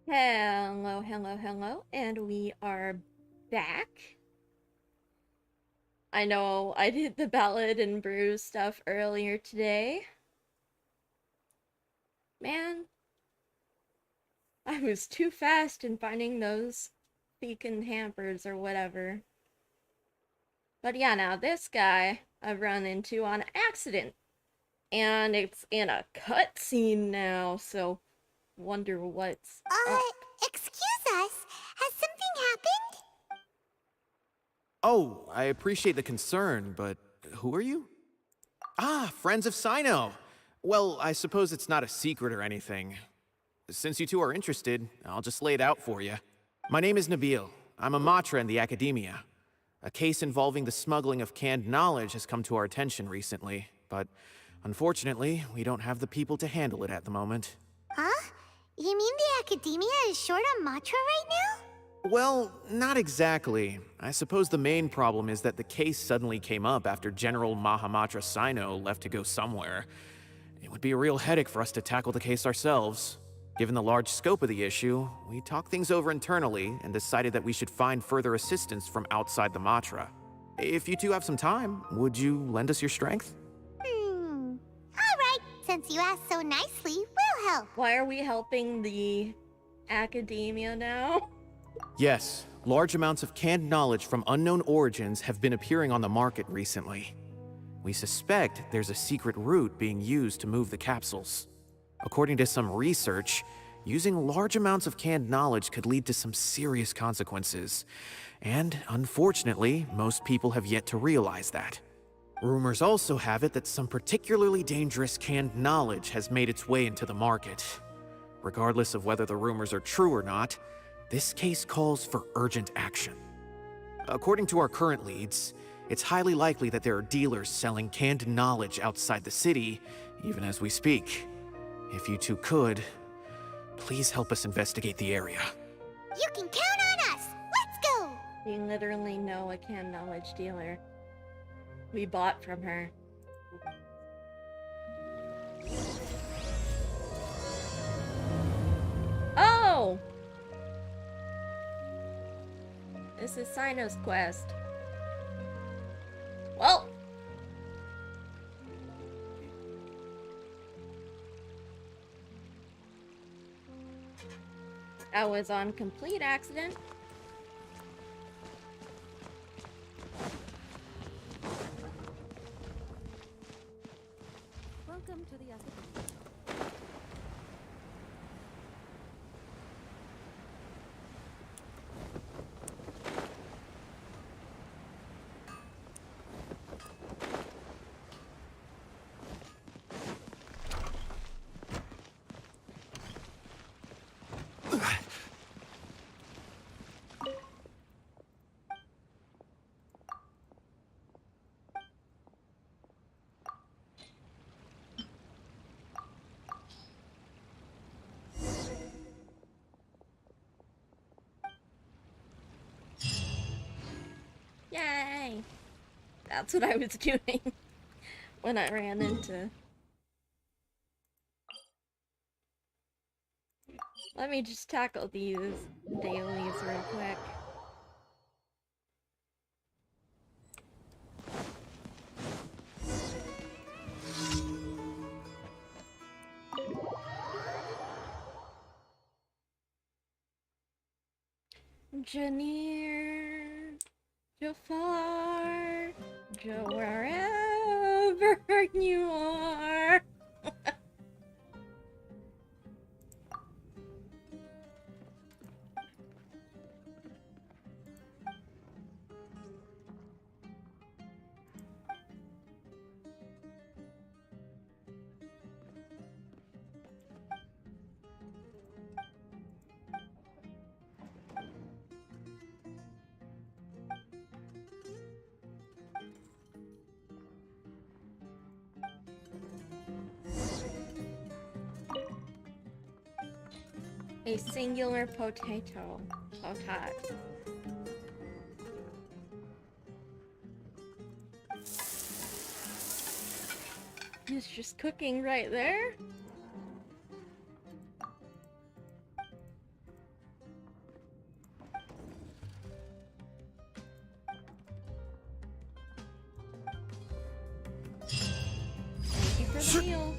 Hello, hello, hello, and we are back. I know I did the Ballad and Brew stuff earlier today. Man, I was too fast in finding those beacon hampers or whatever. But yeah, now this guy I've run into on accident, and it's in a cutscene now, so wonder what's up. Excuse us. Has something happened? Oh, I appreciate the concern, but who are you? Ah, friends of Sino. Well, I suppose it's not a secret or anything. Since you two are interested, I'll just lay it out for you. My name is Nabil. I'm a matra in the academia. A case involving the smuggling of canned knowledge has come to our attention recently, but unfortunately, we don't have the people to handle it at the moment. Huh? You mean the academia is short on Matra right now? Well, not exactly. I suppose the main problem is that the case suddenly came up after General Mahamatra Sino left to go somewhere. It would be a real headache for us to tackle the case ourselves. Given the large scope of the issue, we talked things over internally and decided that we should find further assistance from outside the Matra. If you two have some time, would you lend us your strength? Alright, since you asked so nicely, we'll help. Why are we helping the academia now? Yes, large amounts of canned knowledge from unknown origins have been appearing on the market recently. We suspect there's a secret route being used to move the capsules. According to some research, using large amounts of canned knowledge could lead to some serious consequences. And unfortunately, most people have yet to realize that. Rumors also have it that some particularly dangerous canned knowledge has made its way into the market. Regardless of whether the rumors are true or not, this case calls for urgent action. According to our current leads, it's highly likely that there are dealers selling canned knowledge outside the city, even as we speak. If you two could, please help us investigate the area. You can count on us. Let's go. We literally know a canned knowledge dealer. We bought from her. Oh! This is Sino's quest. Well. I was on complete accident. Welcome to the academy. Yay! That's what I was doing when I ran into. Let me just tackle these dailies real quick. Engineer, Jafar, Joe, wherever you are. A singular potato. Potat. It's just cooking right there. Heal.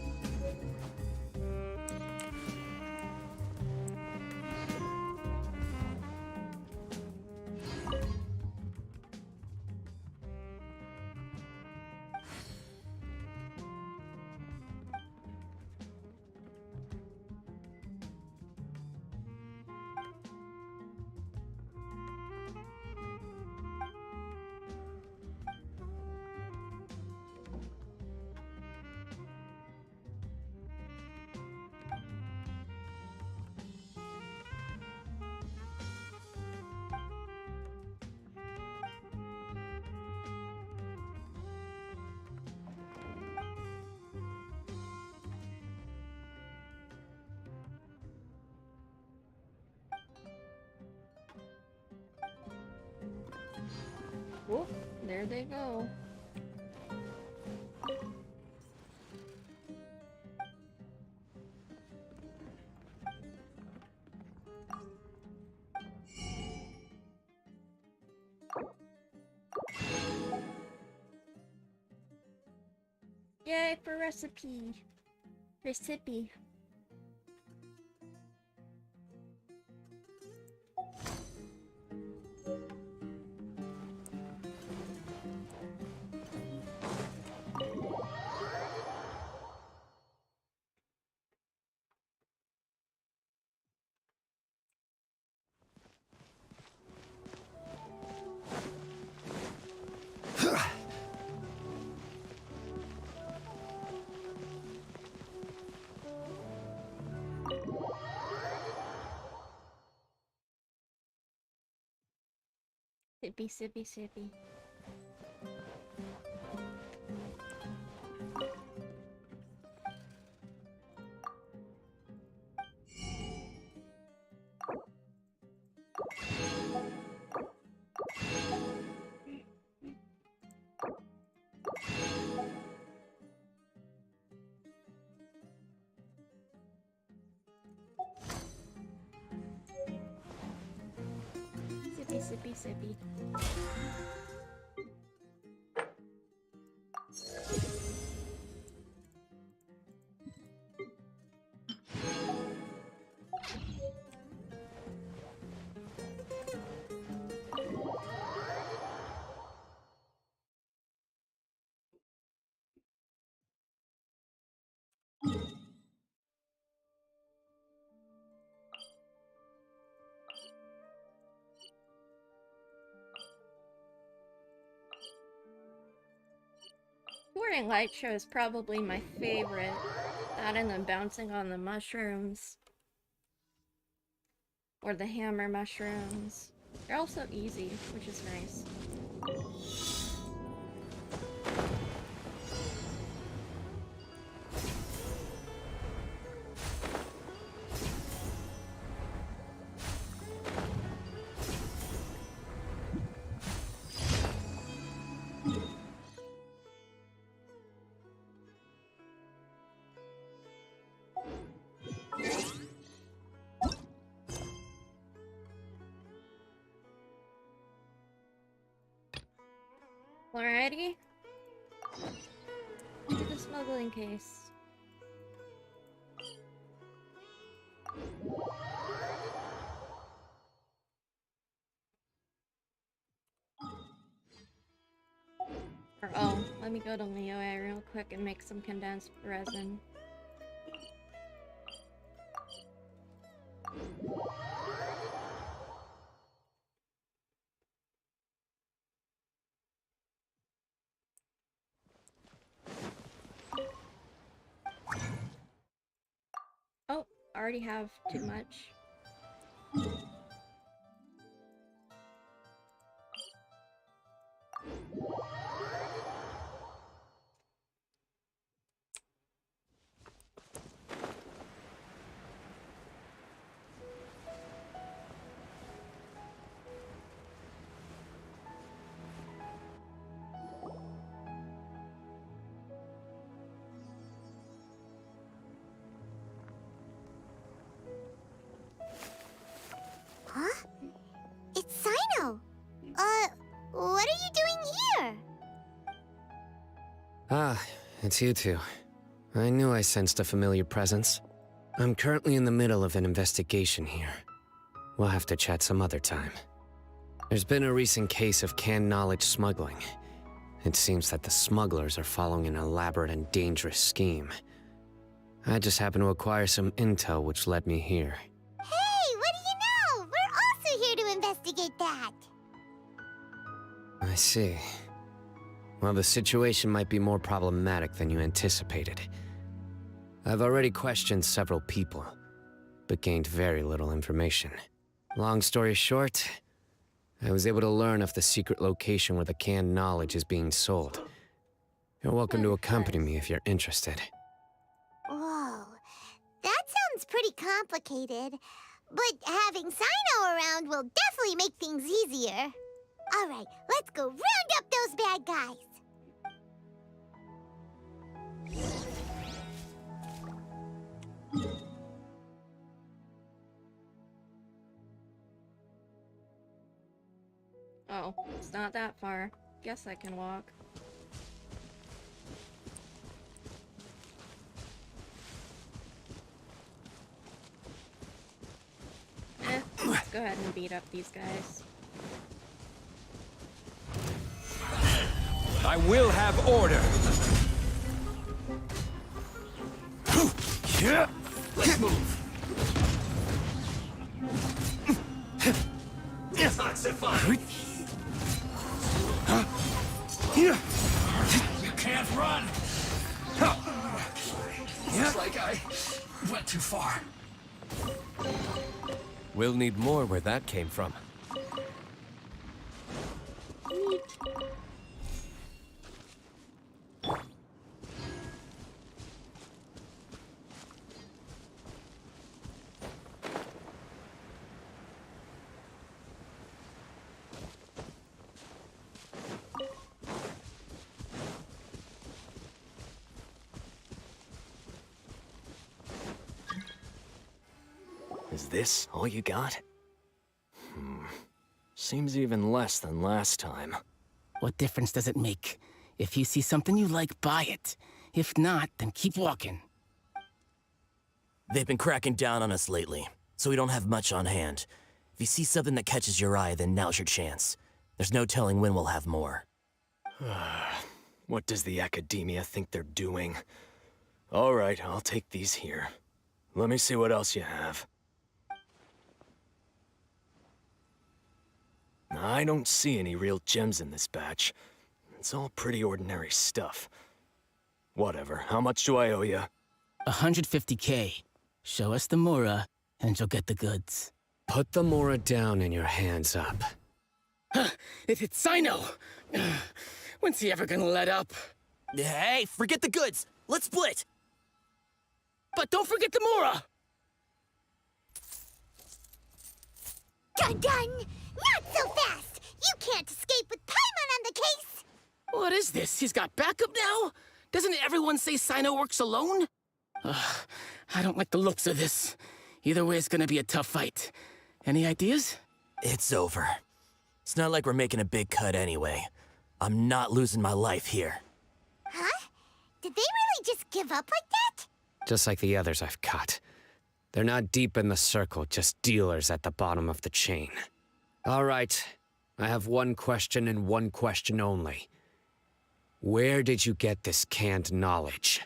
Whoop, there they go. Yay for recipe. Recipe. Sippy, sippy, sippy. Sippy, sippy, sippy. Boarding Light Show is probably my favorite. That and then bouncing on the mushrooms. Or the hammer mushrooms. They're also easy, which is nice. Alrighty. To the smuggling case. Or oh, let me go to Leo real quick and make some condensed resin. Oh, I already have too much. Huh? It's Sino! What are you doing here? Ah, it's you two. I knew I sensed a familiar presence. I'm currently in the middle of an investigation here. We'll have to chat some other time. There's been a recent case of canned knowledge smuggling. It seems that the smugglers are following an elaborate and dangerous scheme. I just happened to acquire some intel which led me here. Hey, what do you know? We're also here to investigate that. I see. Well, the situation might be more problematic than you anticipated. I've already questioned several people, but gained very little information. Long story short, I was able to learn of the secret location where the canned knowledge is being sold. You're welcome to accompany me if you're interested. Whoa, that sounds pretty complicated. But having Sino around will definitely make things easier. All right, let's go round up those bad guys. Oh, it's not that far. Guess I can walk. Let's go ahead and beat up these guys. I will have order. Let's move. It's not so fun. You can't run. Looks like I went too far. We'll need more where that came from. Is this all you got? Seems even less than last time. What difference does it make? If you see something you like, buy it. If not, then keep walking. They've been cracking down on us lately, so we don't have much on hand. If you see something that catches your eye, then now's your chance. There's no telling when we'll have more. What does the academia think they're doing? All right, I'll take these here. Let me see what else you have. I don't see any real gems in this batch. It's all pretty ordinary stuff. Whatever, how much do I owe you? 150K. Show us the Mora, and you'll get the goods. Put the Mora down and your hands up. It's Sino! When's he ever gonna let up? Hey, forget the goods! Let's split! But don't forget the Mora! Dun dun! Not so fast! You can't escape with Paimon on the case! What is this? He's got backup now? Doesn't everyone say Sino works alone? I don't like the looks of this. Either way, it's gonna be a tough fight. Any ideas? It's over. It's not like we're making a big cut anyway. I'm not losing my life here. Huh? Did they really just give up like that? Just like the others I've caught. They're not deep in the circle, just dealers at the bottom of the chain. All right, I have one question and one question only. Where did you get this canned knowledge?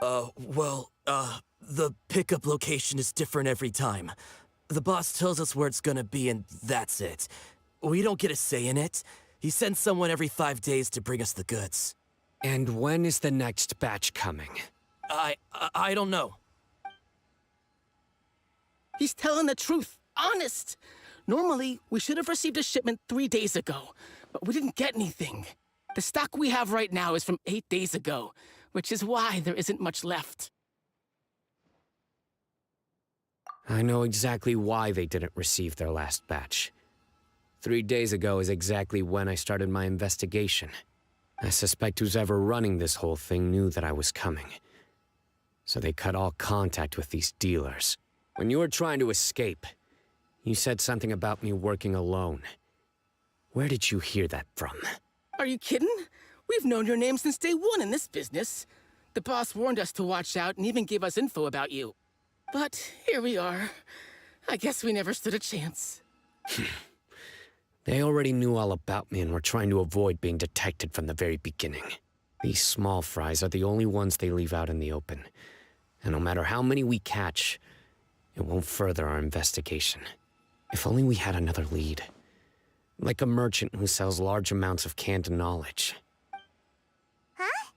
The pickup location is different every time. The boss tells us where it's gonna be and that's it. We don't get a say in it. He sends someone every 5 days to bring us the goods. And when is the next batch coming? I don't know. He's telling the truth. Honest. Normally, we should have received a shipment 3 days ago, but we didn't get anything. The stock we have right now is from 8 days ago, which is why there isn't much left. I know exactly why they didn't receive their last batch. 3 days ago is exactly when I started my investigation. I suspect who's ever running this whole thing knew that I was coming. So they cut all contact with these dealers. When you were trying to escape, you said something about me working alone. Where did you hear that from? Are you kidding? We've known your name since day one in this business. The boss warned us to watch out and even gave us info about you. But here we are. I guess we never stood a chance. They already knew all about me and were trying to avoid being detected from the very beginning. These small fries are the only ones they leave out in the open. And no matter how many we catch, it won't further our investigation. If only we had another lead. Like a merchant who sells large amounts of canned knowledge. Huh?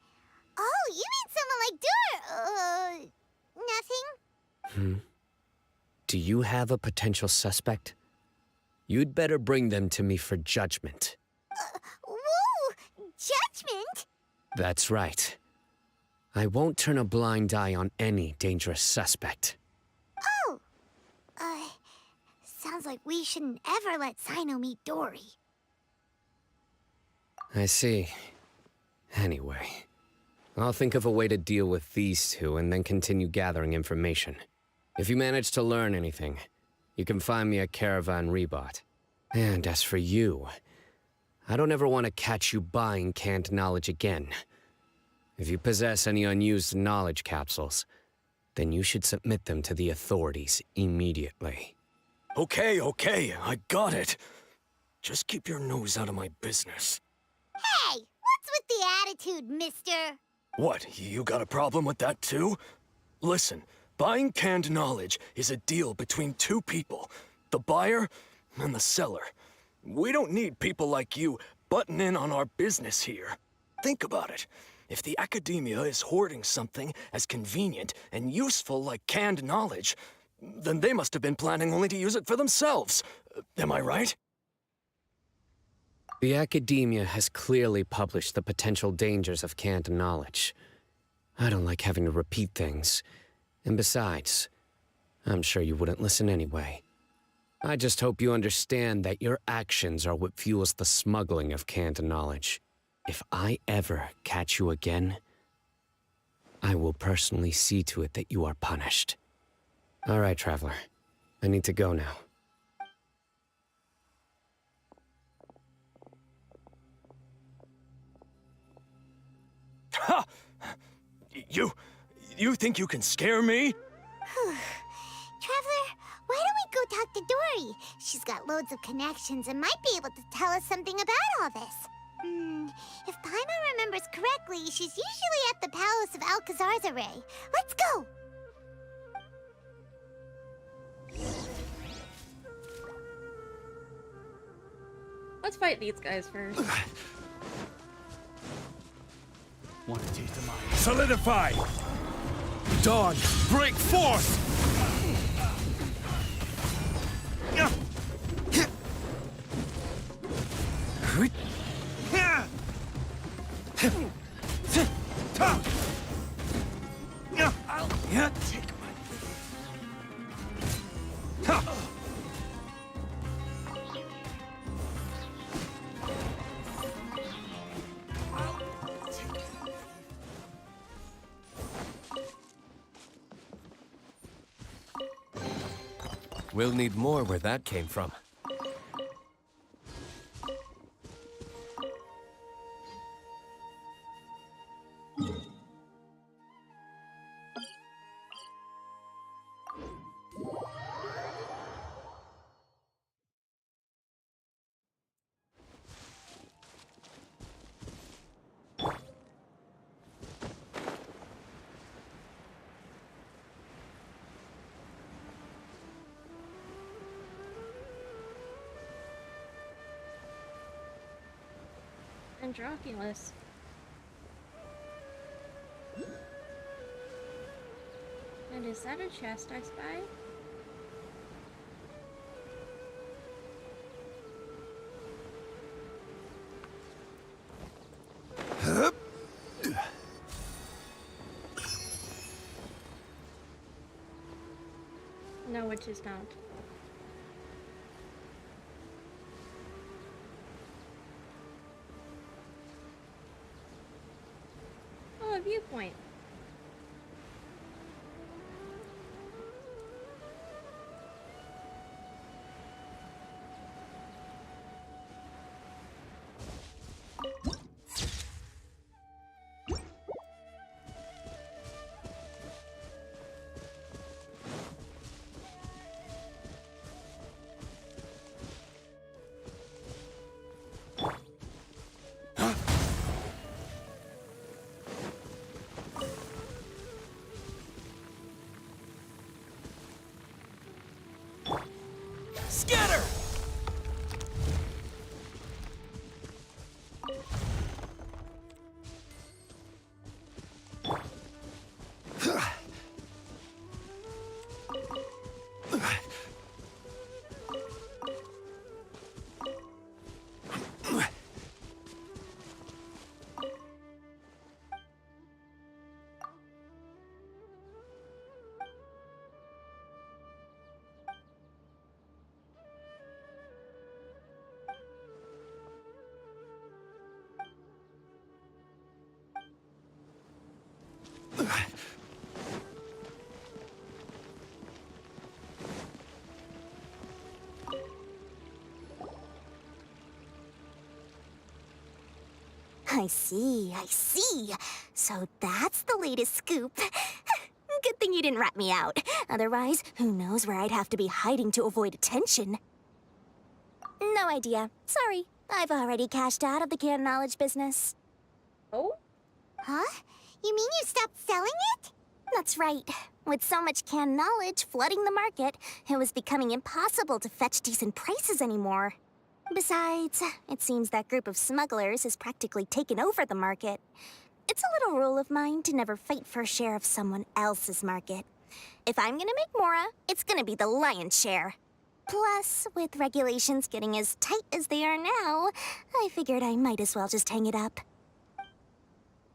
Oh, you mean someone like nothing? Do you have a potential suspect? You'd better bring them to me for judgment. Whoa! Judgment? That's right. I won't turn a blind eye on any dangerous suspect. Oh! Sounds like we shouldn't ever let Sino meet Dory. I see. Anyway, I'll think of a way to deal with these two and then continue gathering information. If you manage to learn anything, you can find me at Caravan Rebot. And as for you, I don't ever want to catch you buying canned knowledge again. If you possess any unused knowledge capsules, then you should submit them to the authorities immediately. Okay, I got it. Just keep your nose out of my business. Hey! What's with the attitude, mister? What, you got a problem with that too? Listen, buying canned knowledge is a deal between two people, the buyer and the seller. We don't need people like you butting in on our business here. Think about it. If the academia is hoarding something as convenient and useful like canned knowledge, then they must have been planning only to use it for themselves. Am I right? The academia has clearly published the potential dangers of canned knowledge. I don't like having to repeat things. And besides, I'm sure you wouldn't listen anyway. I just hope you understand that your actions are what fuels the smuggling of canned knowledge. If I ever catch you again, I will personally see to it that you are punished. All right, Traveler. I need to go now. Ha! You think you can scare me? Traveler, why don't we go talk to Dory? She's got loads of connections and might be able to tell us something about all this. If Paimon remembers correctly, she's usually at the Palace of Alcazar's. Let's go! Let's fight these guys first. Want to taste of mine? Solidify! Dawn, break forth! I'll take my... We'll need more where that came from. Androculus. And is that a chest I spy? No, which is not. Oh, a viewpoint. I see, I see. So that's the latest scoop. Good thing you didn't rat me out. Otherwise, who knows where I'd have to be hiding to avoid attention. No idea. Sorry. I've already cashed out of the canned knowledge business. Oh? Huh? You mean you stopped selling it? That's right. With so much canned knowledge flooding the market, it was becoming impossible to fetch decent prices anymore. Besides, it seems that group of smugglers has practically taken over the market. It's a little rule of mine to never fight for a share of someone else's market. If I'm gonna make Mora, it's gonna be the lion's share. Plus, with regulations getting as tight as they are now, I figured I might as well just hang it up.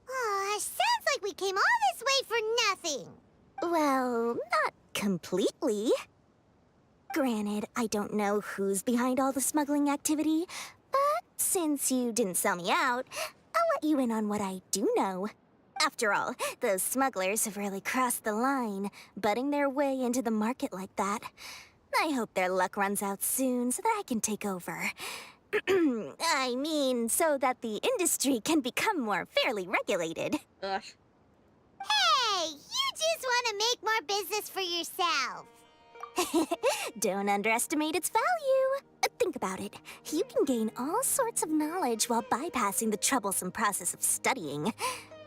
Aw, sounds like we came all this way for nothing. Well, not completely. Granted, I don't know who's behind all the smuggling activity, but since you didn't sell me out, I'll let you in on what I do know. After all, those smugglers have really crossed the line, butting their way into the market like that. I hope their luck runs out soon so that I can take over. I mean, so that the industry can become more fairly regulated. Ugh. Hey, you just want to make more business for yourself. Don't underestimate its value. Think about it. You can gain all sorts of knowledge while bypassing the troublesome process of studying.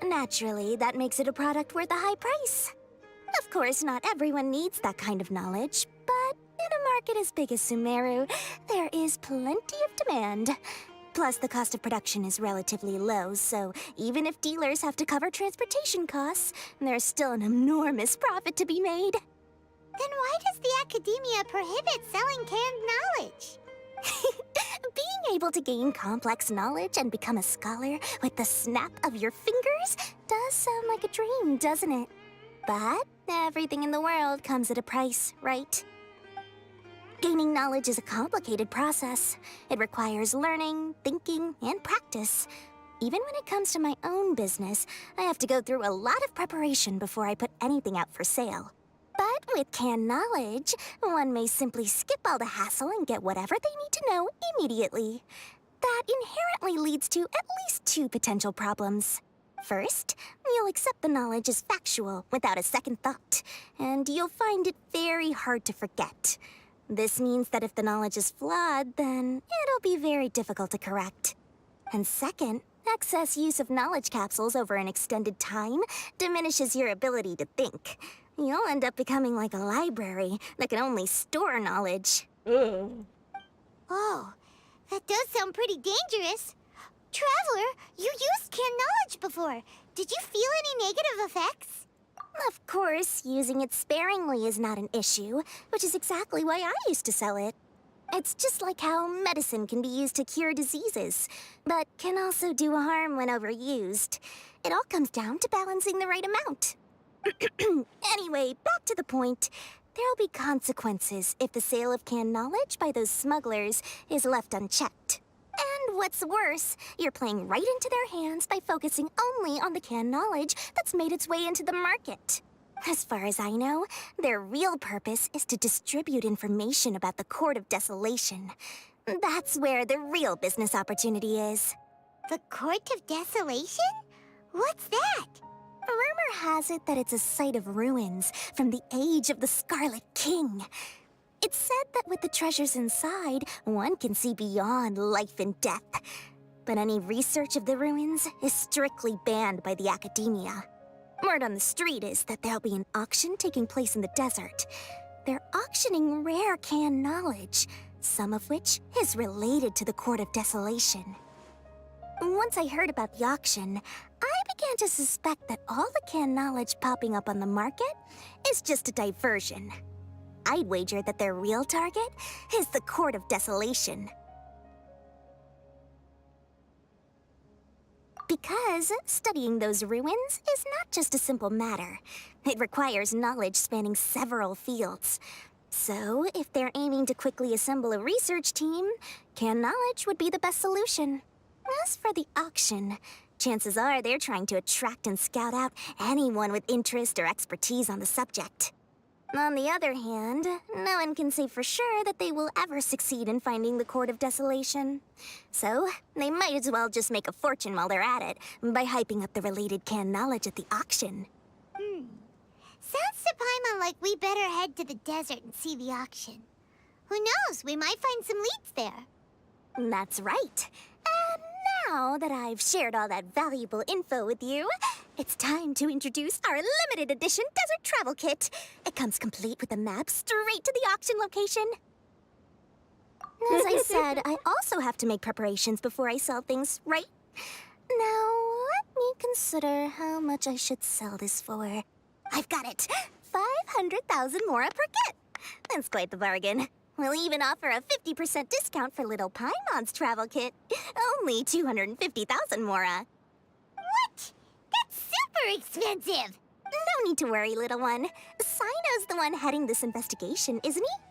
Naturally, that makes it a product worth a high price. Of course, not everyone needs that kind of knowledge, but in a market as big as Sumeru, there is plenty of demand. Plus, the cost of production is relatively low, so even if dealers have to cover transportation costs, there's still an enormous profit to be made. Then why does the academia prohibit selling canned knowledge? Being able to gain complex knowledge and become a scholar with the snap of your fingers does sound like a dream, doesn't it? But everything in the world comes at a price, right? Gaining knowledge is a complicated process. It requires learning, thinking, and practice. Even when it comes to my own business, I have to go through a lot of preparation before I put anything out for sale. But with canned knowledge, one may simply skip all the hassle and get whatever they need to know immediately. That inherently leads to at least two potential problems. First, you'll accept the knowledge as factual without a second thought, and you'll find it very hard to forget. This means that if the knowledge is flawed, then it'll be very difficult to correct. And second, excess use of knowledge capsules over an extended time diminishes your ability to think. You'll end up becoming like a library that can only store knowledge. Ugh. Oh, that does sound pretty dangerous. Traveler, you used canned knowledge before. Did you feel any negative effects? Of course, using it sparingly is not an issue, which is exactly why I used to sell it. It's just like how medicine can be used to cure diseases, but can also do harm when overused. It all comes down to balancing the right amount. Anyway, back to the point. There'll be consequences if the sale of canned knowledge by those smugglers is left unchecked. And what's worse, you're playing right into their hands by focusing only on the canned knowledge that's made its way into the market. As far as I know, their real purpose is to distribute information about the Court of Desolation. That's where the real business opportunity is. The Court of Desolation? What's that? Rumor has it that it's a site of ruins from the age of the Scarlet King. It's said that with the treasures inside, one can see beyond life and death. But any research of the ruins is strictly banned by the academia. Word on the street is that there'll be an auction taking place in the desert. They're auctioning rare canned knowledge, some of which is related to the Court of Desolation. Once I heard about the auction, I began to suspect that all the canned knowledge popping up on the market is just a diversion. I'd wager that their real target is the Court of Desolation. Because studying those ruins is not just a simple matter. It requires knowledge spanning several fields. So, if they're aiming to quickly assemble a research team, canned knowledge would be the best solution. As for the auction, chances are they're trying to attract and scout out anyone with interest or expertise on the subject. On the other hand, no one can say for sure that they will ever succeed in finding the Court of Desolation. So, they might as well just make a fortune while they're at it by hyping up the related canned knowledge at the auction. Sounds to Paimon like we better head to the desert and see the auction. Who knows, we might find some leads there. That's right. And now that I've shared all that valuable info with you, it's time to introduce our limited edition desert travel kit. It comes complete with a map straight to the auction location. As I said, I also have to make preparations before I sell things, right? Now, let me consider how much I should sell this for. I've got it! 500,000 mora per kit! That's quite the bargain. We'll even offer a 50% discount for little Paimon's travel kit. Only 250,000 mora. What? That's super expensive! No need to worry, little one. Sino's the one heading this investigation, isn't he?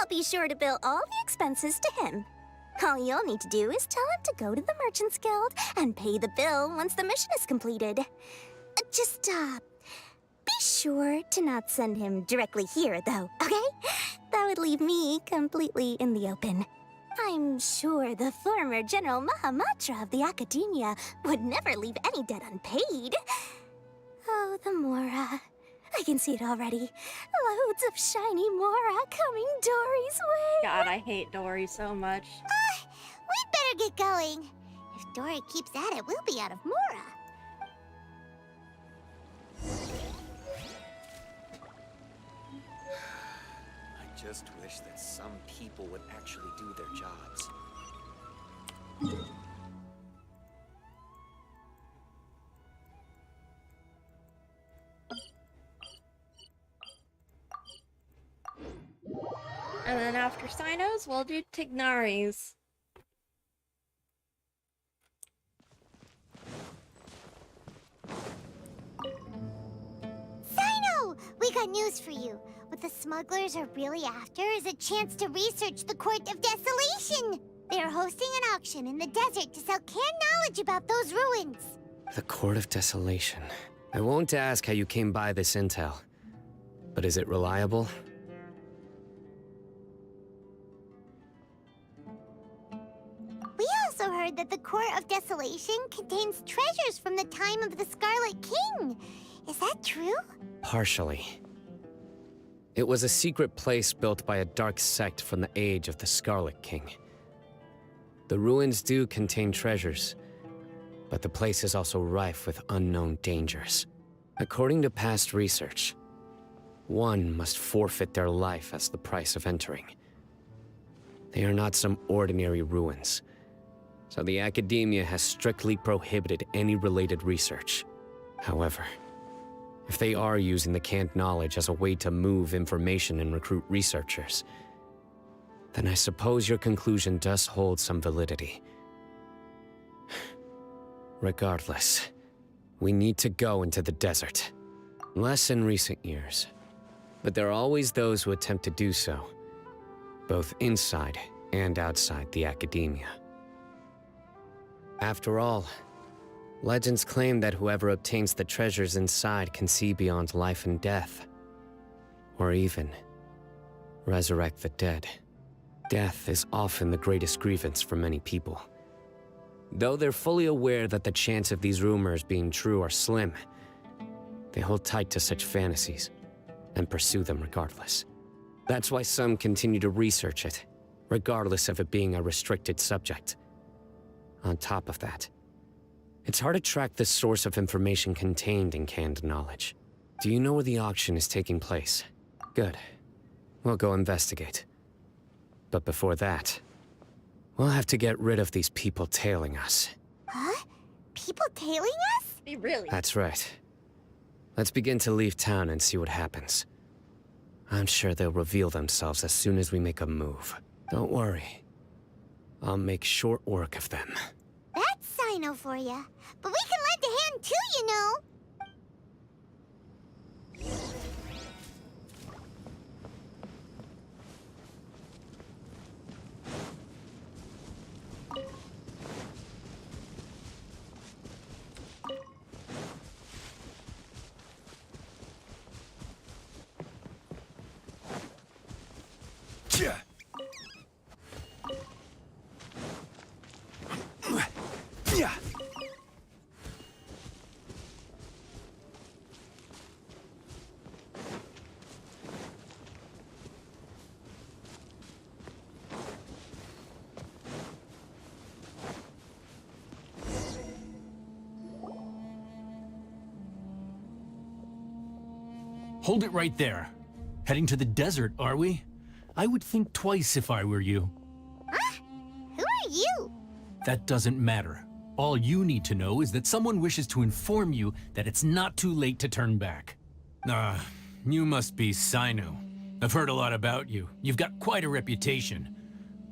I'll be sure to bill all the expenses to him. All you'll need to do is tell him to go to the Merchants Guild and pay the bill once the mission is completed. Just, be sure to not send him directly here, though, okay? That would leave me completely in the open. I'm sure the former General Mahamatra of the Academia would never leave any debt unpaid. Oh, the Mora. I can see it already. Loads of shiny Mora coming Dory's way. God, I hate Dory so much. We'd better get going. If Dory keeps at it, we'll be out of Mora. I just wish that some people would actually do their jobs. And then after Sino's, we'll do Tignari's. Sino! We got news for you. What the smugglers are really after is a chance to research the Court of Desolation. They are hosting an auction in the desert to sell canned knowledge about those ruins. The Court of Desolation. I won't ask how you came by this intel. But is it reliable? We also heard that the Court of Desolation contains treasures from the time of the Scarlet King. Is that true? Partially. It was a secret place built by a dark sect from the age of the Scarlet King. The ruins do contain treasures, but the place is also rife with unknown dangers. According to past research, one must forfeit their life as the price of entering. They are not some ordinary ruins, so the Academia has strictly prohibited any related research. However, if they are using the canned knowledge as a way to move information and recruit researchers, then I suppose your conclusion does hold some validity. Regardless, we need to go into the desert. Less in recent years, but there are always those who attempt to do so, both inside and outside the Academia. After all, legends claim that whoever obtains the treasures inside can see beyond life and death, or even resurrect the dead. Death is often the greatest grievance for many people. Though they're fully aware that the chance of these rumors being true are slim, they hold tight to such fantasies and pursue them regardless. That's why some continue to research it, regardless of it being a restricted subject. On top of that, it's hard to track the source of information contained in canned knowledge. Do you know where the auction is taking place? Good. We'll go investigate. But before that, we'll have to get rid of these people tailing us. Huh? People tailing us? Really? That's right. Let's begin to leave town and see what happens. I'm sure they'll reveal themselves as soon as we make a move. Don't worry. I'll make short work of them. That's Sino for ya. But we can lend a hand too, you know. Hold it right there. Heading to the desert, are we? I would think twice if I were you. Huh? Who are you? That doesn't matter. All you need to know is that someone wishes to inform you that it's not too late to turn back. You must be Sumeru. I've heard a lot about you. You've got quite a reputation.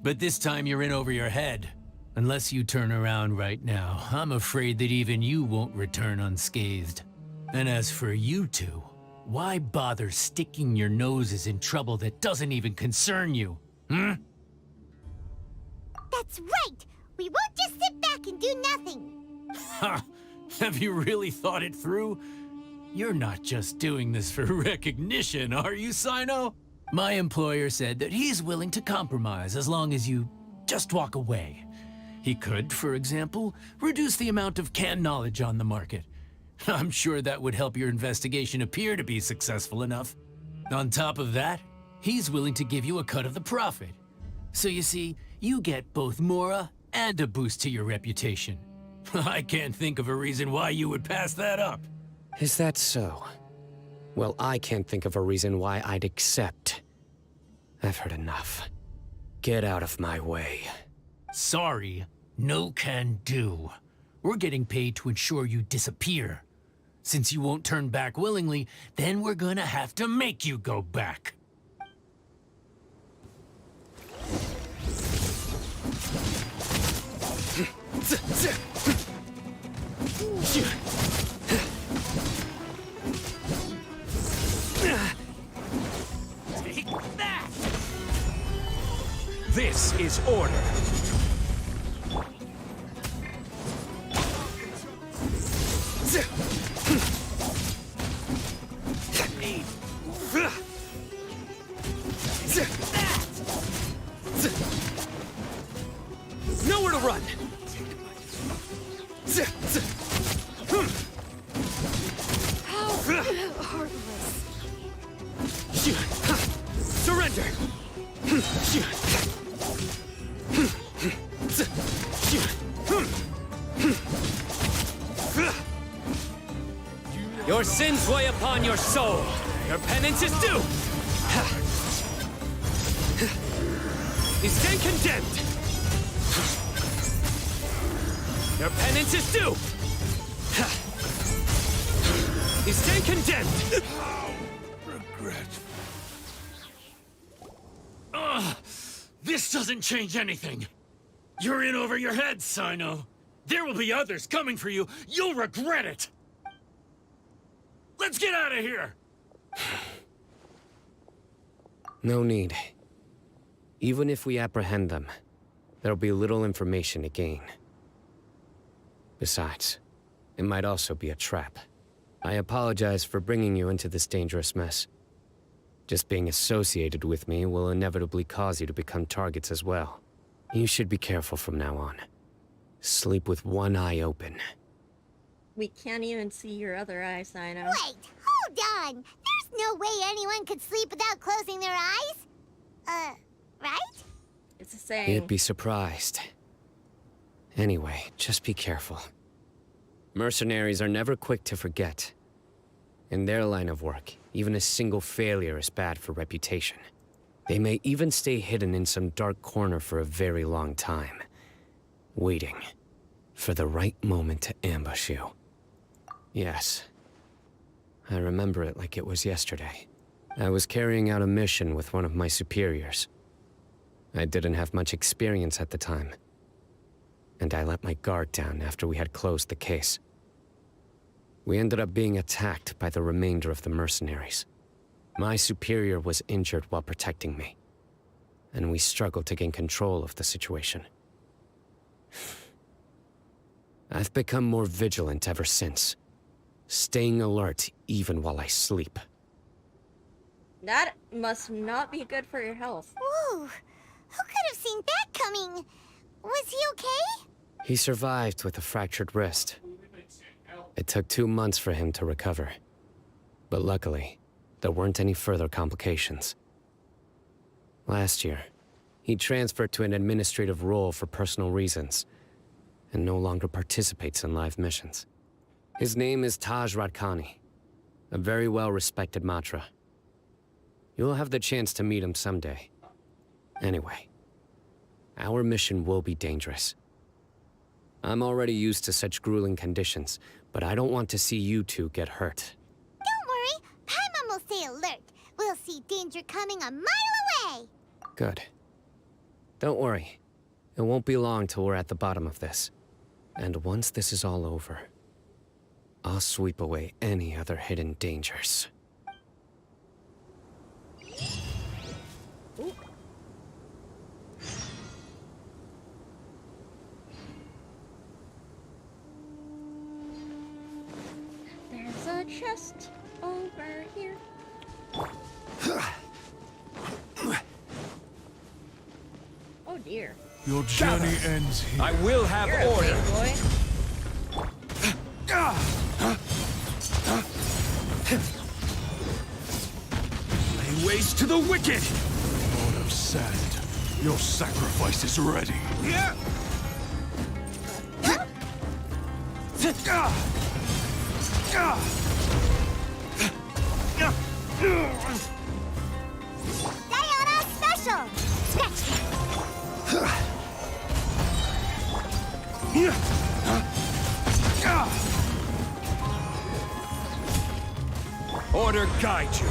But this time you're in over your head. Unless you turn around right now, I'm afraid that even you won't return unscathed. And as for you two, why bother sticking your noses in trouble that doesn't even concern you? Hmm? That's right! We won't just sit back and do nothing! Ha! Have you really thought it through? You're not just doing this for recognition, are you, Sino? My employer said that he's willing to compromise as long as you just walk away. He could, for example, reduce the amount of canned knowledge on the market. I'm sure that would help your investigation appear to be successful enough. On top of that, he's willing to give you a cut of the profit. So you see, you get both Mora and a boost to your reputation. I can't think of a reason why you would pass that up. Is that so? Well, I can't think of a reason why I'd accept. I've heard enough. Get out of my way. Sorry, no can do. We're getting paid to ensure you disappear. Since you won't turn back willingly, then we're gonna have to make you go back. Take that! This is order. Nowhere to run! Surrender! Your sins weigh upon your soul. Your penance is due. You stand condemned. Your penance is due. You stand condemned. Regret. Ugh! This doesn't change anything. You're in over your head, Sino. There will be others coming for you. You'll regret it. Let's get out of here! No need. Even if we apprehend them, there'll be little information to gain. Besides, it might also be a trap. I apologize for bringing you into this dangerous mess. Just being associated with me will inevitably cause you to become targets as well. You should be careful from now on. Sleep with one eye open. We can't even see your other eye, Sino. Wait, hold on! There's no way anyone could sleep without closing their eyes? Right? It's a saying. You'd be surprised. Anyway, just be careful. Mercenaries are never quick to forget. In their line of work, even a single failure is bad for reputation. They may even stay hidden in some dark corner for a very long time, waiting for the right moment to ambush you. Yes, I remember it like it was yesterday. I was carrying out a mission with one of my superiors. I didn't have much experience at the time, and I let my guard down after we had closed the case. We ended up being attacked by the remainder of the mercenaries. My superior was injured while protecting me, and we struggled to gain control of the situation. I've become more vigilant ever since, staying alert even while I sleep. That must not be good for your health. Whoa! Who could have seen that coming? Was he okay? He survived with a fractured wrist. It took 2 months for him to recover. But luckily, there weren't any further complications. Last year, he transferred to an administrative role for personal reasons, and no longer participates in live missions. His name is Taj Radkani, a very well-respected Matra. You'll have the chance to meet him someday. Anyway, our mission will be dangerous. I'm already used to such grueling conditions, but I don't want to see you two get hurt. Don't worry, Paimon will stay alert. We'll see danger coming a mile away. Good. Don't worry. It won't be long till we're at the bottom of this. And once this is all over, I'll sweep away any other hidden dangers. Ooh. There's a chest over here. Oh dear. Your journey ends here. I will have You're a order. big boy. Lay waste to the wicked! Lord of Sand, your sacrifice is ready. Diana Special! Scratch! Order guide you.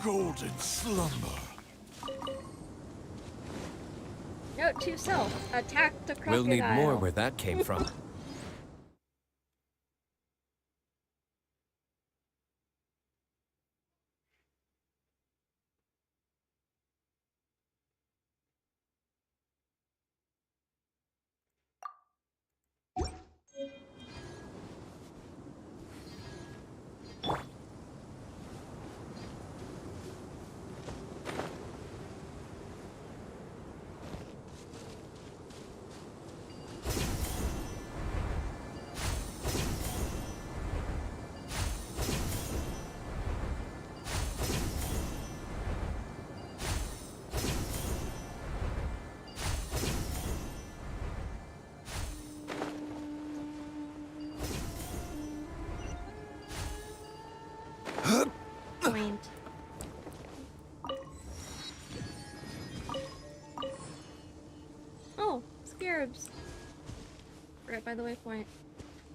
Golden slumber. Note to self: attack the crocodile. We'll need more where that came from. Point. Oh, scarabs. Right by the waypoint.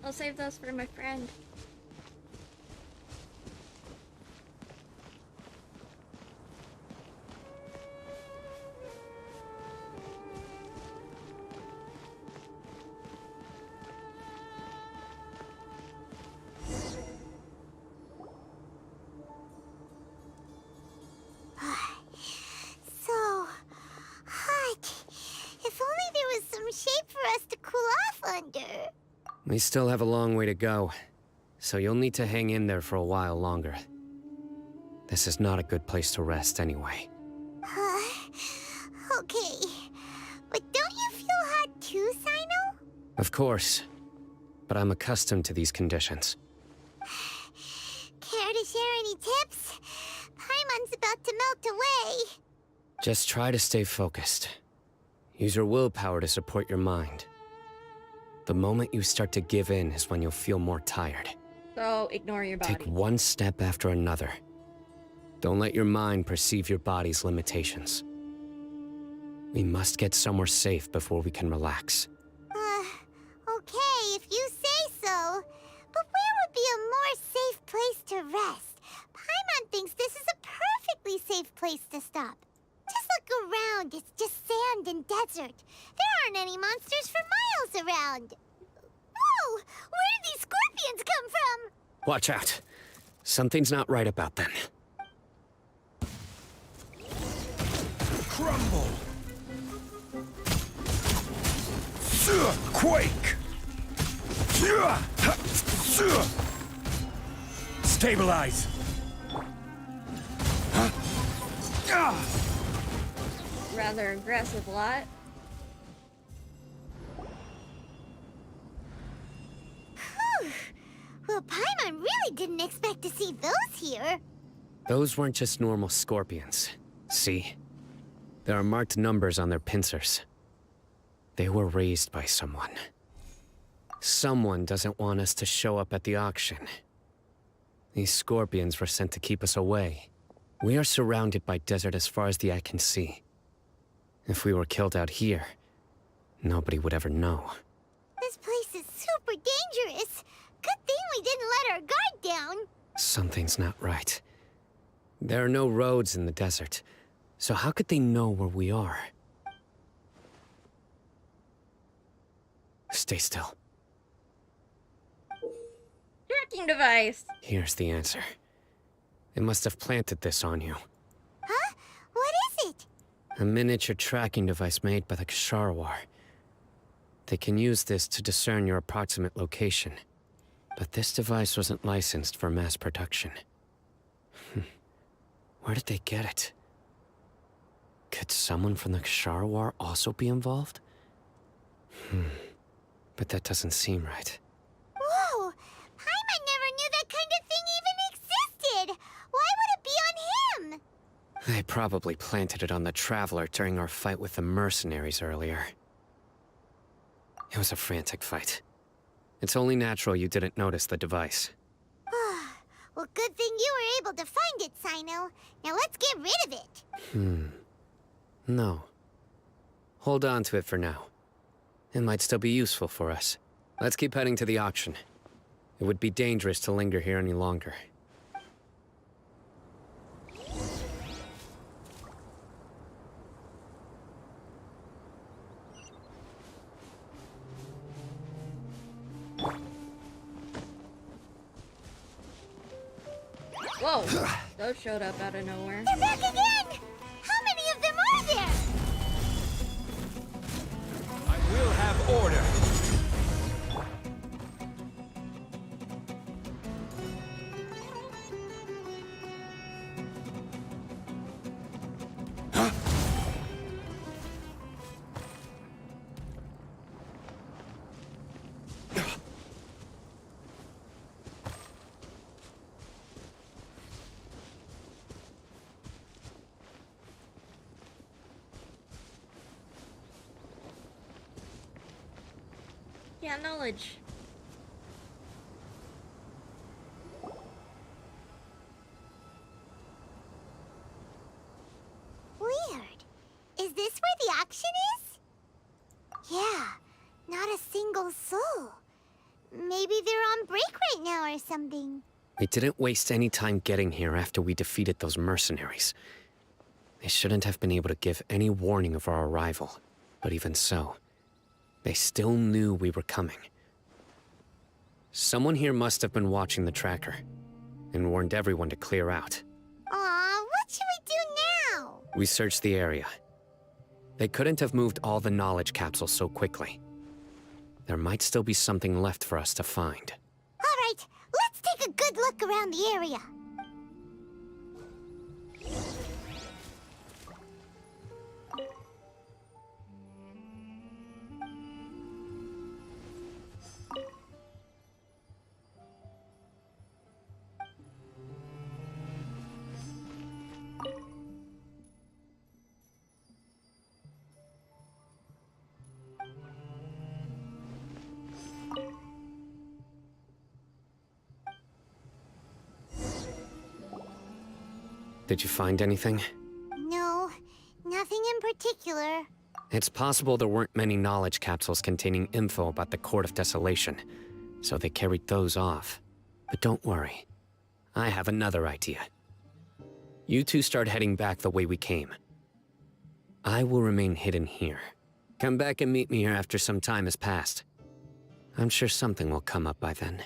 I'll save those for my friend. So hot. If only there was some shade for us to cool off under. We still have a long way to go, so you'll need to hang in there for a while longer. This is not a good place to rest anyway. Okay. But don't you feel hot too, Sino? Of course, but I'm accustomed to these conditions. Care to share any tips? Paimon's about to melt away. Just try to stay focused. Use your willpower to support your mind. The moment you start to give in is when you'll feel more tired. So ignore your body. Take one step after another. Don't let your mind perceive your body's limitations. We must get somewhere safe before we can relax. Okay, if you say so. But where would be a more safe place to rest? Paimon thinks this is a perfectly safe place to stop. Just look around, it's just sand and desert. There aren't any monsters for miles around. Whoa! Where did these scorpions come from? Watch out. Something's not right about them. crumble! Quake! Stabilize! Rather aggressive lot. Whew. Well, Paimon really didn't expect to see those here. Those weren't just normal scorpions. See? There are marked numbers on their pincers. They were raised by someone. Someone doesn't want us to show up at the auction. These scorpions were sent to keep us away. We are surrounded by desert as far as the eye can see. If we were killed out here, nobody would ever know. This place is super dangerous. Good thing we didn't let our guard down. Something's not right. There are no roads in the desert, so how could they know where we are? Stay still. Tracking device. Here's the answer. They must have planted this on you. Huh? What is it? A miniature tracking device made by the Ksharawar. They can use this to discern your approximate location. But this device wasn't licensed for mass production. Where did they get it? Could someone from the Ksharawar also be involved? But that doesn't seem right. Whoa! Paimon never knew that kind of thing even existed! Why would it be on him? They probably planted it on the Traveler during our fight with the mercenaries earlier. It was a frantic fight. It's only natural you didn't notice the device. Well, good thing you were able to find it, Sino. Now let's get rid of it. No. Hold on to it for now. It might still be useful for us. Let's keep heading to the auction. It would be dangerous to linger here any longer. Whoa! Those showed up out of nowhere. They're back again! How many of them are there? I will have order! Yeah, knowledge. Weird. Is this where the auction is? Yeah, not a single soul. Maybe they're on break right now or something. We didn't waste any time getting here after we defeated those mercenaries. They shouldn't have been able to give any warning of our arrival. But even so, they still knew we were coming. Someone here must have been watching the tracker and warned everyone to clear out. Aw, what should we do now? We searched the area. They couldn't have moved all the knowledge capsules so quickly. There might still be something left for us to find. All right, let's take a good look around the area. Did you find anything? No, nothing in particular. It's possible there weren't many knowledge capsules containing info about the Court of Desolation, so they carried those off. But don't worry. I have another idea. You two start heading back the way we came. I will remain hidden here. Come back and meet me here after some time has passed. I'm sure something will come up by then.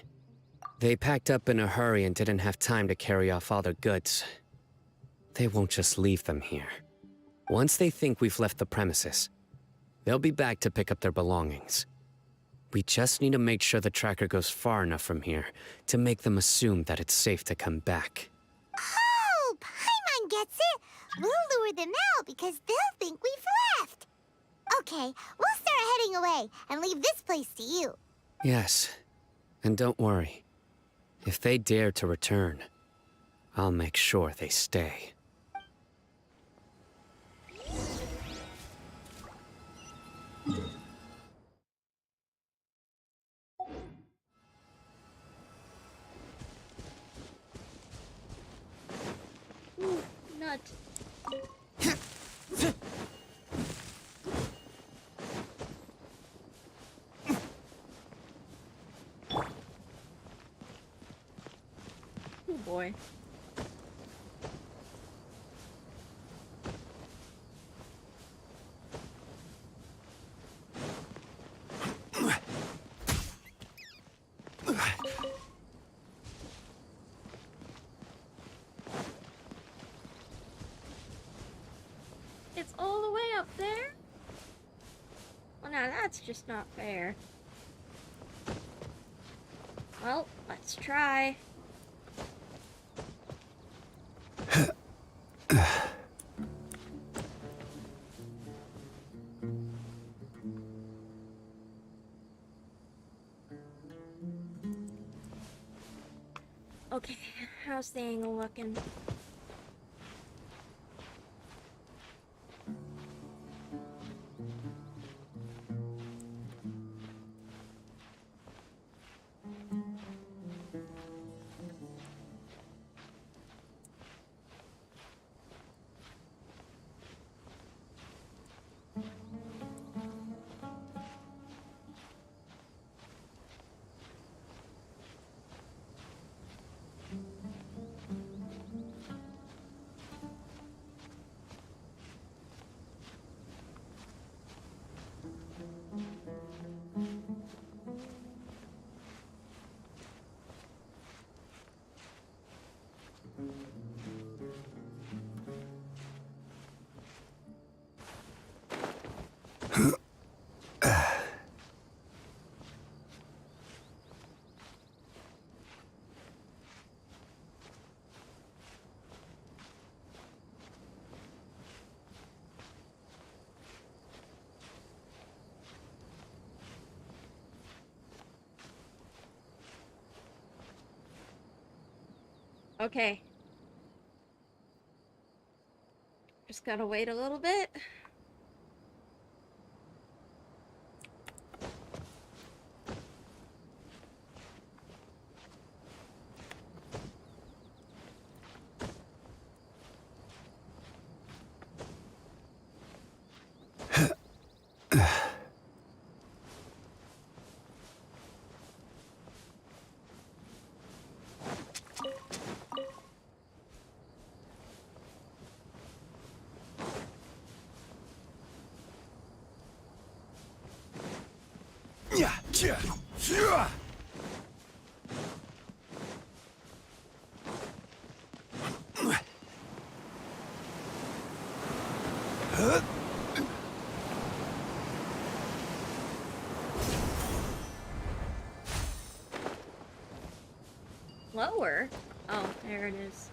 They packed up in a hurry and didn't have time to carry off all their goods. They won't just leave them here. Once they think we've left the premises, they'll be back to pick up their belongings. We just need to make sure the tracker goes far enough from here to make them assume that it's safe to come back. Oh, Paimon gets it. We'll lure them out because they'll think we've left. Okay, we'll start heading away and leave this place to you. Yes, and don't worry. If they dare to return, I'll make sure they stay. Ooh, nut. Oh boy. It's all the way up there? Well, now that's just not fair. Well, let's try. Okay, how's the angle looking? Okay. Just gotta wait a little bit. Lower? Oh, there it is.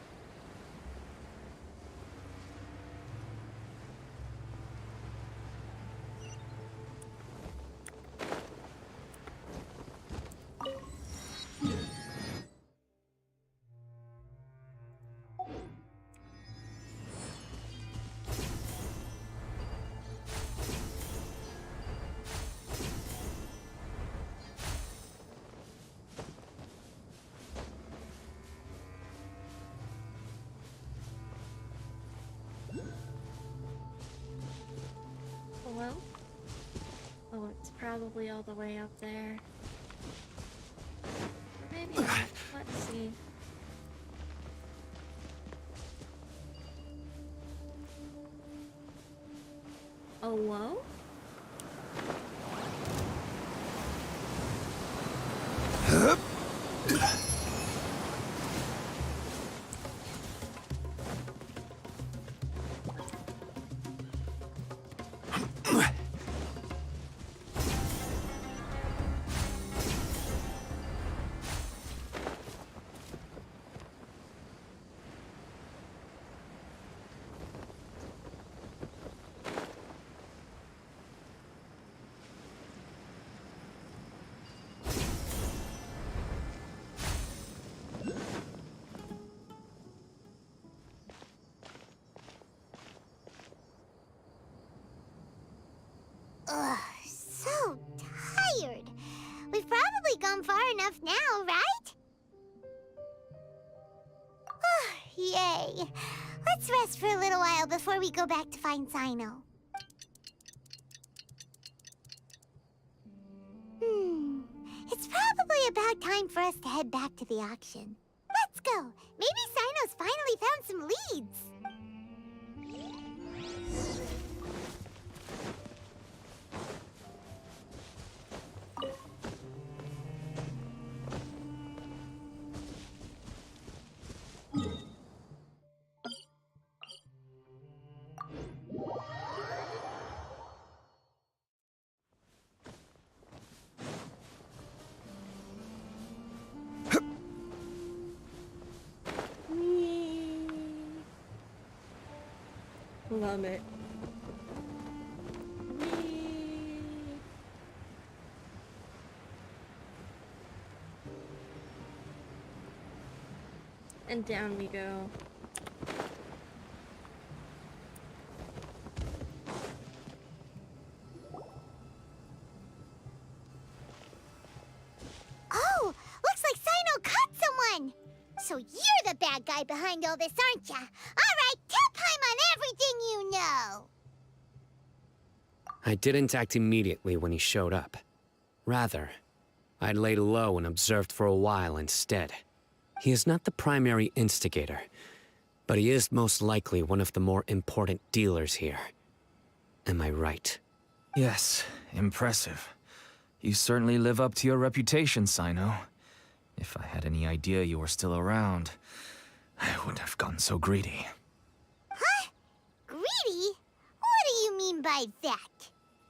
Hello? Oh, it's probably all the way up there. Or maybe not. Let's see. Oh, whoa? enough now, right? Yay. Let's rest for a little while before we go back to find Sino. It's probably about time for us to head back to the auction. Let's go. Maybe Sino's finally found some leads. Love it. And down we go. Oh, looks like Sino caught someone. So you're the bad guy behind all this, aren't ya? All right, tell Paimon everything you know. I didn't act immediately when he showed up. Rather, I laid low and observed for a while instead. He is not the primary instigator, but he is most likely one of the more important dealers here. Am I right? Yes, impressive. You certainly live up to your reputation, Sino. If I had any idea you were still around, I wouldn't have gotten so greedy. Huh? Greedy? What do you mean by that?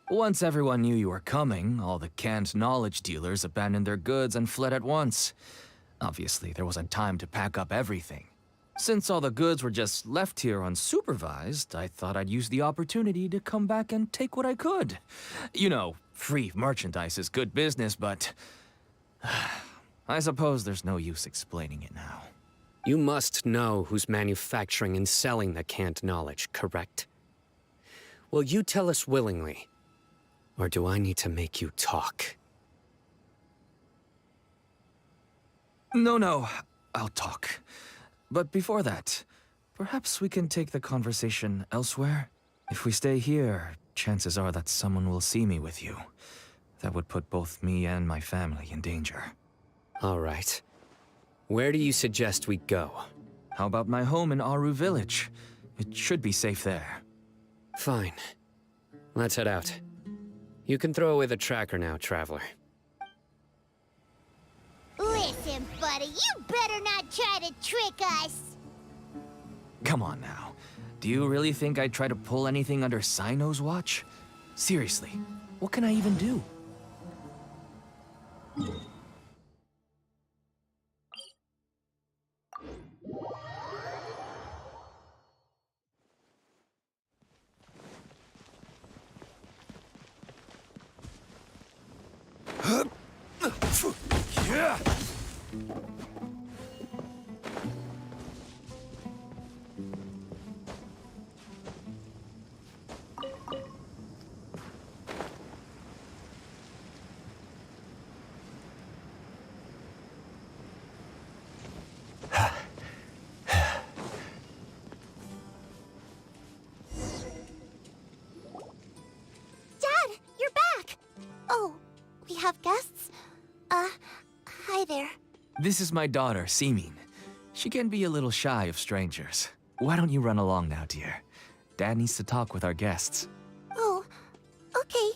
Once everyone knew you were coming, all the canned knowledge dealers abandoned their goods and fled at once. Obviously, there wasn't time to pack up everything. Since all the goods were just left here unsupervised, I thought I'd use the opportunity to come back and take what I could. You know, free merchandise is good business, but I suppose there's no use explaining it now. You must know who's manufacturing and selling the canned knowledge, correct? Will you tell us willingly? Or do I need to make you talk? No, I'll talk. But before that, perhaps we can take the conversation elsewhere? If we stay here, chances are that someone will see me with you. That would put both me and my family in danger. All right. Where do you suggest we go? How about my home in Aru Village? It should be safe there. Fine. Let's head out. You can throw away the tracker now, Traveler. Listen, buddy, you better not try to trick us. Come on now. Do you really think I'd try to pull anything under Sino's watch? Seriously, what can I even do? Yeah! Dad, you're back. Oh, we have guests? Hi there. This is my daughter, Seemin. She can be a little shy of strangers. Why don't you run along now, dear? Dad needs to talk with our guests. Oh, okay.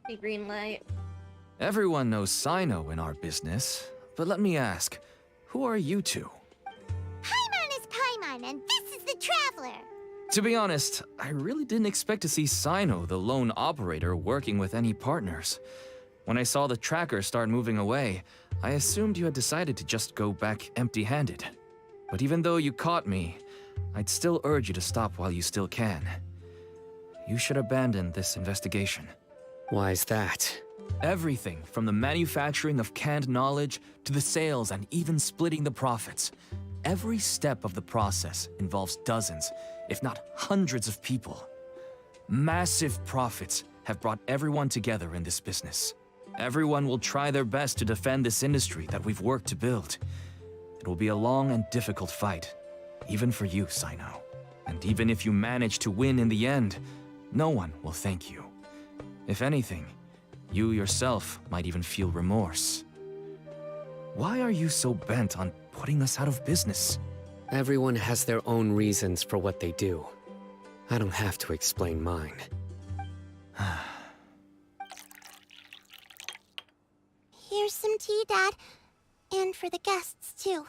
The green light. Everyone knows Sino in our business, but let me ask, who are you two? Paimon is Paimon, and this is the Traveler. To be honest, I really didn't expect to see Sino, the lone operator, working with any partners. When I saw the tracker start moving away, I assumed you had decided to just go back empty-handed. But even though you caught me, I'd still urge you to stop while you still can. You should abandon this investigation. Why is that? Everything from the manufacturing of canned knowledge to the sales and even splitting the profits. Every step of the process involves dozens, if not hundreds of people. Massive profits have brought everyone together in this business. Everyone will try their best to defend this industry that we've worked to build. It will be a long and difficult fight, even for you, Sino. And even if you manage to win in the end, no one will thank you. If anything, you yourself might even feel remorse. Why are you so bent on putting us out of business? Everyone has their own reasons for what they do. I don't have to explain mine. Here's some tea, Dad. And for the guests, too.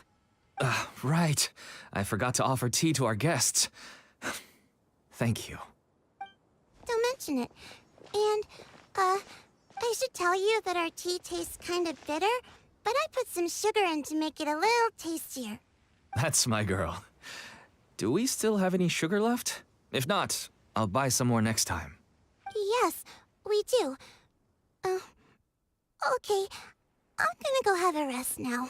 Right. I forgot to offer tea to our guests. Thank you. Don't mention it. And, I should tell you that our tea tastes kind of bitter, but I put some sugar in to make it a little tastier. That's my girl. Do we still have any sugar left? If not, I'll buy some more next time. Yes, we do. Okay. I'm gonna go have a rest now.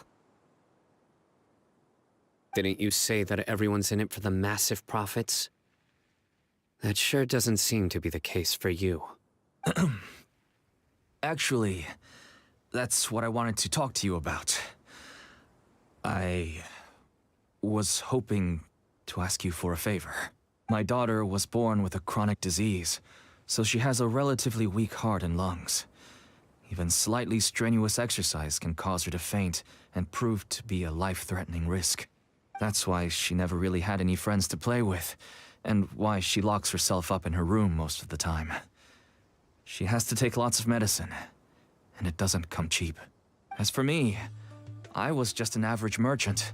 Didn't you say that everyone's in it for the massive profits? That sure doesn't seem to be the case for you. Actually, that's what I wanted to talk to you about. I was hoping to ask you for a favor. My daughter was born with a chronic disease, so she has a relatively weak heart and lungs. Even slightly strenuous exercise can cause her to faint and prove to be a life-threatening risk. That's why she never really had any friends to play with, and why she locks herself up in her room most of the time. She has to take lots of medicine, and it doesn't come cheap. As for me, I was just an average merchant.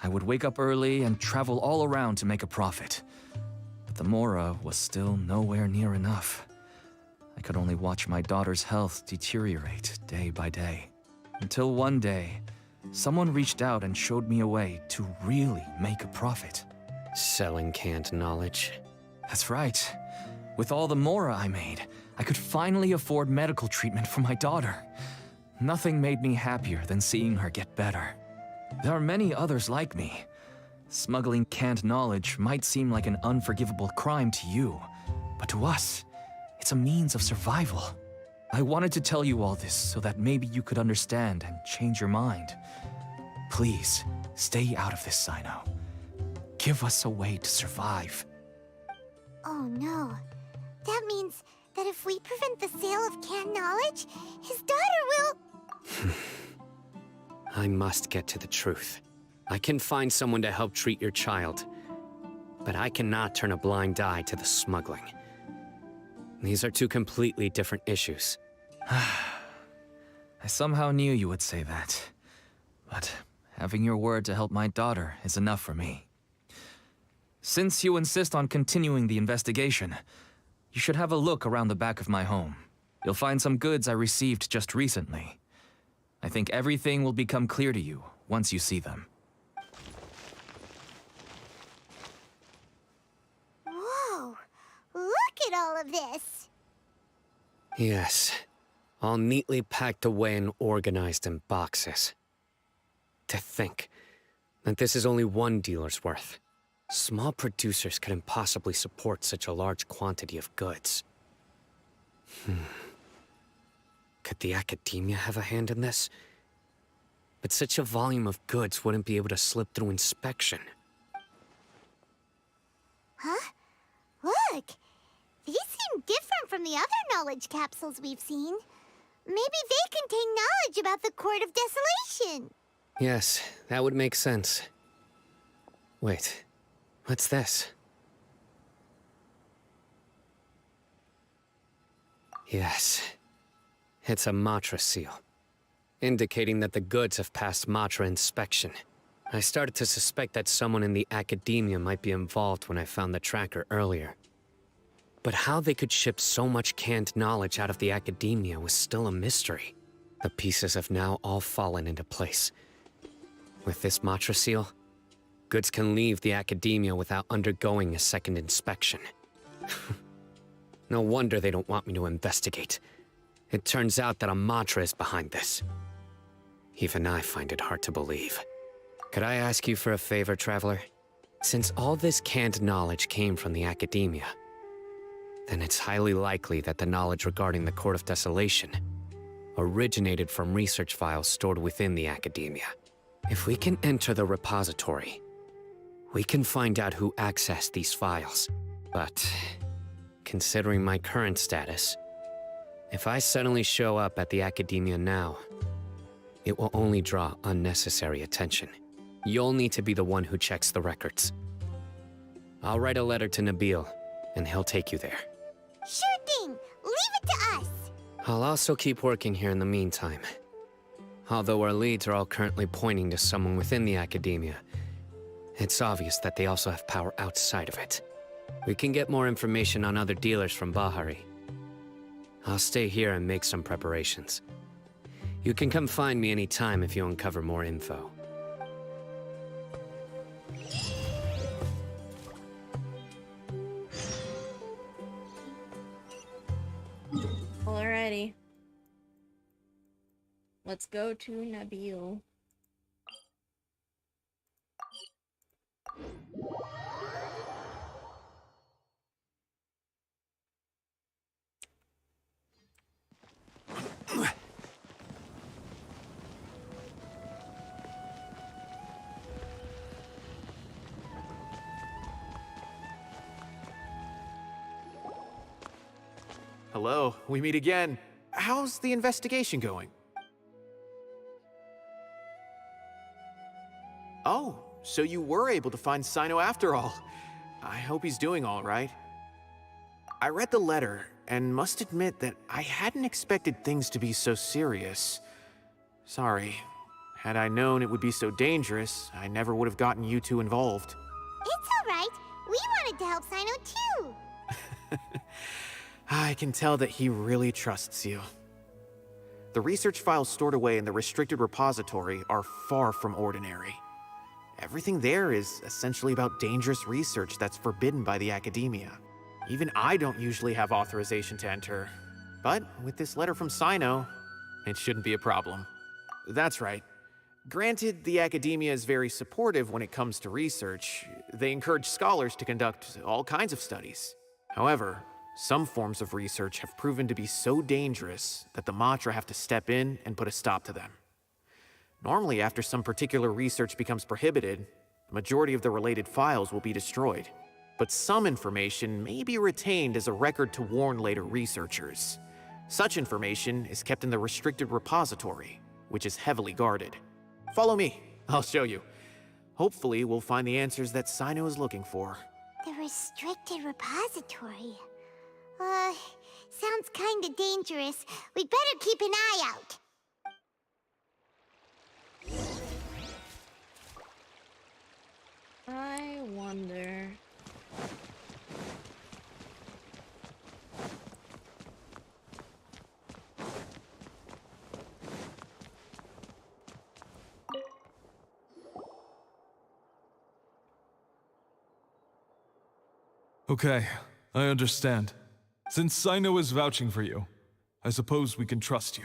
I would wake up early and travel all around to make a profit. But the Mora was still nowhere near enough. I could only watch my daughter's health deteriorate day by day. Until one day, someone reached out and showed me a way to really make a profit. Selling canned knowledge. That's right. With all the Mora I made, I could finally afford medical treatment for my daughter. Nothing made me happier than seeing her get better. There are many others like me. Smuggling canned knowledge might seem like an unforgivable crime to you, but to us, it's a means of survival. I wanted to tell you all this so that maybe you could understand and change your mind. Please, stay out of this, Sino. Give us a way to survive. Oh no. That means that if we prevent the sale of canned knowledge, his daughter will... I must get to the truth. I can find someone to help treat your child, but I cannot turn a blind eye to the smuggling. These are two completely different issues. I somehow knew you would say that. But having your word to help my daughter is enough for me. Since you insist on continuing the investigation, you should have a look around the back of my home. You'll find some goods I received just recently. I think everything will become clear to you once you see them. Whoa! Look at all of this! Yes, all neatly packed away and organized in boxes. To think that this is only one dealer's worth. Small producers couldn't possibly support such a large quantity of goods. Could the academia have a hand in this? But such a volume of goods wouldn't be able to slip through inspection. Huh? Look! These seem different from the other knowledge capsules we've seen. Maybe they contain knowledge about the Court of Desolation. Yes, that would make sense. Wait, what's this? Yes, it's a Matra seal, indicating that the goods have passed Matra inspection. I started to suspect that someone in the academia might be involved when I found the tracker earlier. But how they could ship so much canned knowledge out of the academia was still a mystery. The pieces have now all fallen into place. With this Matra seal, goods can leave the academia without undergoing a second inspection. No wonder they don't want me to investigate. It turns out that a Matra is behind this. Even I find it hard to believe. Could I ask you for a favor, Traveler? Since all this canned knowledge came from the academia, then it's highly likely that the knowledge regarding the Court of Desolation originated from research files stored within the academia. If we can enter the repository, we can find out who accessed these files. But considering my current status, if I suddenly show up at the academia now, it will only draw unnecessary attention. You'll need to be the one who checks the records. I'll write a letter to Nabil, and he'll take you there. Sure thing. Leave it to us. I'll also keep working here in the meantime. Although our leads are all currently pointing to someone within the academia, it's obvious that they also have power outside of it. We can get more information on other dealers from Bahari. I'll stay here and make some preparations. You can come find me anytime if you uncover more info. Alrighty. Let's go to Nabil. Hello, we meet again. How's the investigation going? Oh, so you were able to find Sino after all. I hope he's doing all right. I read the letter and must admit that I hadn't expected things to be so serious. Sorry. Had I known it would be so dangerous, I never would have gotten you two involved. It's all right. We wanted to help Sino too. I can tell that he really trusts you. The research files stored away in the restricted repository are far from ordinary. Everything there is essentially about dangerous research that's forbidden by the academia. Even I don't usually have authorization to enter. But with this letter from Sino, it shouldn't be a problem. That's right. Granted, the academia is very supportive when it comes to research. They encourage scholars to conduct all kinds of studies. However, some forms of research have proven to be so dangerous that the Matra have to step in and put a stop to them. Normally, after some particular research becomes prohibited, the majority of the related files will be destroyed. But some information may be retained as a record to warn later researchers. Such information is kept in the restricted repository, which is heavily guarded. Follow me, I'll show you. Hopefully, we'll find the answers that Sino is looking for. The restricted repository. Sounds kinda dangerous. We'd better keep an eye out. I wonder. Okay, I understand. Since Sino is vouching for you, I suppose we can trust you.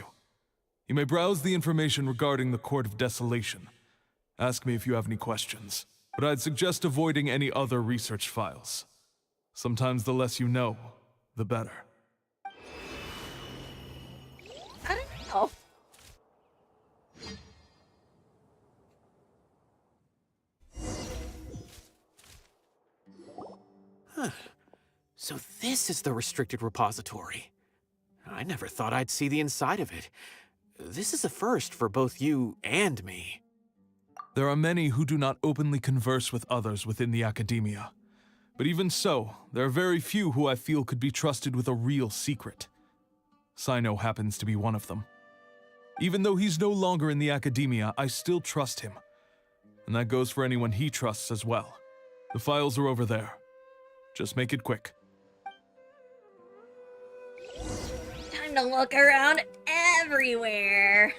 You may browse the information regarding the Court of Desolation. Ask me if you have any questions, but I'd suggest avoiding any other research files. Sometimes the less you know, the better. I don't know. Huh. So this is the restricted repository. I never thought I'd see the inside of it. This is a first for both you and me. There are many who do not openly converse with others within the academia. But even so, there are very few who I feel could be trusted with a real secret. Sino happens to be one of them. Even though he's no longer in the academia, I still trust him. And that goes for anyone he trusts as well. The files are over there. Just make it quick. Time to look around everywhere.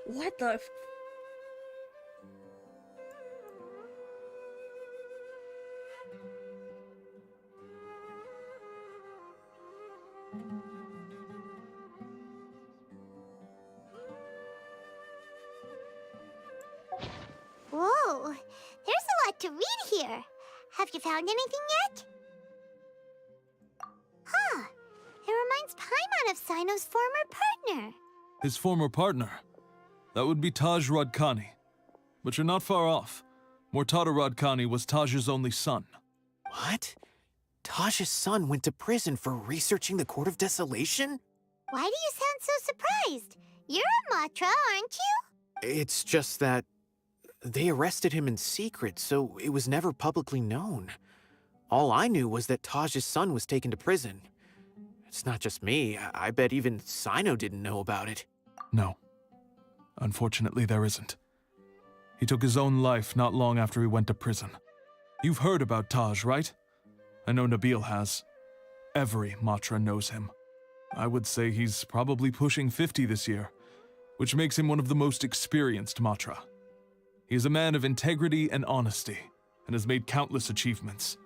What the Whoa, there's a lot to read here. Have you found anything yet? Huh, it reminds Paimon of Sino's former partner. His former partner? That would be Taj Radkani. But you're not far off. Mortada Radkani was Taj's only son. What? Taj's son went to prison for researching the Court of Desolation? Why do you sound so surprised? You're a Matra, aren't you? It's just that they arrested him in secret, so it was never publicly known. All I knew was that Taj's son was taken to prison. It's not just me. I bet even Sino didn't know about it. No. Unfortunately, there isn't. He took his own life not long after he went to prison. You've heard about Taj, right? I know Nabil has. Every Matra knows him. I would say he's probably pushing 50 this year, which makes him one of the most experienced Matra. He is a man of integrity and honesty, and has made countless achievements.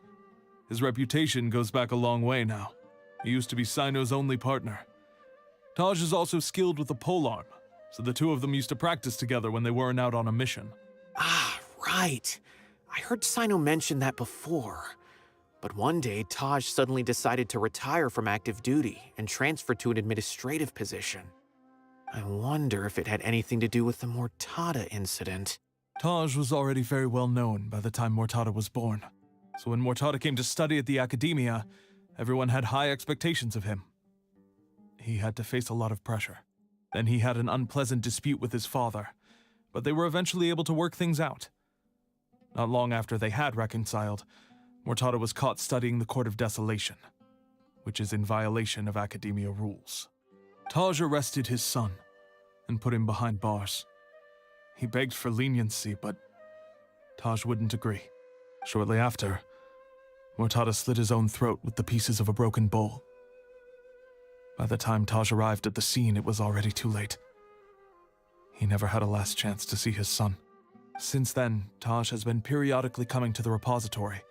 His reputation goes back a long way now. He used to be Sino's only partner. Taj is also skilled with the polearm, so the two of them used to practice together when they weren't out on a mission. Ah, right. I heard Sino mention that before. But one day, Taj suddenly decided to retire from active duty and transfer to an administrative position. I wonder if it had anything to do with the Mortada incident. Taj was already very well known by the time Mortada was born. So when Mortada came to study at the academia, everyone had high expectations of him. He had to face a lot of pressure. Then he had an unpleasant dispute with his father, but they were eventually able to work things out. Not long after they had reconciled, Mortada was caught studying the Court of Desolation, which is in violation of academia rules. Taj arrested his son and put him behind bars. He begged for leniency, but Taj wouldn't agree. Shortly after, Mortada slit his own throat with the pieces of a broken bowl. By the time Taj arrived at the scene, it was already too late. He never had a last chance to see his son. Since then, Taj has been periodically coming to the repository.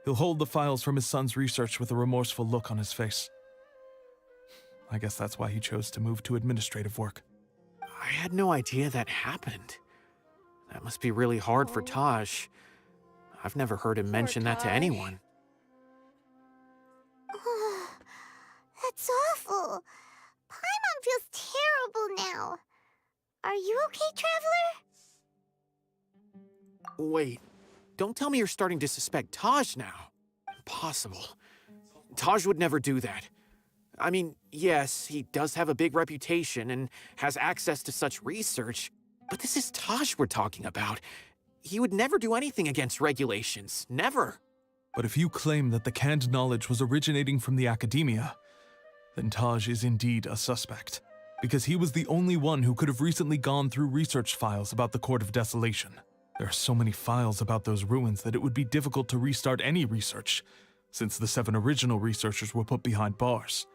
He'll hold the files from his son's research with a remorseful look on his face. I guess that's why he chose to move to administrative work. I had no idea that happened. That must be really hard for Taj. I've never heard him mention that to anyone. That's awful. Paimon feels terrible now. Are you okay, Traveler? Wait, don't tell me you're starting to suspect Taj now. Impossible. Taj would never do that. I mean, yes, he does have a big reputation and has access to such research, but this is Taj we're talking about. He would never do anything against regulations. Never. But if you claim that the canned knowledge was originating from the academia, then Taj is indeed a suspect, because he was the only one who could have recently gone through research files about the Court of Desolation. There are so many files about those ruins that it would be difficult to restart any research, since the 7 original researchers were put behind bars.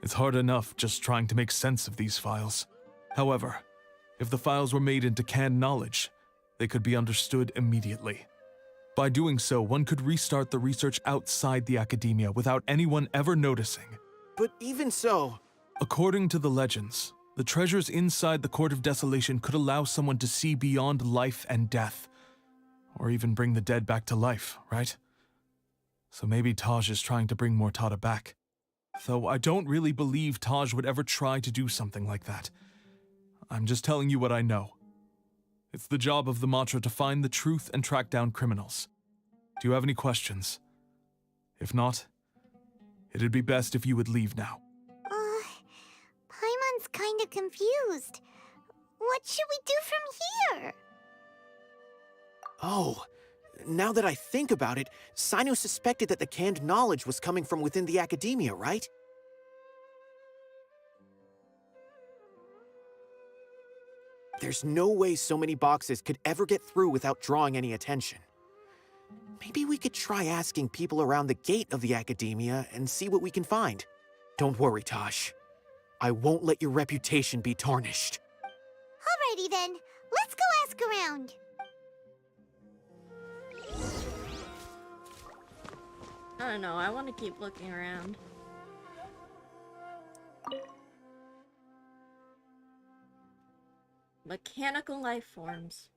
It's hard enough just trying to make sense of these files. However, if the files were made into canned knowledge, they could be understood immediately. By doing so, one could restart the research outside the academia without anyone ever noticing. But even so... According to the legends, the treasures inside the Court of Desolation could allow someone to see beyond life and death, or even bring the dead back to life, right? So maybe Taj is trying to bring Mortada back. Though I don't really believe Taj would ever try to do something like that. I'm just telling you what I know. It's the job of the Matra to find the truth and track down criminals. Do you have any questions? If not, it'd be best if you would leave now. Paimon's kinda confused. What should we do from here? Oh, now that I think about it, Sino suspected that the canned knowledge was coming from within the academia, right? There's no way so many boxes could ever get through without drawing any attention. Maybe we could try asking people around the gate of the academia and see what we can find. Don't worry, Tosh. I won't let your reputation be tarnished. Alrighty then, let's go ask around. I don't know, I want to keep looking around. Mechanical life forms.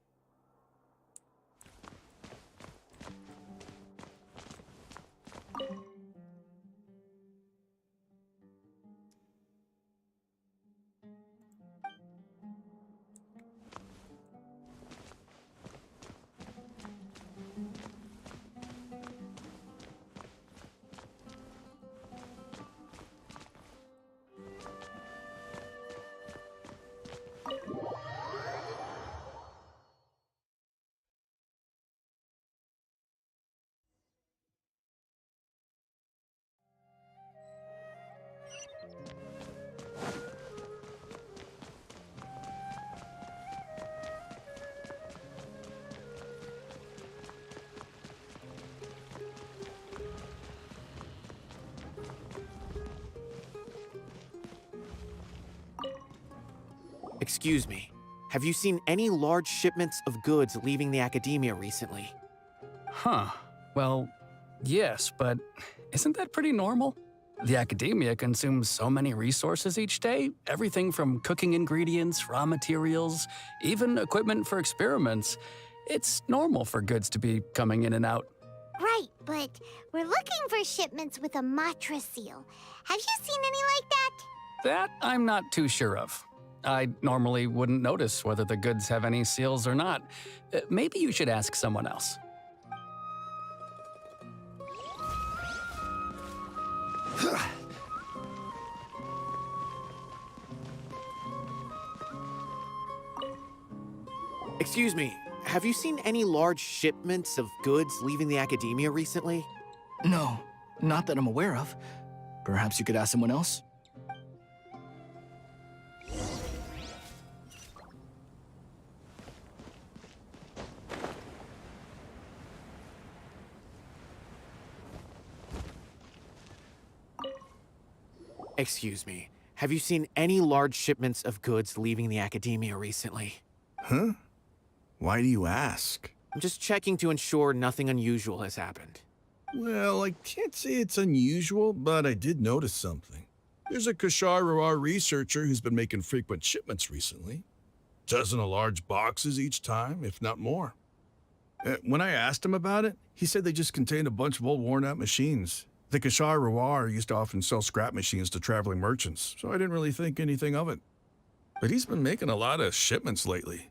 Excuse me, have you seen any large shipments of goods leaving the academia recently? Huh. Well, yes, but isn't that pretty normal? The academia consumes so many resources each day, everything from cooking ingredients, raw materials, even equipment for experiments. It's normal for goods to be coming in and out. Right, but we're looking for shipments with a Matra seal. Have you seen any like that? That I'm not too sure of. I normally wouldn't notice whether the goods have any seals or not. Maybe you should ask someone else. Excuse me, have you seen any large shipments of goods leaving the academia recently? No, not that I'm aware of. Perhaps you could ask someone else? Excuse me, have you seen any large shipments of goods leaving the academia recently? Huh? Why do you ask? I'm just checking to ensure nothing unusual has happened. Well, I can't say it's unusual, but I did notice something. There's a Kashar researcher who's been making frequent shipments recently. Dozen of large boxes each time, if not more. When I asked him about it, he said they just contained a bunch of old worn-out machines. The Kashar used to often sell scrap machines to traveling merchants, so I didn't really think anything of it. But he's been making a lot of shipments lately.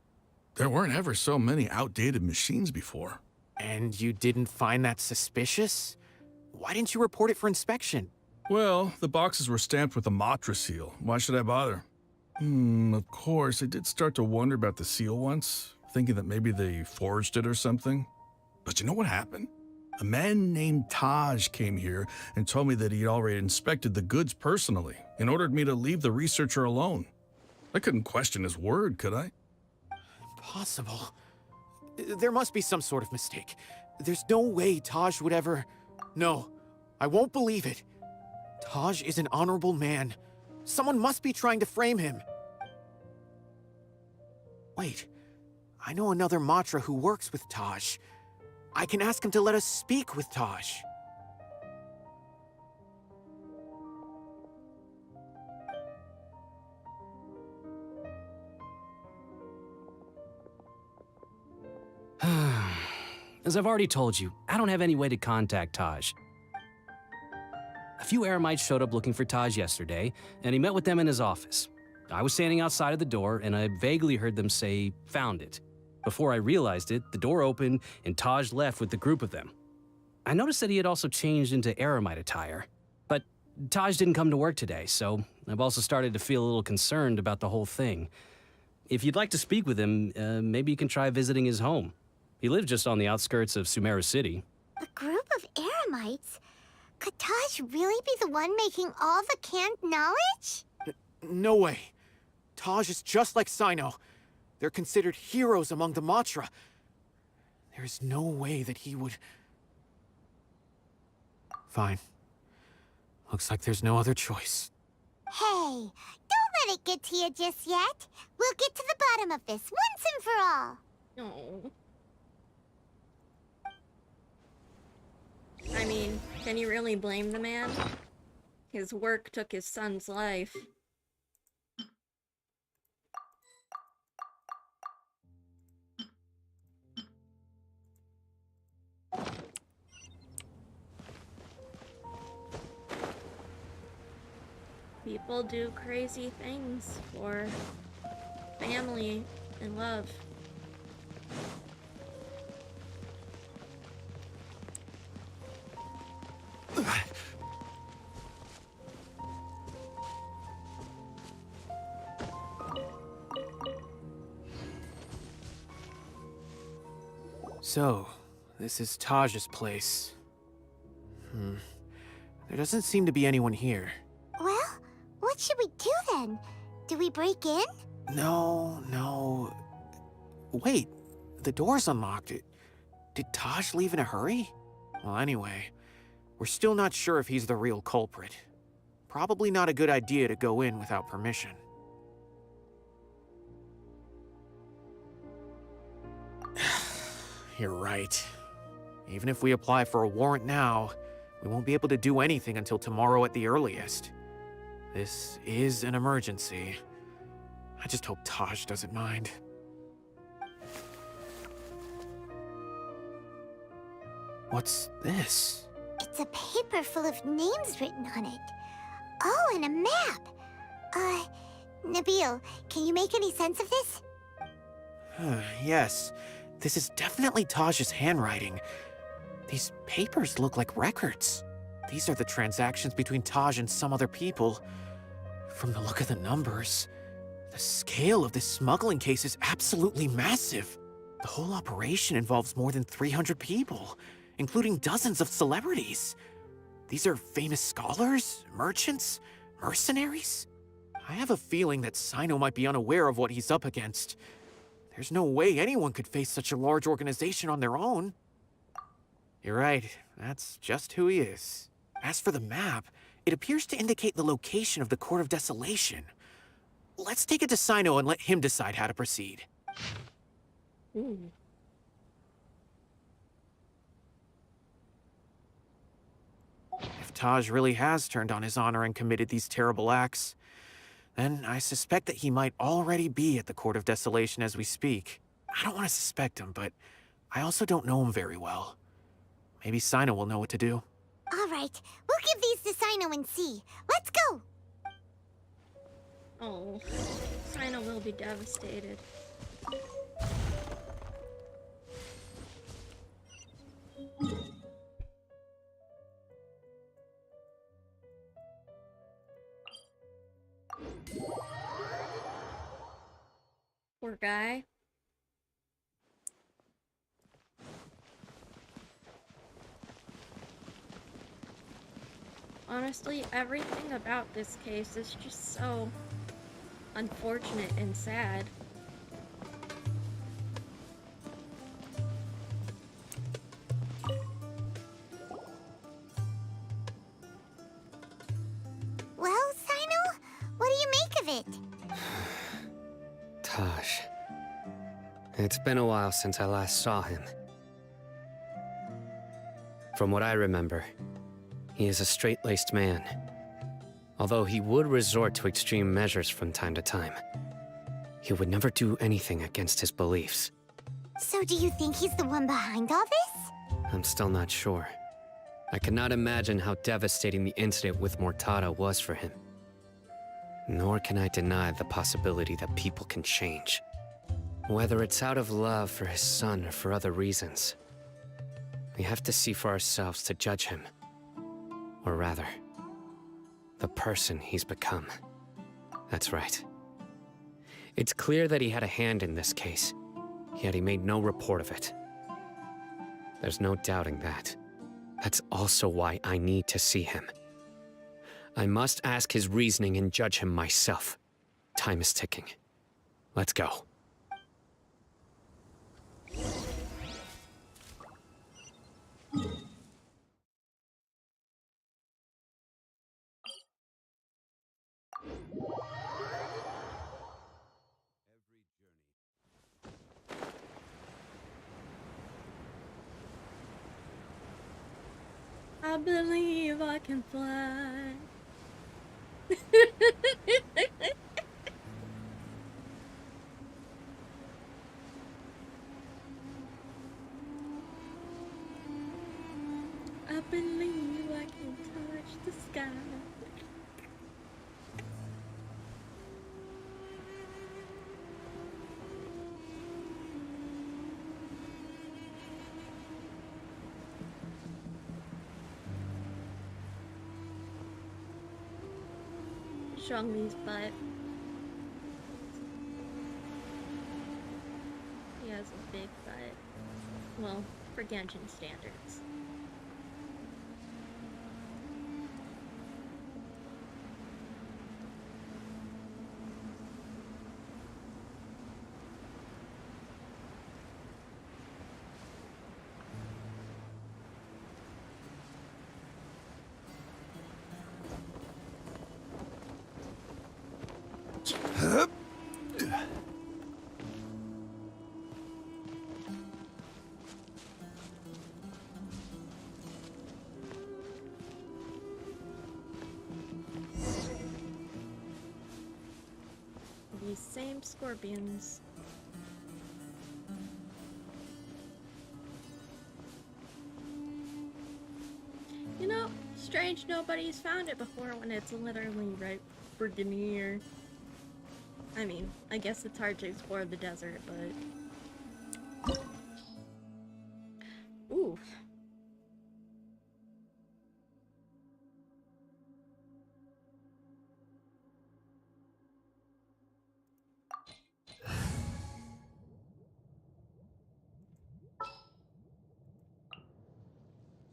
There weren't ever so many outdated machines before. And you didn't find that suspicious? Why didn't you report it for inspection? Well, the boxes were stamped with a Matra seal. Why should I bother? Of course, I did start to wonder about the seal once, thinking that maybe they forged it or something. But you know what happened? A man named Taj came here and told me that he'd already inspected the goods personally and ordered me to leave the researcher alone. I couldn't question his word, could I? Impossible. There must be some sort of mistake. There's no way Taj would ever... No, I won't believe it. Taj is an honorable man. Someone must be trying to frame him. Wait, I know another Matra who works with Taj. I can ask him to let us speak with Taj. As I've already told you, I don't have any way to contact Taj. A few Eremites showed up looking for Taj yesterday, and he met with them in his office. I was standing outside of the door, and I vaguely heard them say, "Found it." Before I realized it, the door opened, and Taj left with the group of them. I noticed that he had also changed into Eremite attire. But Taj didn't come to work today, so I've also started to feel a little concerned about the whole thing. If you'd like to speak with him, maybe you can try visiting his home. He lives just on the outskirts of Sumeru City. A group of Eremites? Could Taj really be the one making all the canned knowledge? No way. Taj is just like Sino. They're considered heroes among the Matra. There's no way that he would... Fine. Looks like there's no other choice. Hey, don't let it get to you just yet. We'll get to the bottom of this once and for all. No. I mean, can you really blame the man? His work took his son's life. People do crazy things for family and love. So, this is Taj's place. There doesn't seem to be anyone here. Well, what should we do then? Do we break in? No. Wait, the door's unlocked. Did Taj leave in a hurry? Well, anyway, we're still not sure if he's the real culprit. Probably not a good idea to go in without permission. You're right. Even if we apply for a warrant now, we won't be able to do anything until tomorrow at the earliest. This is an emergency. I just hope Taj doesn't mind. What's this? It's a paper full of names written on it. Oh, and a map. Nabil, can you make any sense of this? Yes, this is definitely Taj's handwriting. These papers look like records. These are the transactions between Taj and some other people. From the look of the numbers, the scale of this smuggling case is absolutely massive. The whole operation involves more than 300 people, including dozens of celebrities. These are famous scholars, merchants, mercenaries. I have a feeling that Sino might be unaware of what he's up against. There's no way anyone could face such a large organization on their own. You're right, that's just who he is. As for the map, it appears to indicate the location of the Court of Desolation. Let's take it to Sino and let him decide how to proceed. Ooh. If Taj really has turned on his honor and committed these terrible acts, then I suspect that he might already be at the Court of Desolation as we speak. I don't want to suspect him, but I also don't know him very well. Maybe Sino will know what to do. All right, we'll give these to Sino and see. Let's go! Oh, Sino will be devastated. Poor guy. Honestly, everything about this case is just so unfortunate and sad. Well, Sino, what do you make of it? Taj. It's been a while since I last saw him. From what I remember, he is a straight-laced man. Although he would resort to extreme measures from time to time, he would never do anything against his beliefs. So do you think he's the one behind all this? I'm still not sure. I cannot imagine how devastating the incident with Mortada was for him. Nor can I deny the possibility that people can change. Whether it's out of love for his son or for other reasons, we have to see for ourselves to judge him. Or rather, the person he's become. That's right. It's clear that he had a hand in this case, yet he made no report of it. There's no doubting that. That's also why I need to see him. I must ask his reasoning and judge him myself. Time is ticking. Let's go. I believe I can fly. I believe I can touch the sky. Zhongli's butt. He has a big butt. Well, for Genshin standards. These same scorpions. You know, strange nobody's found it before when it's literally right friggin' here. I mean, I guess it's hard to explore the desert, but... Ooh.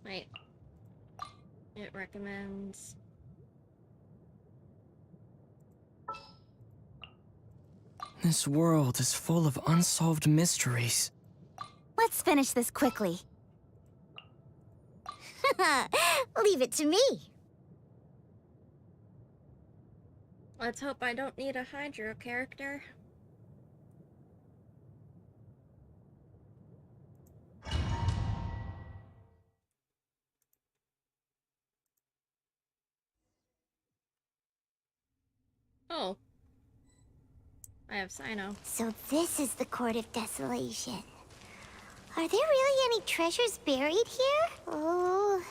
Wait. It recommends... This world is full of unsolved mysteries. Let's finish this quickly. Leave it to me. Let's hope I don't need a Hydro character. Oh. I have Sino. So this is the Court of Desolation. Are there really any treasures buried here? Oh,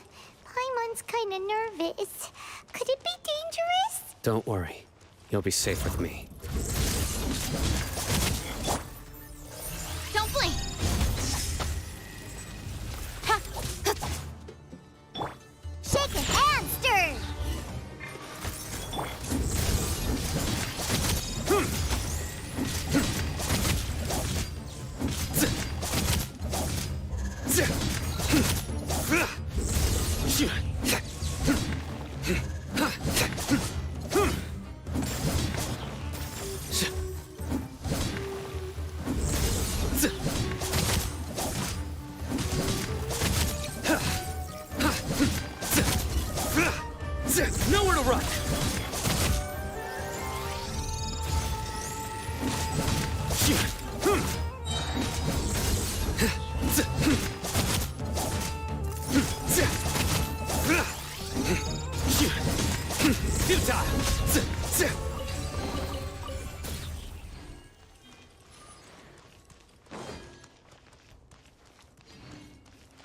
Paimon's kinda nervous. Could it be dangerous? Don't worry. You'll be safe with me. Don't blink! Ha! Shaken and stirred! Nowhere to run!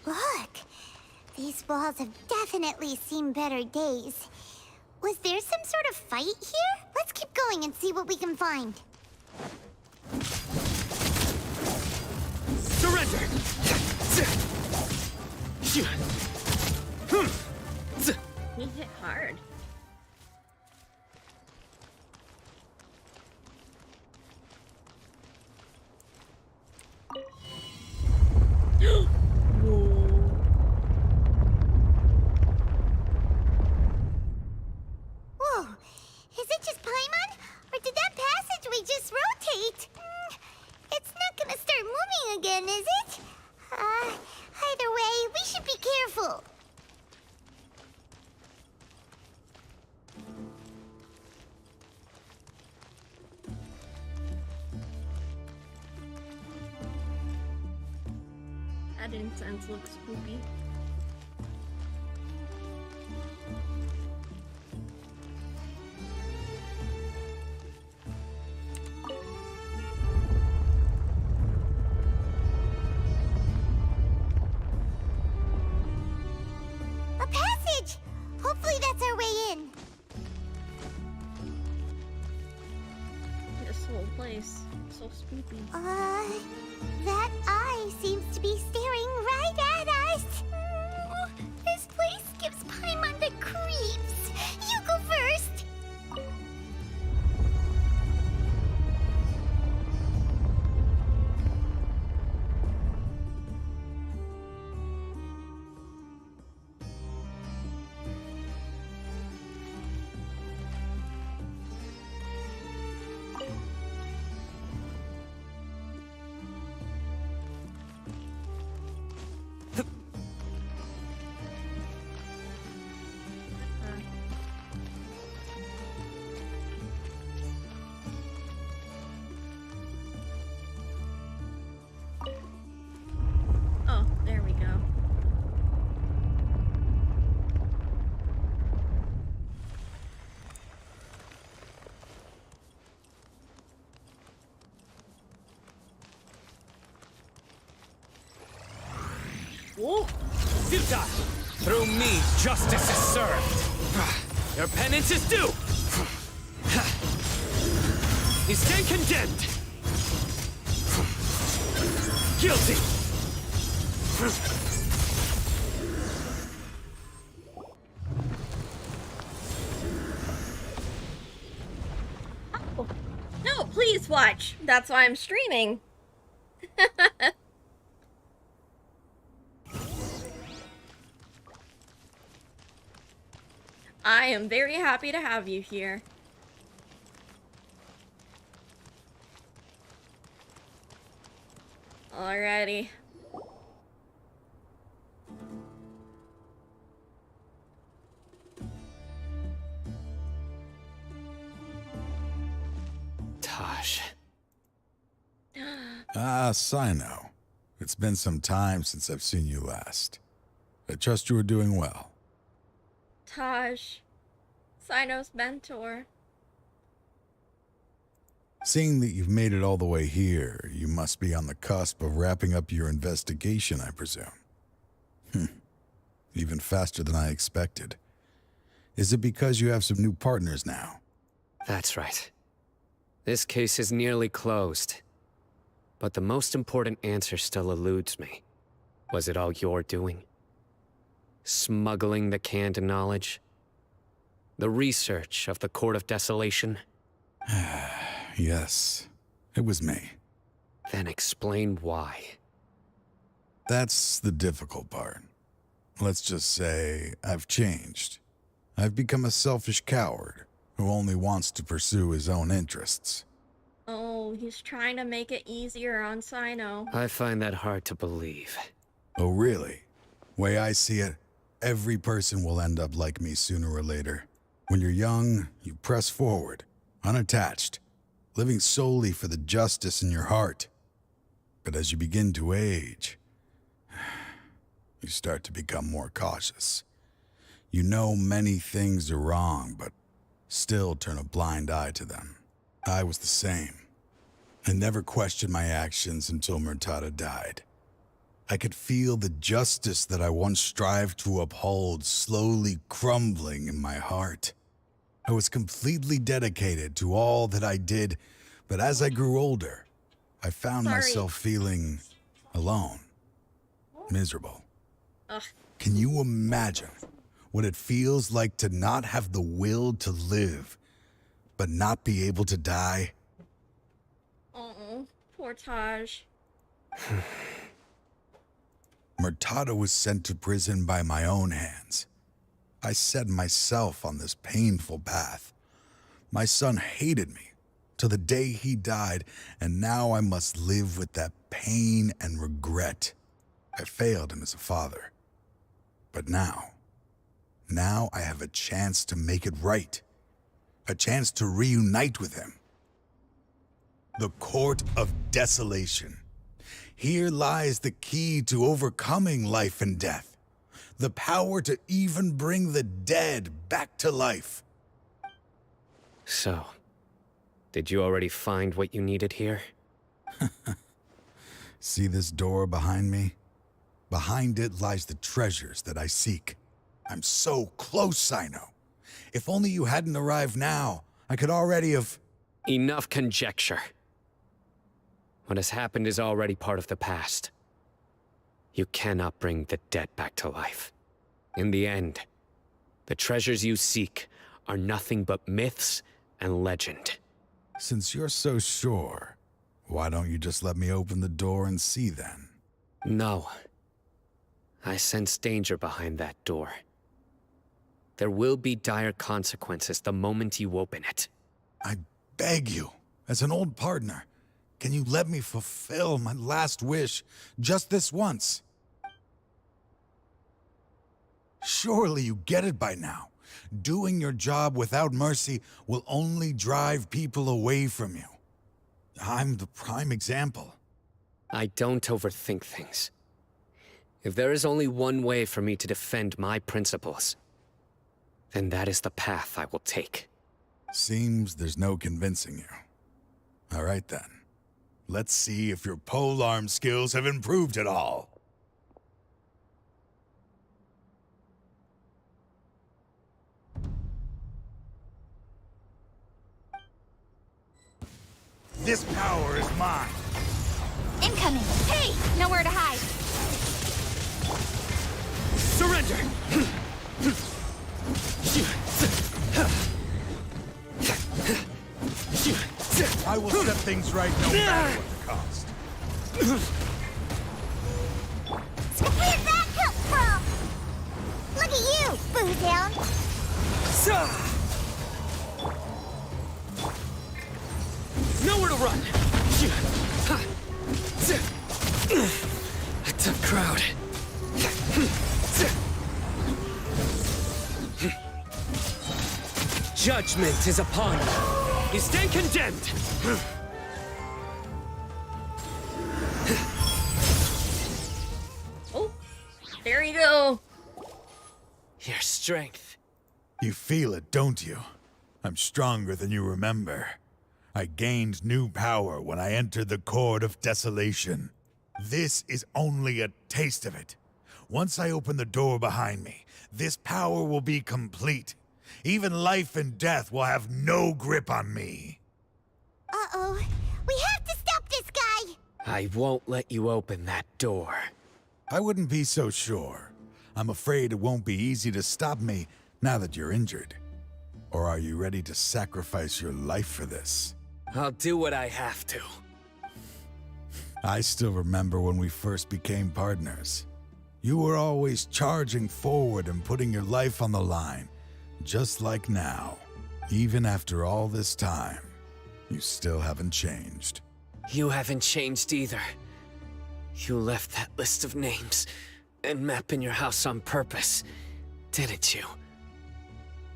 Look, these walls have definitely seen better days. Was there some sort of fight here? Let's keep going and see what we can find. Surrender! He hit hard. Whoa, is it just Paimon? Or did that passageway just rotate? It's not gonna start moving again, is it? Either way, we should be careful. That incense looks spooky. that's our way in. This whole place, so spooky. That eye seems to be staring right at us. This place gives Paimon the creeps. You go first. Oh, there we go. Whoa! Futa! Through me, justice is served. Your penance is due! You stand condemned! Guilty! Oh. No, please watch. That's why I'm streaming. I am very happy to have you here. Alrighty. Taj. Ah, Sino. It's been some time since I've seen you last. I trust you are doing well. Taj. Sino's mentor. Seeing that you've made it all the way here, you must be on the cusp of wrapping up your investigation, I presume. Even faster than I expected. Is it because you have some new partners now? That's right. This case is nearly closed. But the most important answer still eludes me. Was it all your doing? Smuggling the canned knowledge? The research of the Court of Desolation? Yes, it was me. Then explain why. That's the difficult part. Let's just say I've changed. I've become a selfish coward who only wants to pursue his own interests. Oh, he's trying to make it easier on Sino. I find that hard to believe. Oh, really? Way I see it, every person will end up like me sooner or later. When you're young, you press forward, unattached, living solely for the justice in your heart. But as you begin to age, you start to become more cautious. You know many things are wrong, but still turn a blind eye to them. I was the same. I never questioned my actions until Murtada died. I could feel the justice that I once strived to uphold slowly crumbling in my heart. I was completely dedicated to all that I did, but as I grew older, I found myself feeling alone, miserable. Ugh. Can you imagine what it feels like to not have the will to live, but not be able to die? Oh, poor Taj. Murtada was sent to prison by my own hands. I set myself on this painful path. My son hated me till the day he died, and now I must live with that pain and regret. I failed him as a father. But now I have a chance to make it right. A chance to reunite with him. The Court of Desolation. Here lies the key to overcoming life and death. The power to even bring the dead back to life. So, did you already find what you needed here? See this door behind me? Behind it lies the treasures that I seek. I'm so close, Sino. If only you hadn't arrived now, I could already have... Enough conjecture. What has happened is already part of the past. You cannot bring the dead back to life. In the end, the treasures you seek are nothing but myths and legend. Since you're so sure, why don't you just let me open the door and see then? No. I sense danger behind that door. There will be dire consequences the moment you open it. I beg you, as an old partner, can you let me fulfill my last wish just this once? Surely you get it by now. Doing your job without mercy will only drive people away from you. I'm the prime example. I don't overthink things. If there is only one way for me to defend my principles, then that is the path I will take. Seems there's no convincing you. All right then. Let's see if your polearm skills have improved at all. This power is mine. Incoming! Hey! Nowhere to hide! Surrender! I will set things right no matter what the cost. So where'd that come from? Look at you, Bootown! Nowhere to run! A tough crowd. Judgment is upon you. You stand condemned. Oh, there you go. Your strength. You feel it, don't you? I'm stronger than you remember. I gained new power when I entered the Court of Desolation. This is only a taste of it. Once I open the door behind me, this power will be complete. Even life and death will have no grip on me. Uh-oh. We have to stop this guy! I won't let you open that door. I wouldn't be so sure. I'm afraid it won't be easy to stop me now that you're injured. Or are you ready to sacrifice your life for this? I'll do what I have to. I still remember when we first became partners. You were always charging forward and putting your life on the line, just like now. Even after all this time, you still haven't changed. You haven't changed either. You left that list of names and map in your house on purpose, didn't you?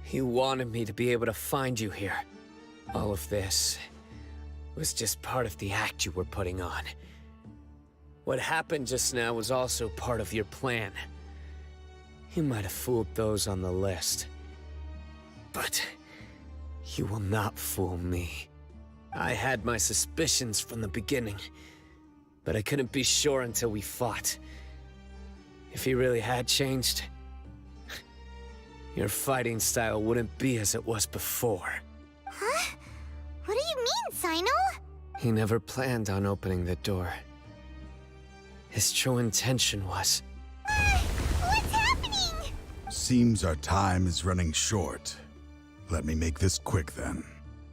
You wanted me to be able to find you here. All of this was just part of the act you were putting on. What happened just now was also part of your plan. You might have fooled those on the list, but you will not fool me. I had my suspicions from the beginning, but I couldn't be sure until we fought. If he really had changed, your fighting style wouldn't be as it was before. Huh? What do you mean, Sino? He never planned on opening the door. His true intention was... What's happening? Seems our time is running short. Let me make this quick then.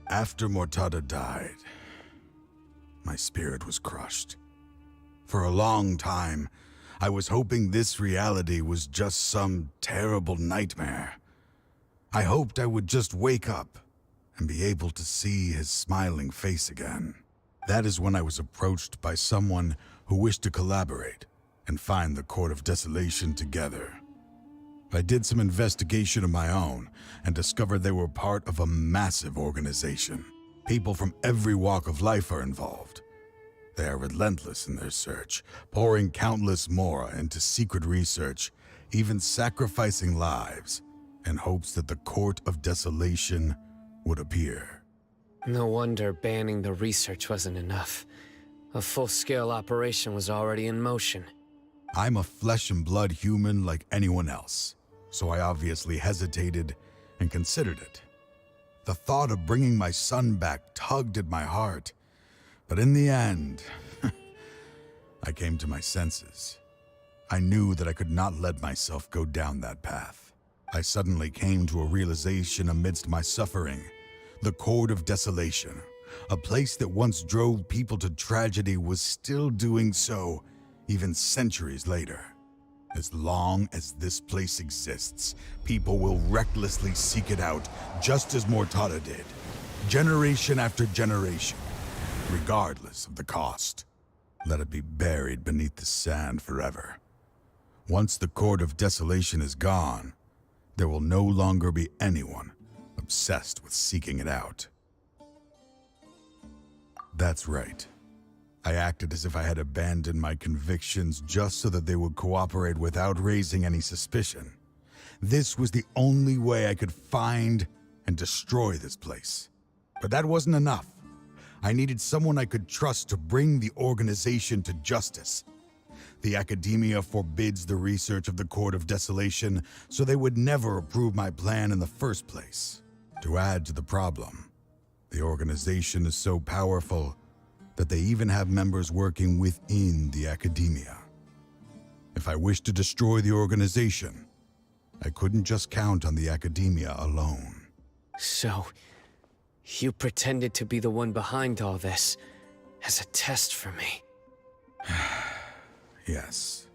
After Mortada died, my spirit was crushed. For a long time, I was hoping this reality was just some terrible nightmare. I hoped I would just wake up and be able to see his smiling face again. That is when I was approached by someone who wished to collaborate and find the Court of Desolation together. I did some investigation of my own and discovered they were part of a massive organization. People from every walk of life are involved. They are relentless in their search, pouring countless mora into secret research, even sacrificing lives in hopes that the Court of Desolation would appear. No wonder banning the research wasn't enough. A full-scale operation was already in motion. I'm a flesh and blood human like anyone else, so I obviously hesitated and considered it. The thought of bringing my son back tugged at my heart, but in the end, I came to my senses. I knew that I could not let myself go down that path. I suddenly came to a realization amidst my suffering. The Court of Desolation, a place that once drove people to tragedy, was still doing so, even centuries later. As long as this place exists, people will recklessly seek it out, just as Mortada did, generation after generation, regardless of the cost. Let it be buried beneath the sand forever. Once the Court of Desolation is gone, there will no longer be anyone obsessed with seeking it out. That's right. I acted as if I had abandoned my convictions just so that they would cooperate without raising any suspicion. This was the only way I could find and destroy this place. But that wasn't enough. I needed someone I could trust to bring the organization to justice. The Academia forbids the research of the Court of Desolation, so they would never approve my plan in the first place. To add to the problem, the organization is so powerful that they even have members working within the Academia. If I wished to destroy the organization, I couldn't just count on the Academia alone. So, you pretended to be the one behind all this, as a test for me. Yes.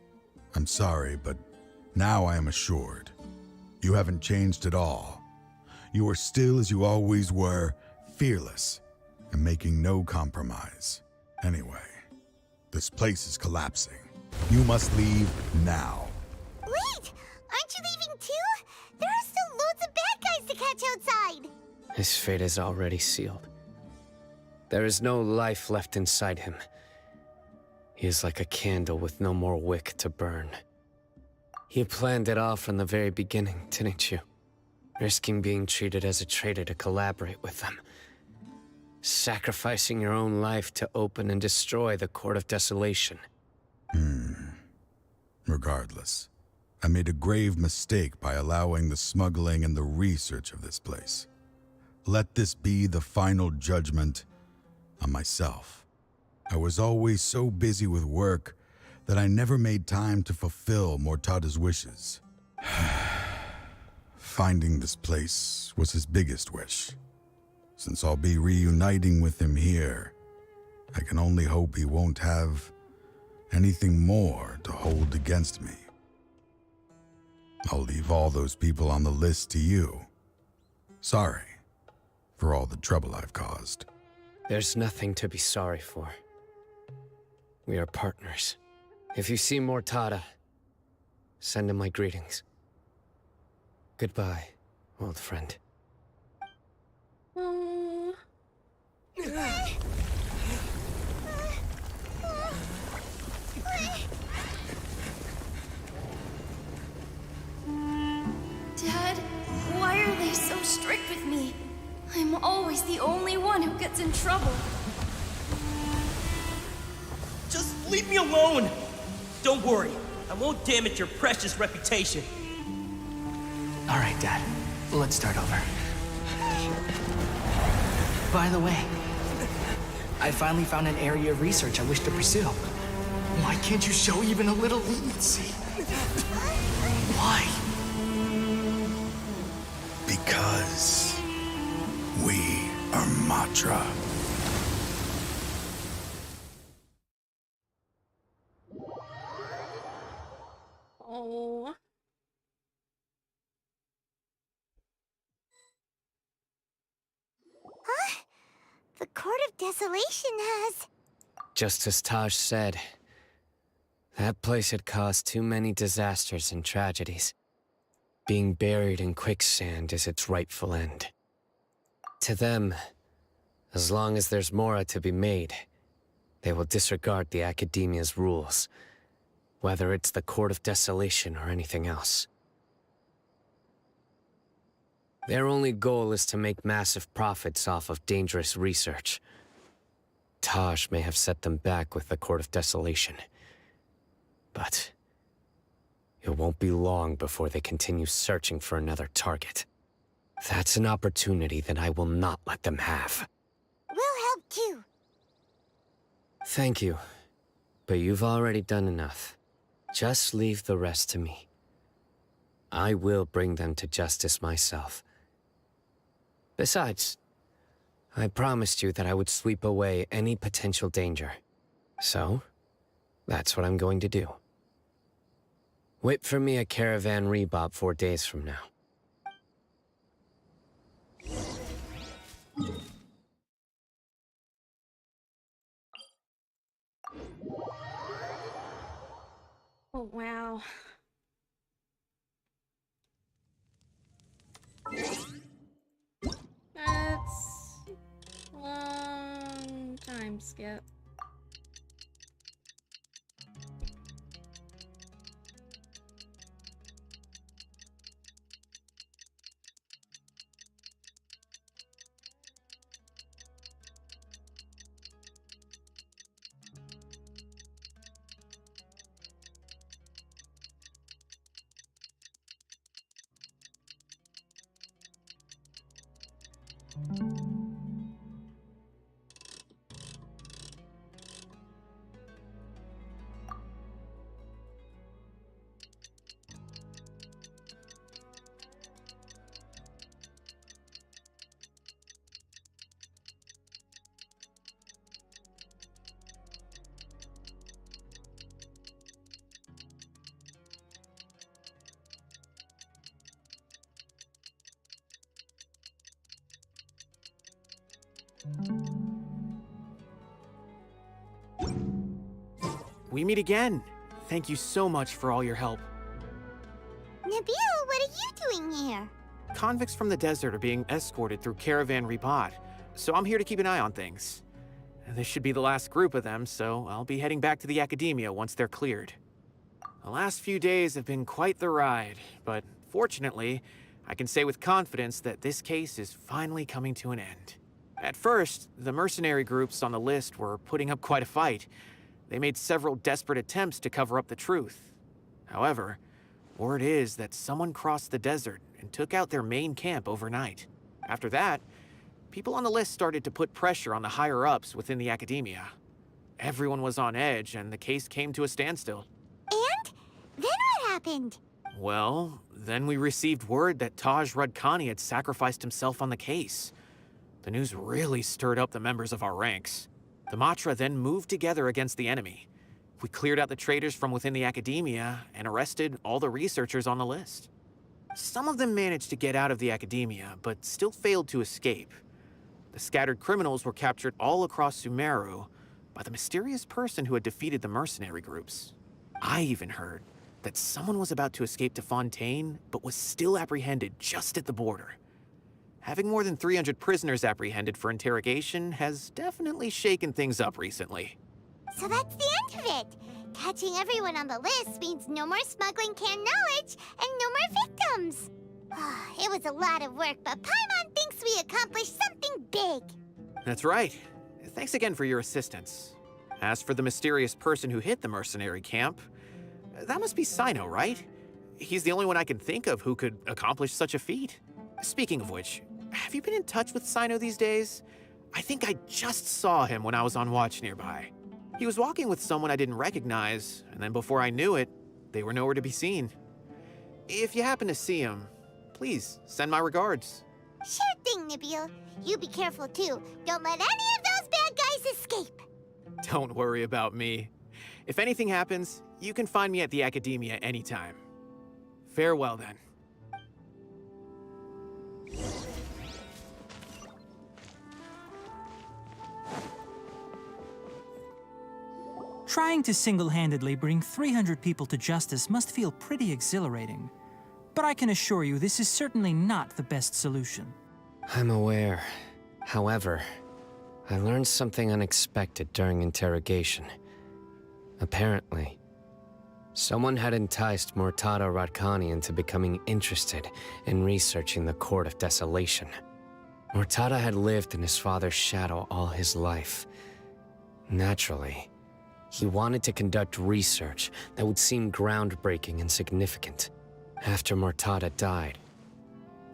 I'm sorry, but now I am assured. You haven't changed at all. You are still as you always were, fearless, and making no compromise. Anyway, this place is collapsing. You must leave now. Wait! Aren't you leaving too? There are still loads of bad guys to catch outside! His fate is already sealed. There is no life left inside him. He is like a candle with no more wick to burn. You planned it all from the very beginning, didn't you? Risking being treated as a traitor to collaborate with them. Sacrificing your own life to open and destroy the Court of Desolation. Regardless, I made a grave mistake by allowing the smuggling and the research of this place. Let this be the final judgment on myself. I was always so busy with work that I never made time to fulfill Mortada's wishes. Finding this place was his biggest wish. Since I'll be reuniting with him here, I can only hope he won't have anything more to hold against me. I'll leave all those people on the list to you. Sorry for all the trouble I've caused. There's nothing to be sorry for. We are partners. If you see Mortada, send him my greetings. Goodbye, old friend. Oh. Dad, why are they so strict with me? I'm always the only one who gets in trouble. Just leave me alone! Don't worry, I won't damage your precious reputation. All right, Dad. Let's start over. By the way, I finally found an area of research I wish to pursue. Why can't you show even a little leniency? Why? Because we are Matra. Oh. Huh? The Court of Desolation has... Just as Taj said, that place had caused too many disasters and tragedies. Being buried in quicksand is its rightful end. To them, as long as there's more to be made, they will disregard the Academia's rules, whether it's the Court of Desolation or anything else. Their only goal is to make massive profits off of dangerous research. Taj may have set them back with the Court of Desolation, but it won't be long before they continue searching for another target. That's an opportunity that I will not let them have. We'll help too. Thank you, but you've already done enough. Just leave the rest to me. I will bring them to justice myself. Besides, I promised you that I would sweep away any potential danger. So, that's what I'm going to do. Wait for me at Caravan Rebob 4 days from now. Oh, wow. That's a long time skip. We meet again. Thank you so much for all your help. Nabil, what are you doing here? Convicts from the desert are being escorted through Caravan Rebob, so I'm here to keep an eye on things. This should be the last group of them, so I'll be heading back to the Academia once they're cleared. The last few days have been quite the ride, but fortunately, I can say with confidence that this case is finally coming to an end. At first, the mercenary groups on the list were putting up quite a fight. They made several desperate attempts to cover up the truth. However, word is that someone crossed the desert and took out their main camp overnight. After that, people on the list started to put pressure on the higher-ups within the Academia. Everyone was on edge, and the case came to a standstill. And? Then what happened? Well, then we received word that Taj Rudkani had sacrificed himself on the case. The news really stirred up the members of our ranks. The Matra then moved together against the enemy. We cleared out the traitors from within the Academia and arrested all the researchers on the list. Some of them managed to get out of the Academia, but still failed to escape. The scattered criminals were captured all across Sumeru by the mysterious person who had defeated the mercenary groups. I even heard that someone was about to escape to Fontaine, but was still apprehended just at the border. Having more than 300 prisoners apprehended for interrogation has definitely shaken things up recently. So that's the end of it. Catching everyone on the list means no more smuggling canned knowledge and no more victims. It was a lot of work, but Paimon thinks we accomplished something big. That's right. Thanks again for your assistance. As for the mysterious person who hit the mercenary camp, that must be Sino, right? He's the only one I can think of who could accomplish such a feat. Speaking of which, have you been in touch with Sino these days? I think I just saw him when I was on watch nearby. He was walking with someone I didn't recognize, and then before I knew it, they were nowhere to be seen. If you happen to see him, please send my regards. Sure thing, Nabil. You be careful too. Don't let any of those bad guys escape. Don't worry about me. If anything happens, you can find me at the Academia anytime. Farewell then. Trying to single-handedly bring 300 people to justice must feel pretty exhilarating. But I can assure you this is certainly not the best solution. I'm aware. However, I learned something unexpected during interrogation. Apparently, someone had enticed Murtada Radkani into becoming interested in researching the Court of Desolation. Murtada had lived in his father's shadow all his life. Naturally, he wanted to conduct research that would seem groundbreaking and significant. After Murtada died,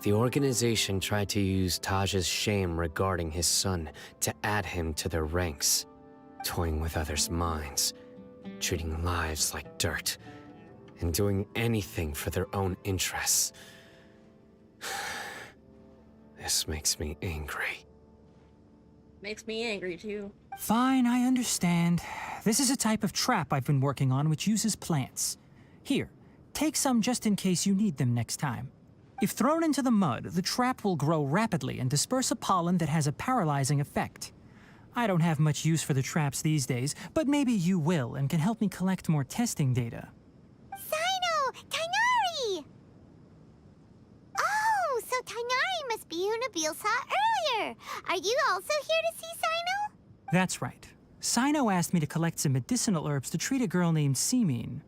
The organization tried to use Taj's shame regarding his son to add him to their ranks, toying with others' minds, treating lives like dirt, and doing anything for their own interests. This makes me angry. Makes me angry too. Fine, I understand. This is a type of trap I've been working on which uses plants. Here, take some just in case you need them next time. If thrown into the mud, the trap will grow rapidly and disperse a pollen that has a paralyzing effect. I don't have much use for the traps these days, but maybe you will and can help me collect more testing data. Sino! Tainari! Oh, so Tainari must be who Nabil saw earlier. Are you also here to see Sino? That's right. Sino asked me to collect some medicinal herbs to treat a girl named Seemine.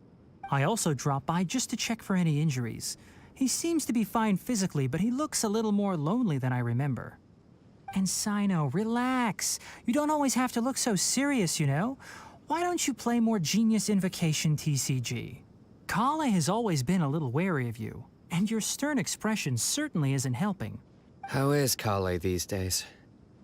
I also dropped by just to check for any injuries. He seems to be fine physically, but he looks a little more lonely than I remember. And Sino, relax. You don't always have to look so serious, you know? Why don't you play more Genius Invocation TCG? Kale has always been a little wary of you, and your stern expression certainly isn't helping. How is Kale these days?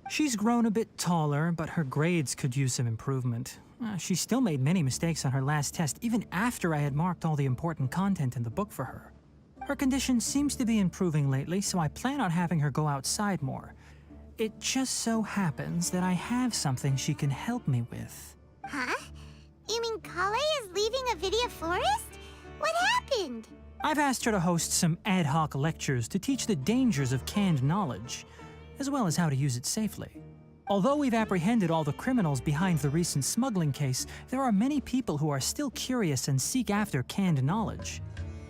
She's grown a bit taller, but her grades could use some improvement. She still made many mistakes on her last test, even after I had marked all the important content in the book for her. Her condition seems to be improving lately, so I plan on having her go outside more. It just so happens that I have something she can help me with. Huh? You mean Kale is leaving Avidia Forest? What happened? I've asked her to host some ad hoc lectures to teach the dangers of canned knowledge, as well as how to use it safely. Although we've apprehended all the criminals behind the recent smuggling case, there are many people who are still curious and seek after canned knowledge.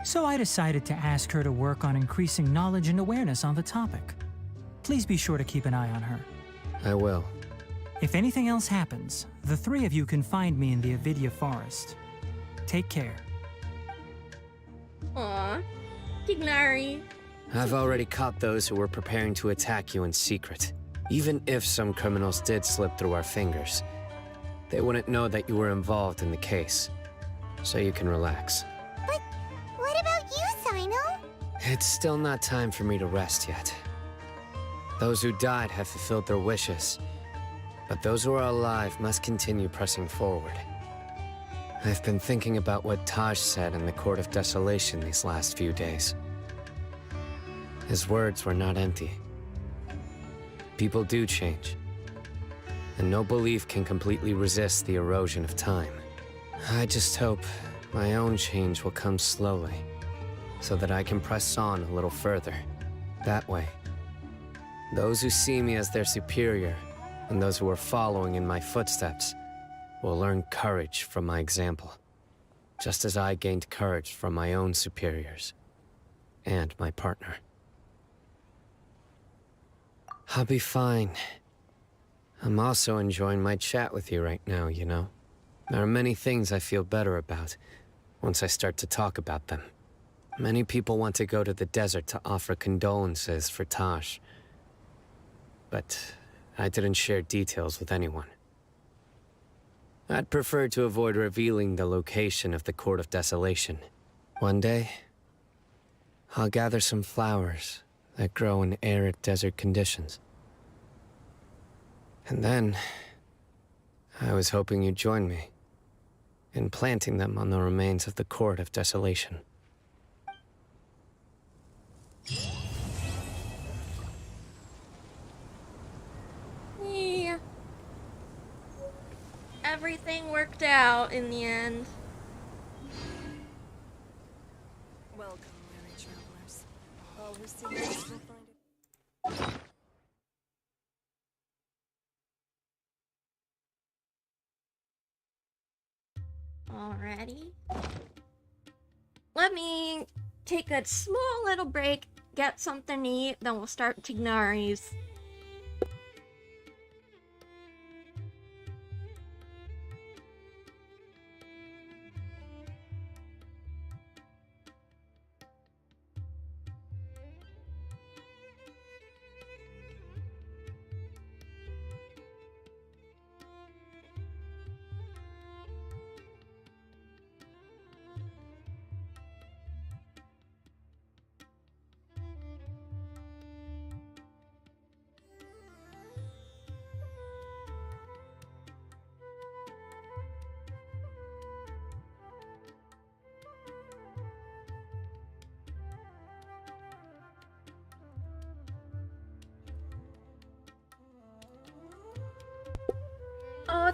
So I decided to ask her to work on increasing knowledge and awareness on the topic. Please be sure to keep an eye on her. I will. If anything else happens, the three of you can find me in the Avidia Forest. Take care. Aw, Tignari. I've already caught those who were preparing to attack you in secret. Even if some criminals did slip through our fingers, they wouldn't know that you were involved in the case. So you can relax. But what about you, Sino? It's still not time for me to rest yet. Those who died have fulfilled their wishes, but those who are alive must continue pressing forward. I've been thinking about what Taj said in the Court of Desolation these last few days. His words were not empty. People do change, and no belief can completely resist the erosion of time. I just hope my own change will come slowly, so that I can press on a little further. That way, those who see me as their superior, and those who are following in my footsteps, will learn courage from my example, just as I gained courage from my own superiors, and my partner. I'll be fine. I'm also enjoying my chat with you right now, you know? There are many things I feel better about once I start to talk about them. Many people want to go to the desert to offer condolences for Taj, but I didn't share details with anyone. I'd prefer to avoid revealing the location of the Court of Desolation. One day, I'll gather some flowers that grow in arid desert conditions. And then, I was hoping you'd join me in planting them on the remains of the Court of Desolation. Yeah. Everything worked out in the end. Welcome, weary travelers. All who seek this will find it. Alrighty. Let me take a small little break, get something to eat, then we'll start Tignari's.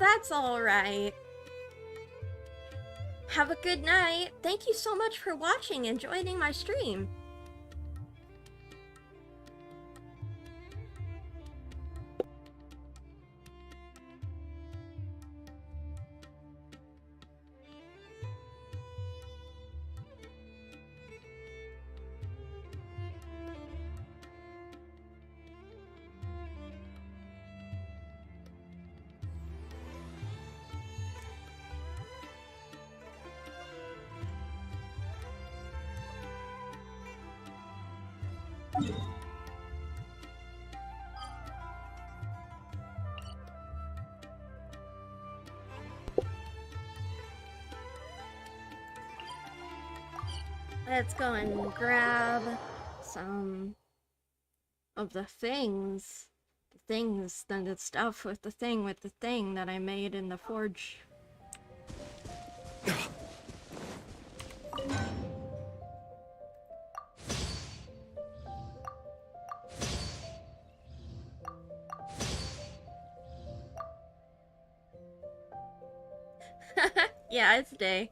that's alright. Have a good night. Thank you so much for watching and joining my stream. Let's go and grab some of the things. The stuff with the thing that I made in the forge. Yeah, it's day.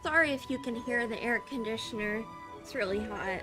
Sorry if you can hear the air conditioner. It's really hot.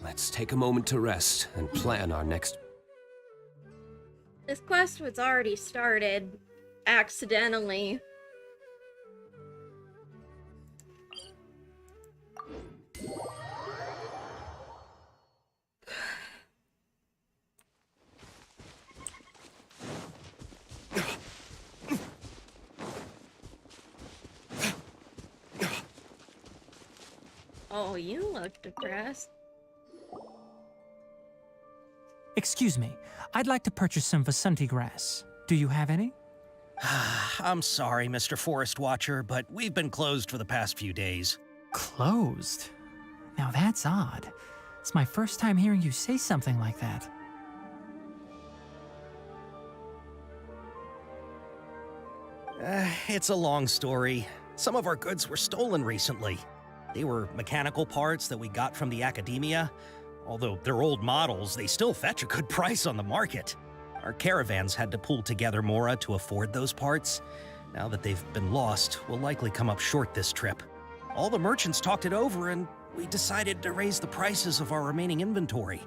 Let's take a moment to rest and plan our next... This quest was already started accidentally. Oh, you look depressed. Excuse me, I'd like to purchase some Vasanti grass. Do you have any? I'm sorry, Mr. Forest Watcher, but we've been closed for the past few days. Closed? Now that's odd. It's my first time hearing you say something like that. It's a long story. Some of our goods were stolen recently. They were mechanical parts that we got from the academia. Although they're old models, they still fetch a good price on the market. Our caravans had to pull together Mora to afford those parts. Now that they've been lost, we'll likely come up short this trip. All the merchants talked it over, and we decided to raise the prices of our remaining inventory.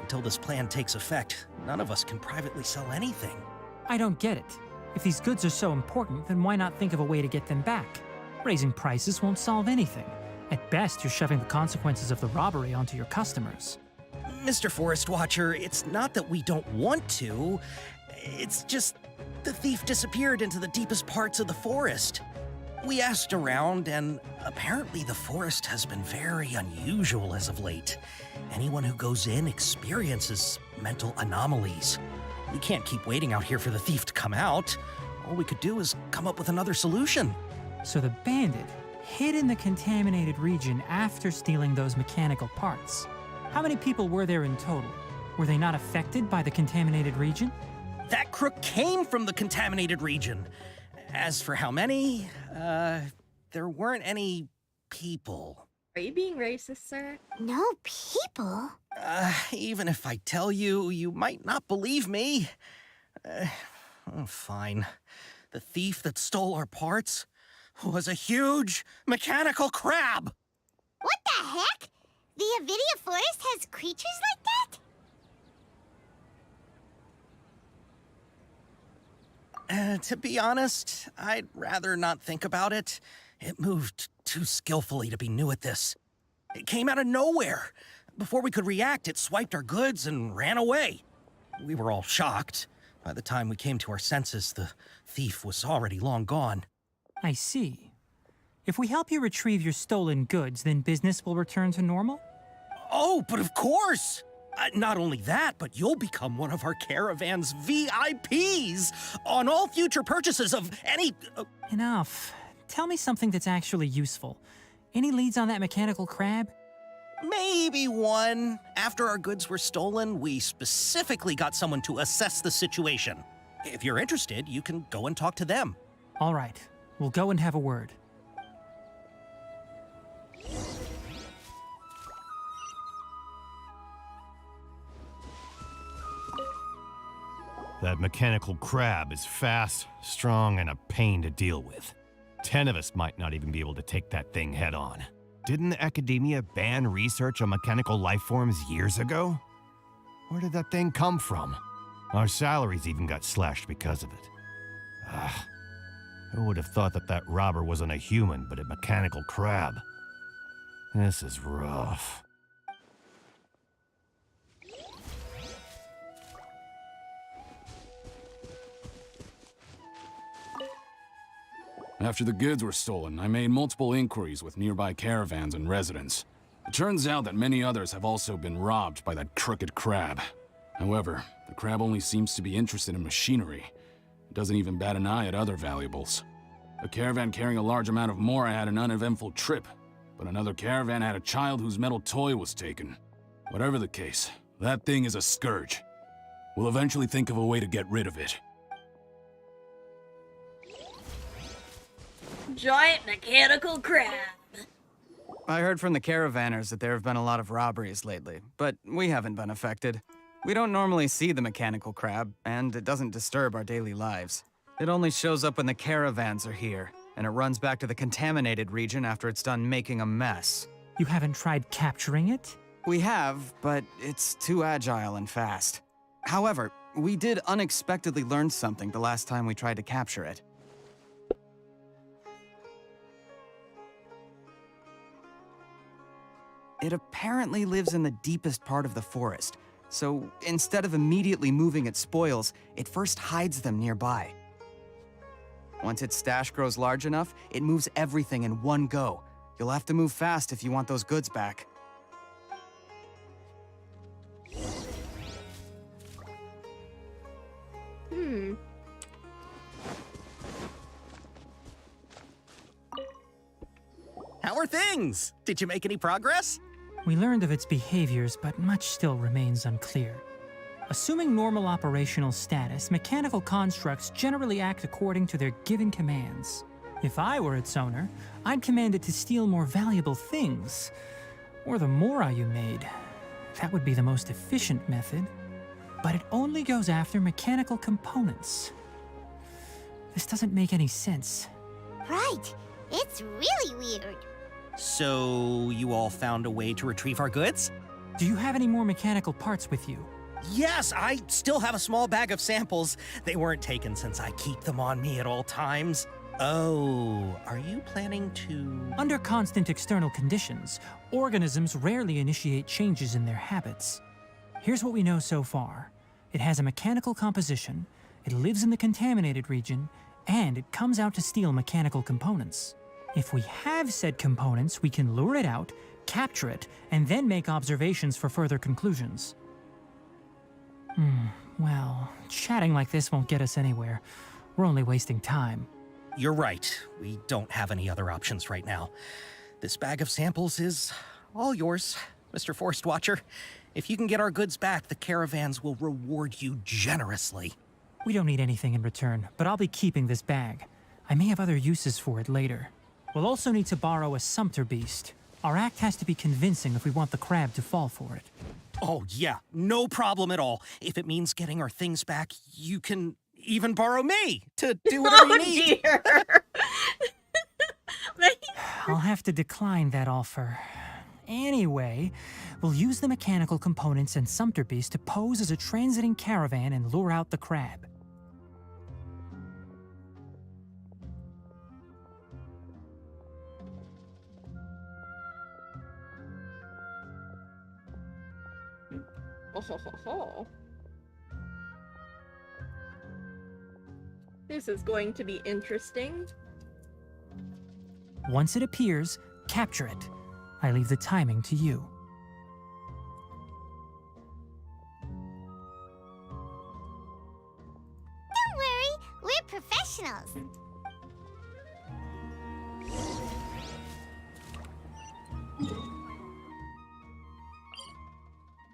Until this plan takes effect, none of us can privately sell anything. I don't get it. If these goods are so important, then why not think of a way to get them back? Raising prices won't solve anything. At best, you're shoving the consequences of the robbery onto your customers. Mr. Forest Watcher, it's not that we don't want to. It's just the thief disappeared into the deepest parts of the forest. We asked around, and apparently the forest has been very unusual as of late. Anyone who goes in experiences mental anomalies. We can't keep waiting out here for the thief to come out. All we could do is come up with another solution. So the bandit hid in the contaminated region after stealing those mechanical parts. How many people were there in total? Were they not affected by the contaminated region? That crook came from the contaminated region. As for how many, there weren't any people. Are you being racist, sir? No people? Even if I tell you, you might not believe me. Fine. The thief that stole our parts was a huge mechanical crab! What the heck? The Avidia Forest has creatures like that? To be honest, I'd rather not think about it. It moved too skillfully to be new at this. It came out of nowhere. Before we could react, it swiped our goods and ran away. We were all shocked. By the time we came to our senses, the thief was already long gone. I see. If we help you retrieve your stolen goods, then business will return to normal? Oh, but of course! Not only that, but you'll become one of our caravan's VIPs on all future purchases of any... Enough. Tell me something that's actually useful. Any leads on that mechanical crab? Maybe one. After our goods were stolen, we specifically got someone to assess the situation. If you're interested, you can go and talk to them. All right. We'll go and have a word. That mechanical crab is fast, strong, and a pain to deal with. 10 of us might not even be able to take that thing head on. Didn't the Academia ban research on mechanical life forms years ago? Where did that thing come from? Our salaries even got slashed because of it. Who would have thought that that robber wasn't a human, but a mechanical crab? This is rough. After the goods were stolen, I made multiple inquiries with nearby caravans and residents. It turns out that many others have also been robbed by that crooked crab. However, the crab only seems to be interested in machinery. It doesn't even bat an eye at other valuables. A caravan carrying a large amount of Mora had an uneventful trip, but another caravan had a child whose metal toy was taken. Whatever the case, that thing is a scourge. We'll eventually think of a way to get rid of it. Giant mechanical crab. I heard from the caravanners that there have been a lot of robberies lately, but we haven't been affected. We don't normally see the mechanical crab, and it doesn't disturb our daily lives. It only shows up when the caravans are here, and it runs back to the contaminated region after it's done making a mess. You haven't tried capturing it? We have, but it's too agile and fast. However, we did unexpectedly learn something the last time we tried to capture it. It apparently lives in the deepest part of the forest, so instead of immediately moving its spoils, it first hides them nearby. Once its stash grows large enough, it moves everything in one go. You'll have to move fast if you want those goods back. How are things? Did you make any progress? We learned of its behaviors, but much still remains unclear. Assuming normal operational status, mechanical constructs generally act according to their given commands. If I were its owner, I'd command it to steal more valuable things. Or the Mora you made. That would be the most efficient method. But it only goes after mechanical components. This doesn't make any sense. Right. It's really weird. So, you all found a way to retrieve our goods? Do you have any more mechanical parts with you? Yes, I still have a small bag of samples. They weren't taken since I keep them on me at all times. Oh, are you planning to... Under constant external conditions, organisms rarely initiate changes in their habits. Here's what we know so far. It has a mechanical composition, it lives in the contaminated region, and it comes out to steal mechanical components. If we have said components, we can lure it out, capture it, and then make observations for further conclusions. Well, chatting like this won't get us anywhere. We're only wasting time. You're right. We don't have any other options right now. This bag of samples is all yours, Mr. Forest Watcher. If you can get our goods back, the caravans will reward you generously. We don't need anything in return, but I'll be keeping this bag. I may have other uses for it later. We'll also need to borrow a sumpter beast. Our act has to be convincing if we want the crab to fall for it. Oh, yeah, no problem at all. If it means getting our things back, you can even borrow me to do whatever you need. Dear. I'll have to decline that offer. Anyway, we'll use the mechanical components and sumpter beast to pose as a transiting caravan and lure out the crab. Oh ho ho ho. This is going to be interesting. Once it appears, capture it. I leave the timing to you. Don't worry, we're professionals.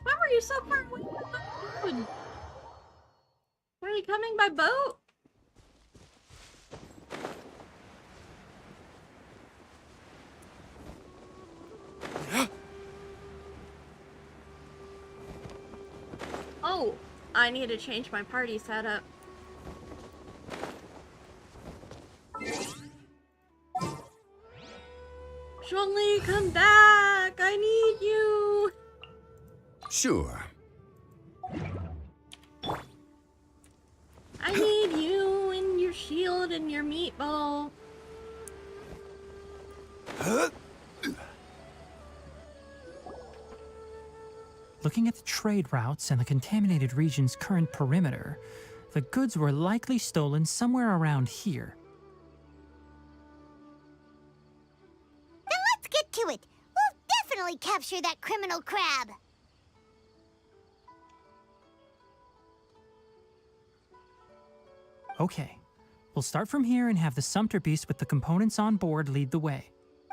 Why were you so far away from the road? Were you coming by boat? Oh, I need to change my party setup. Zhongli, come back! I need you! Sure. I need you and your shield and your meatball. Looking at the trade routes and the contaminated region's current perimeter, the goods were likely stolen somewhere around here. Then let's get to it. We'll definitely capture that criminal crab. Okay, we'll start from here and have the Sumpter Beast with the components on board lead the way.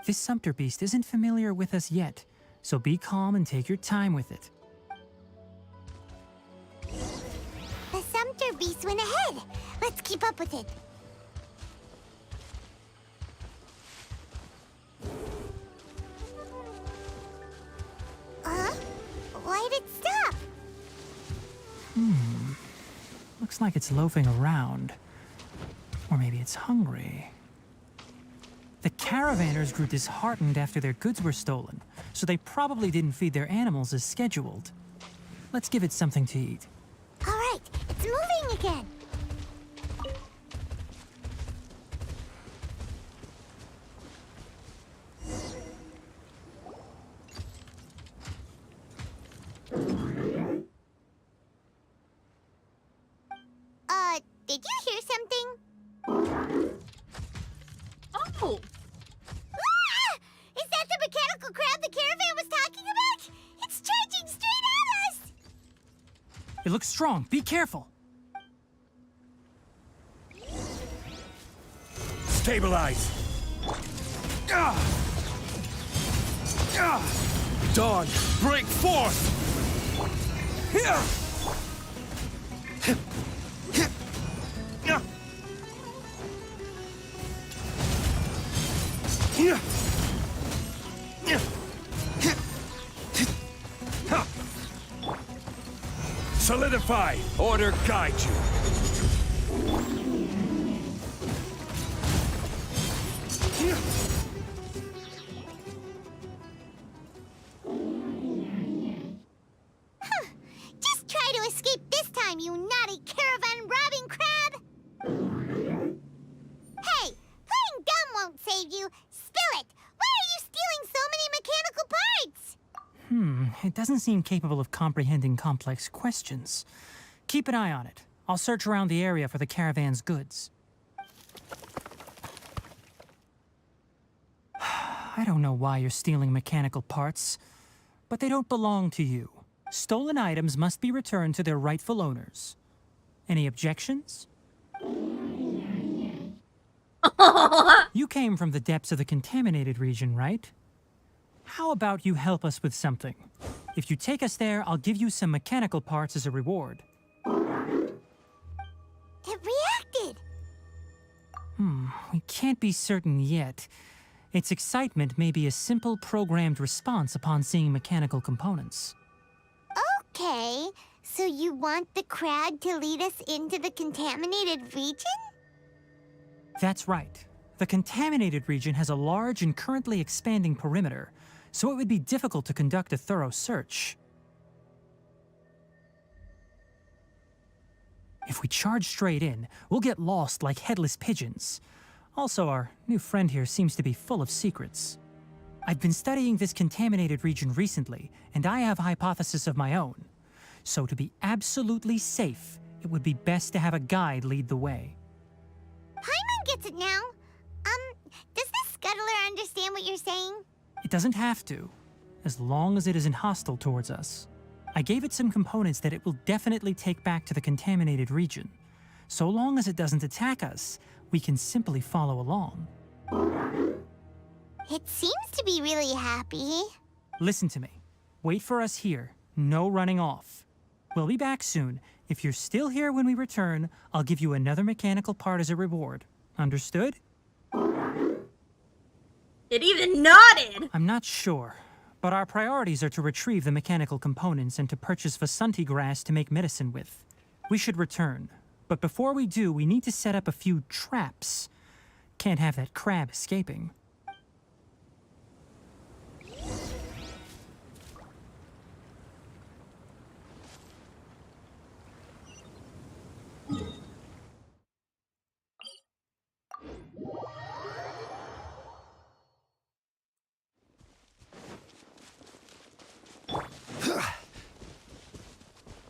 This Sumpter Beast isn't familiar with us yet, so be calm and take your time with it. The Sumpter Beast went ahead. Let's keep up with it. Huh? Why did it stop? Looks like it's loafing around. Or maybe it's hungry. The caravanners grew disheartened after their goods were stolen, so they probably didn't feed their animals as scheduled. Let's give it something to eat. All right, it's moving again. Did you hear something? Oh! Ah! Is that the mechanical crab the caravan was talking about? It's charging straight at us! It looks strong. Be careful. Stabilize! Dawn, break forth! Solidify! Order guide you! Just try to escape this time, you naughty caravan robbing crab! Hey, playing dumb won't save you. Spill it! Why are you stealing so many mechanical parts? It doesn't seem capable of comprehending complex questions. Keep an eye on it. I'll search around the area for the caravan's goods. I don't know why you're stealing mechanical parts, but they don't belong to you. Stolen items must be returned to their rightful owners. Any objections? You came from the depths of the contaminated region, right? How about you help us with something? If you take us there, I'll give you some mechanical parts as a reward. It reacted! We can't be certain yet. Its excitement may be a simple programmed response upon seeing mechanical components. Okay, so you want the crab to lead us into the contaminated region? That's right. The contaminated region has a large and currently expanding perimeter, so it would be difficult to conduct a thorough search. If we charge straight in, we'll get lost like headless pigeons. Also, our new friend here seems to be full of secrets. I've been studying this contaminated region recently, and I have a hypothesis of my own. So to be absolutely safe, it would be best to have a guide lead the way. Paimon gets it now. Does the scuttler understand what you're saying? It doesn't have to, as long as it isn't hostile towards us. I gave it some components that it will definitely take back to the contaminated region. So long as it doesn't attack us, we can simply follow along. It seems to be really happy. Listen to me. Wait for us here. No running off. We'll be back soon. If you're still here when we return, I'll give you another mechanical part as a reward. Understood? It even nodded! I'm not sure, but our priorities are to retrieve the mechanical components and to purchase Vasanti grass to make medicine with. We should return, but before we do, we need to set up a few traps. Can't have that crab escaping.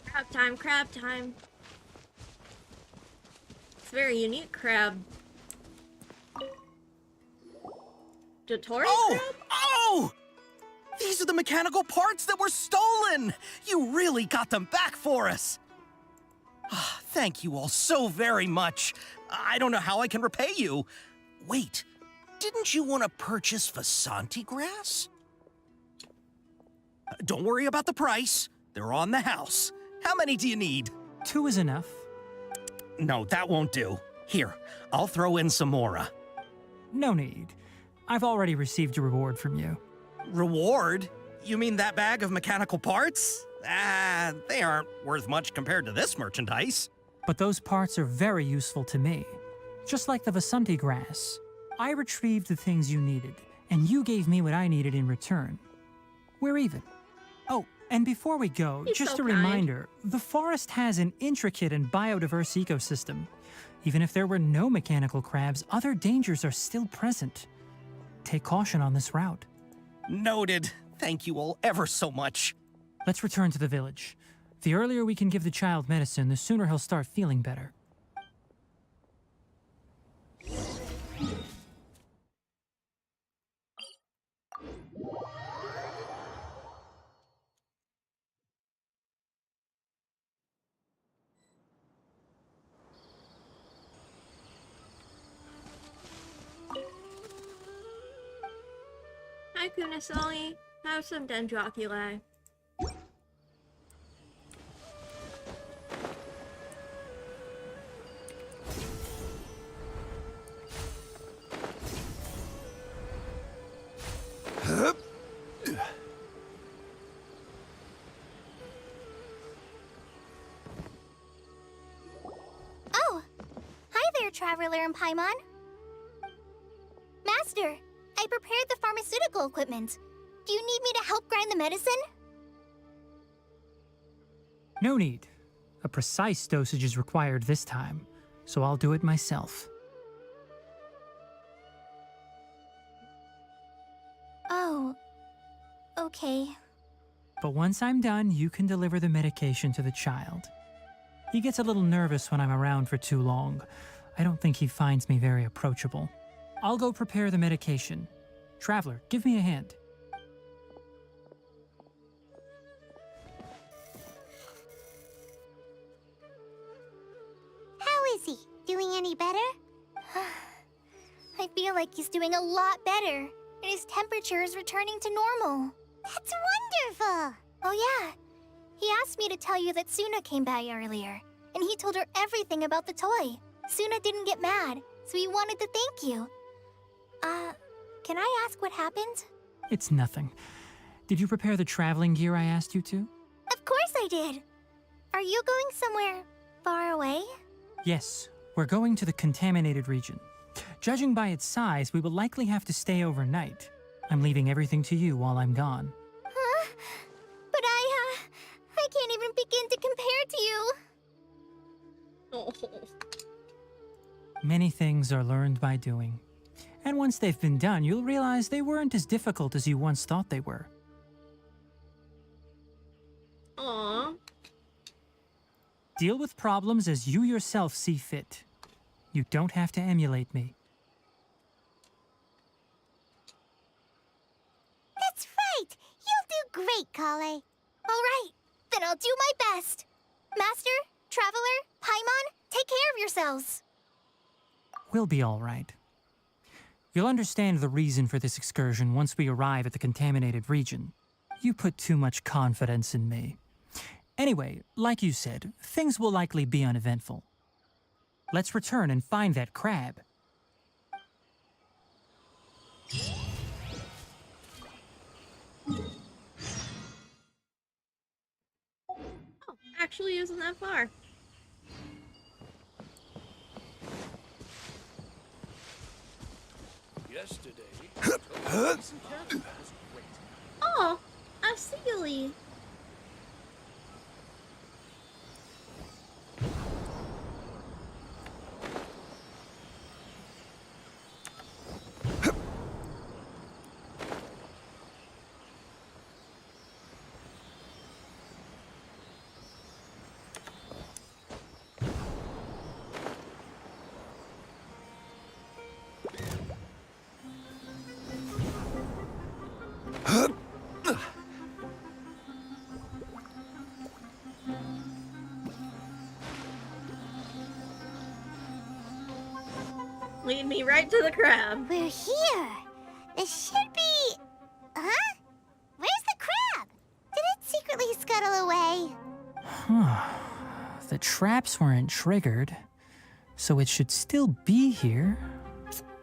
Crab time, crab time. It's a very unique crab. Dotori crab? Oh! These are the mechanical parts that were stolen! You really got them back for us! Thank you all so very much. I don't know how I can repay you. Wait, didn't you want to purchase Vasanti grass? Don't worry about the price. They're on the house. How many do you need? 2 is enough. No, that won't do. Here, I'll throw in some more. No need. I've already received a reward from you. Reward? You mean that bag of mechanical parts? They aren't worth much compared to this merchandise. But those parts are very useful to me. Just like the Vasanti grass. I retrieved the things you needed, and you gave me what I needed in return. We're even. Oh, and before we go, He's just so a kind. reminder, the forest has an intricate and biodiverse ecosystem. Even if there were no mechanical crabs, other dangers are still present. Take caution on this route. Noted. Thank you all ever so much. Let's return to the village. The earlier we can give the child medicine, the sooner he'll start feeling better. Hi, Kunasali. Have some dendroculi. Oh! Hi there, Traveler and Paimon. Master, I prepared the pharmaceutical equipment. Do you need me to help grind the medicine? No need. A precise dosage is required this time, so I'll do it myself. Oh, okay. But once I'm done, you can deliver the medication to the child. He gets a little nervous when I'm around for too long. I don't think he finds me very approachable. I'll go prepare the medication. Traveler, give me a hand. How is he? Doing any better? I feel like he's doing a lot better, and his temperature is returning to normal. That's wonderful! Oh yeah, he asked me to tell you that Suna came by earlier, and he told her everything about the toy. Suna didn't get mad, so he wanted to thank you. Can I ask what happened? It's nothing. Did you prepare the traveling gear I asked you to? Of course I did! Are you going somewhere far away? Yes, we're going to the contaminated region. Judging by its size, we will likely have to stay overnight. I'm leaving everything to you while I'm gone. Huh? But I can't even begin to compare to you. Oh. Many things are learned by doing. And once they've been done, you'll realize they weren't as difficult as you once thought they were. Aww. Deal with problems as you yourself see fit. You don't have to emulate me. That's right! You'll do great, Kale. All right, then I'll do my best. Master, Traveler, Paimon, take care of yourselves. We'll be all right. You'll understand the reason for this excursion once we arrive at the contaminated region. You put too much confidence in me. Anyway, like you said, things will likely be uneventful. Let's return and find that crab. Oh, actually isn't that far. Yesterday. Oh, a sealy. Lead me right to the crab. We're here. This should be... Huh? Where's the crab? Did it secretly scuttle away? The traps weren't triggered, so it should still be here.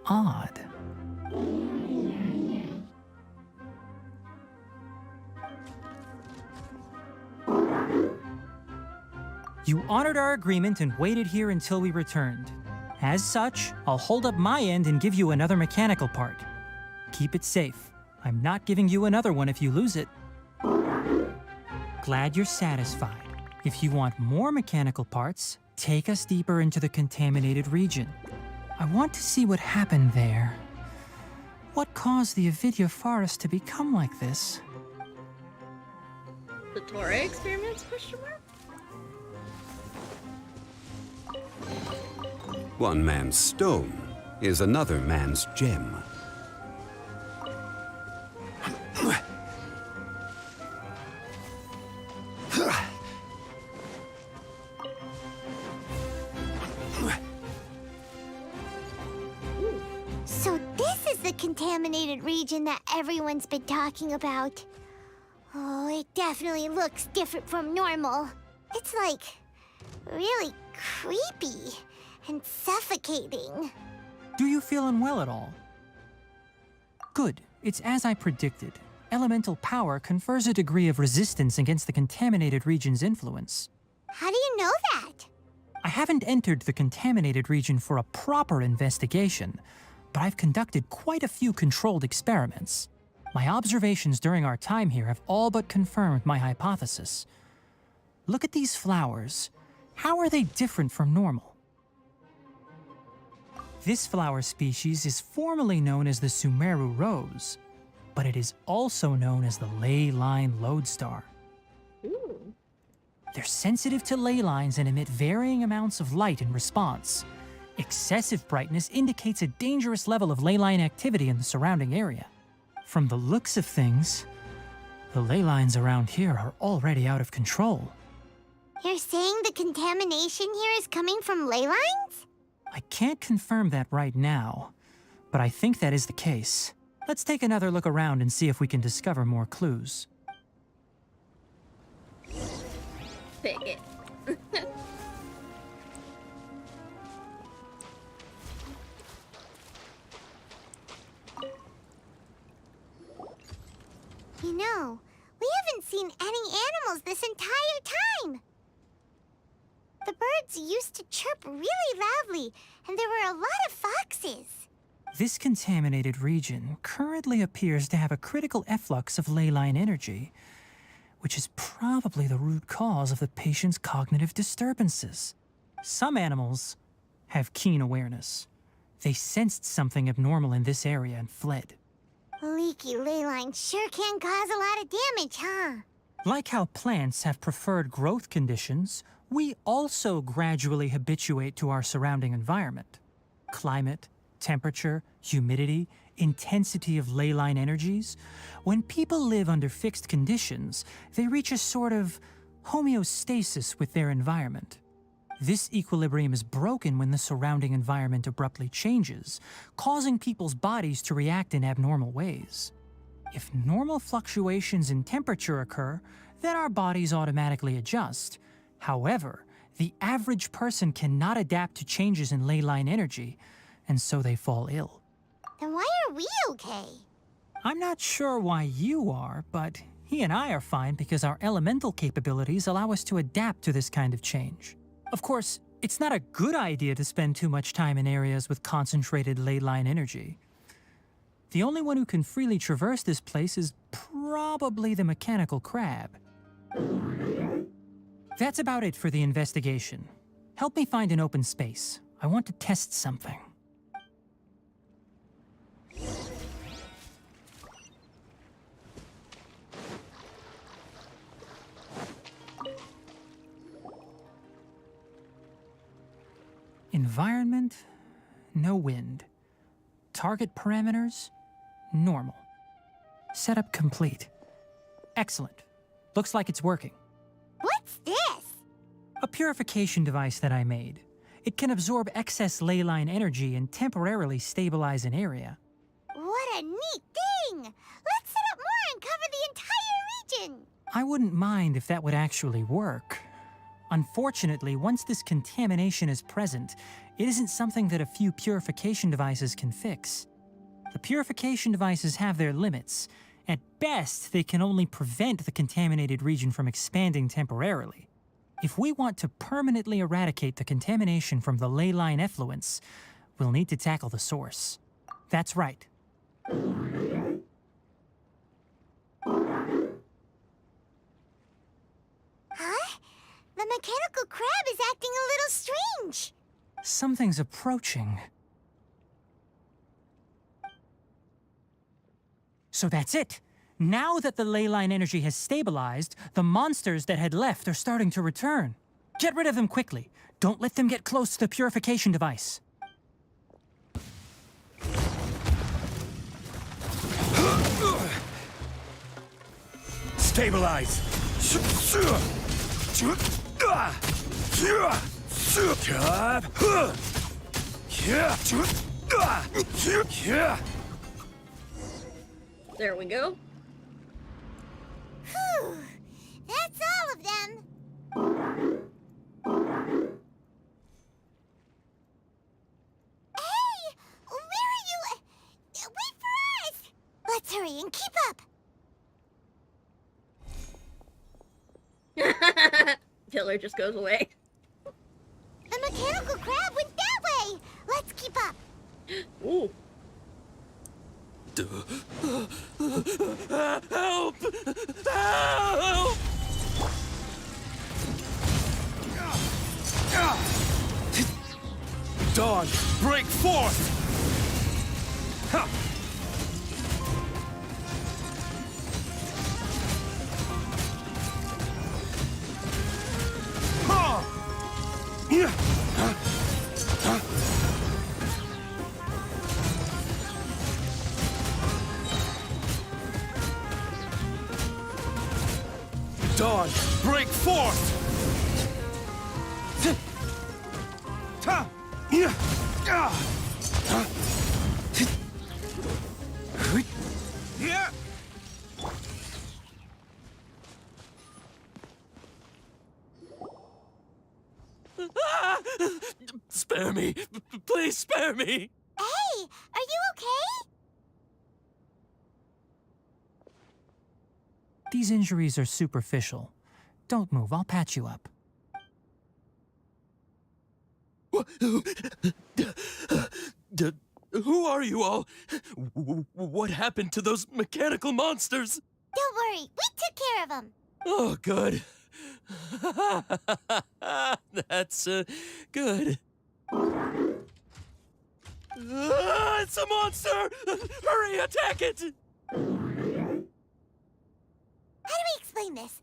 Odd. You honored our agreement and waited here until we returned. As such, I'll hold up my end and give you another mechanical part. Keep it safe. I'm not giving you another one if you lose it. Glad you're satisfied. If you want more mechanical parts, take us deeper into the contaminated region. I want to see what happened there. What caused the Avidya forest to become like this? The Torah experiments, question mark? One man's stone is another man's gem. So this is the contaminated region that everyone's been talking about. Oh, it definitely looks different from normal. It's like really creepy and suffocating. Do you feel unwell at all? Good. It's as I predicted. Elemental power confers a degree of resistance against the contaminated region's influence. How do you know that? I haven't entered the contaminated region for a proper investigation, but I've conducted quite a few controlled experiments. My observations during our time here have all but confirmed my hypothesis. Look at these flowers. How are they different from normal? This flower species is formally known as the Sumeru rose, but it is also known as the ley line lodestar. Ooh. They're sensitive to ley lines and emit varying amounts of light in response. Excessive brightness indicates a dangerous level of ley line activity in the surrounding area. From the looks of things, the ley lines around here are already out of control. You're saying the contamination here is coming from ley lines? I can't confirm that right now, but I think that is the case. Let's take another look around and see if we can discover more clues. Pick it. You know, we haven't seen any animals this entire time. The birds used to chirp really loudly, and there were a lot of foxes. This contaminated region currently appears to have a critical efflux of ley line energy, which is probably the root cause of the patient's cognitive disturbances. Some animals have keen awareness. They sensed something abnormal in this area and fled. Leaky ley lines sure can cause a lot of damage, huh? Like how plants have preferred growth conditions, We also gradually habituate to our surrounding environment. Climate, temperature, humidity, intensity of ley line energies. When people live under fixed conditions, they reach a sort of homeostasis with their environment. This equilibrium is broken when the surrounding environment abruptly changes, causing people's bodies to react in abnormal ways. If normal fluctuations in temperature occur, then our bodies automatically adjust. However, the average person cannot adapt to changes in ley line energy, and so they fall ill. Then why are we okay? I'm not sure why you are, but he and I are fine because our elemental capabilities allow us to adapt to this kind of change. Of course, it's not a good idea to spend too much time in areas with concentrated ley line energy. The only one who can freely traverse this place is probably the mechanical crab. That's about it for the investigation. Help me find an open space. I want to test something. Environment, no wind. Target parameters, normal. Setup complete. Excellent. Looks like it's working. What's this? A purification device that I made. It can absorb excess ley line energy and temporarily stabilize an area. What a neat thing! Let's set up more and cover the entire region! I wouldn't mind if that would actually work. Unfortunately, once this contamination is present, it isn't something that a few purification devices can fix. The purification devices have their limits. At best, they can only prevent the contaminated region from expanding temporarily. If we want to permanently eradicate the contamination from the ley line effluents, we'll need to tackle the source. That's right. Huh? The mechanical crab is acting a little strange. Something's approaching. So that's it. Now that the ley line energy has stabilized, the monsters that had left are starting to return. Get rid of them quickly. Don't let them get close to the purification device. Stabilize! There we go. Phew! That's all of them! Hey! Where are you? Wait for us! Let's hurry and keep up! Killer just goes away. The mechanical crab went that way! Let's keep up! Ooh. Help! Help! Dawn, break forth! Ha! Dawn, break forth! Spare me! Please spare me! Hey! Are you okay? These injuries are superficial. Don't move, I'll patch you up. Who are you all? What happened to those mechanical monsters? Don't worry, we took care of them. Oh, good. That's, good. It's a monster! Hurry, attack it! How do we explain this?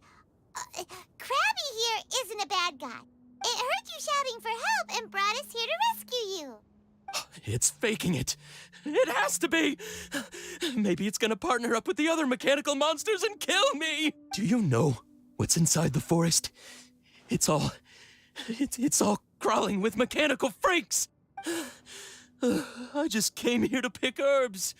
Krabby here isn't a bad guy. It heard you shouting for help and brought us here to rescue you. It's faking it. It has to be. Maybe it's gonna partner up with the other mechanical monsters and kill me. Do you know what's inside the forest? It's all crawling with mechanical freaks. I just came here to pick herbs,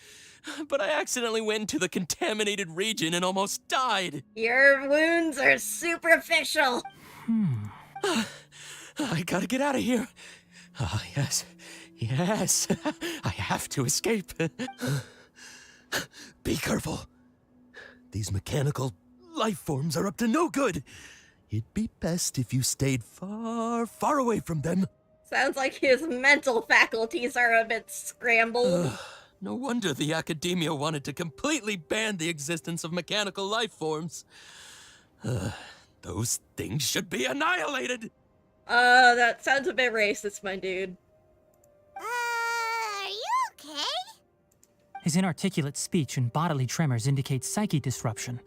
but I accidentally went into the contaminated region and almost died. Your wounds are superficial. I gotta get out of here. Ah, yes. Yes. I have to escape. Be careful. These mechanical life forms are up to no good. It'd be best if you stayed far, far away from them. Sounds like his mental faculties are a bit scrambled. No wonder the academia wanted to completely ban the existence of mechanical life forms. Those things should be annihilated. That sounds a bit racist, my dude. Are you okay? His inarticulate speech and bodily tremors indicate psyche disruption.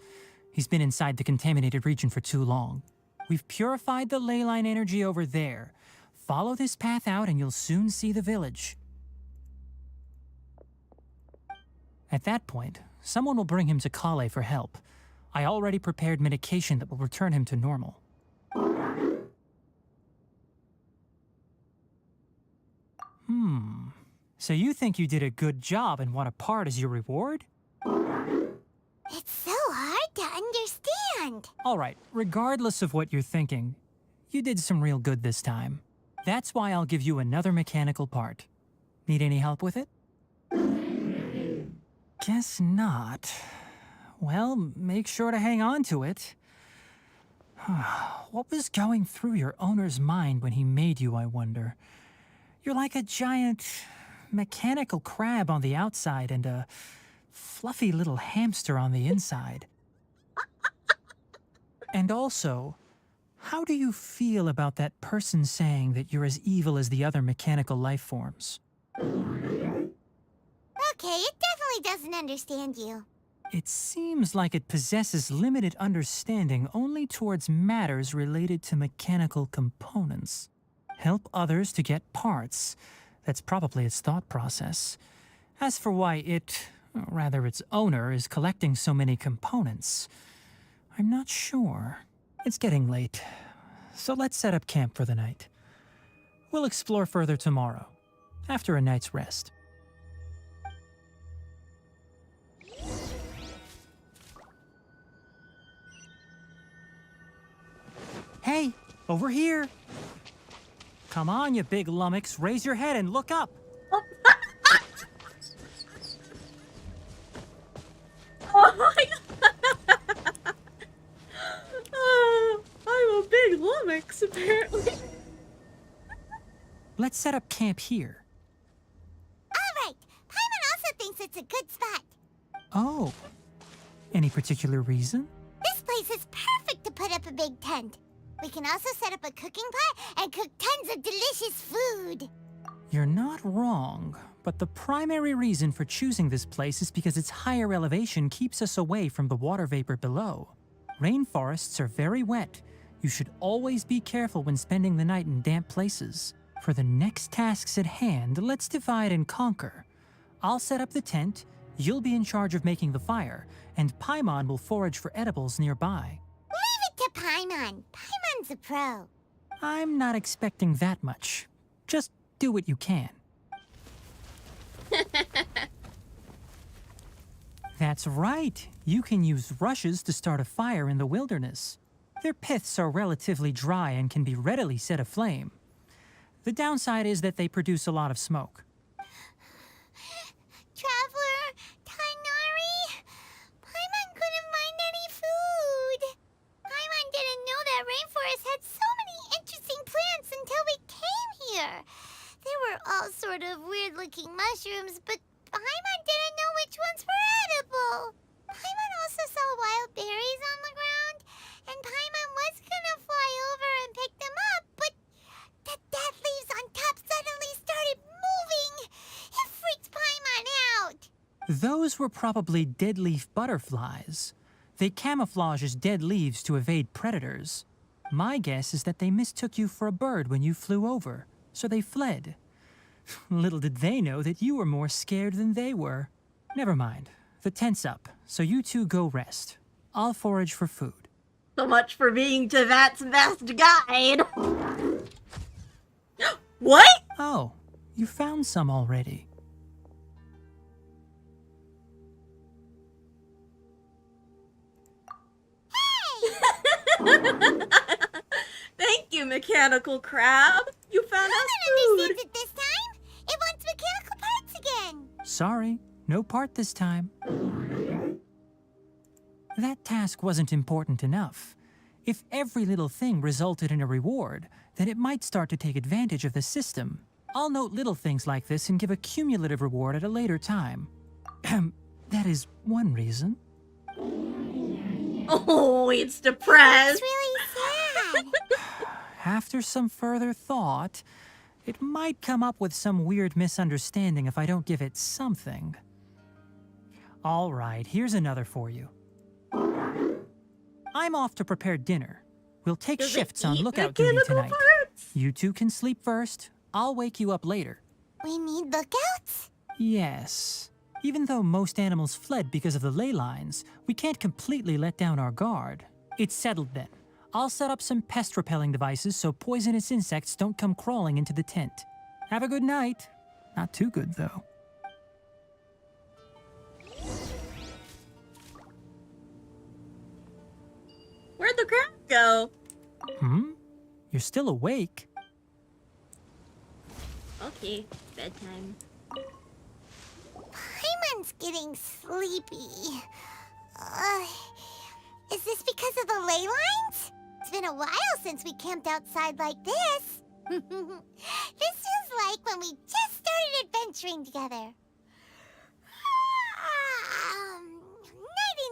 He's been inside the contaminated region for too long. We've purified the ley line energy over there. Follow this path out and you'll soon see the village. At that point, someone will bring him to Kale for help. I already prepared medication that will return him to normal. So you think you did a good job and want a part as your reward? It's so hard to understand. All right, regardless of what you're thinking, you did some real good this time. That's why I'll give you another mechanical part. Need any help with it? Guess not. Well, make sure to hang on to it. What was going through your owner's mind when he made you, I wonder? You're like a giant mechanical crab on the outside and a fluffy little hamster on the inside. And also, how do you feel about that person saying that you're as evil as the other mechanical life forms? Okay, it definitely doesn't understand you. It seems like it possesses limited understanding only towards matters related to mechanical components. Help others to get parts. That's probably its thought process. As for why its owner, is collecting so many components, I'm not sure. It's getting late, so let's set up camp for the night. We'll explore further tomorrow, after a night's rest. Hey, over here! Come on, you big lummox, raise your head and look up! Oh my god! I'm a big lummox, apparently. Let's set up camp here. All right, Paimon also thinks it's a good spot. Oh. Any particular reason? This place is perfect to put up a big tent. We can also set up a cooking pot and cook tons of delicious food. You're not wrong, but the primary reason for choosing this place is because its higher elevation keeps us away from the water vapor below. Rainforests are very wet. You should always be careful when spending the night in damp places. For the next tasks at hand, let's divide and conquer. I'll set up the tent, you'll be in charge of making the fire, and Paimon will forage for edibles nearby. Leave it to Paimon. Paimon's a pro. I'm not expecting that much. Just do what you can. That's right. You can use rushes to start a fire in the wilderness. Their piths are relatively dry and can be readily set aflame. The downside is that they produce a lot of smoke. Traveler, Tainari, Paimon couldn't find any food. Paimon didn't know that rainforest had so many interesting plants until we came here. They were all sort of weird-looking mushrooms, but Paimon didn't know which ones were edible. Paimon also saw wild berries on the ground, and Paimon was gonna fly over and pick them up, but the dead leaves on top suddenly started moving. It freaked Paimon out. Those were probably dead leaf butterflies. They camouflage as dead leaves to evade predators. My guess is that they mistook you for a bird when you flew over, so they fled. Little did they know that you were more scared than they were. Never mind. The tent's up, so you two go rest. I'll forage for food. So much for being Tevat's best guide. What? Oh, you found some already. Thank you, mechanical crab. You found us food. Understands it this time. It wants mechanical parts again. Sorry, no part this time. That task wasn't important enough. If every little thing resulted in a reward, then it might start to take advantage of the system. I'll note little things like this and give a cumulative reward at a later time. That is one reason. Oh, it's depressed. It's really sad. After some further thought, it might come up with some weird misunderstanding if I don't give it something. All right, here's another for you. I'm off to prepare dinner. We'll take shifts on lookout duty tonight. You two can sleep first. I'll wake you up later. We need lookouts? Yes. Even though most animals fled because of the ley lines, we can't completely let down our guard. It's settled then. I'll set up some pest-repelling devices so poisonous insects don't come crawling into the tent. Have a good night. Not too good, though. Where'd the crab go? You're still awake. Okay, bedtime. Paimon's getting sleepy. Is this because of the ley lines? It's been a while since we camped outside like this. This feels like when we just started adventuring together.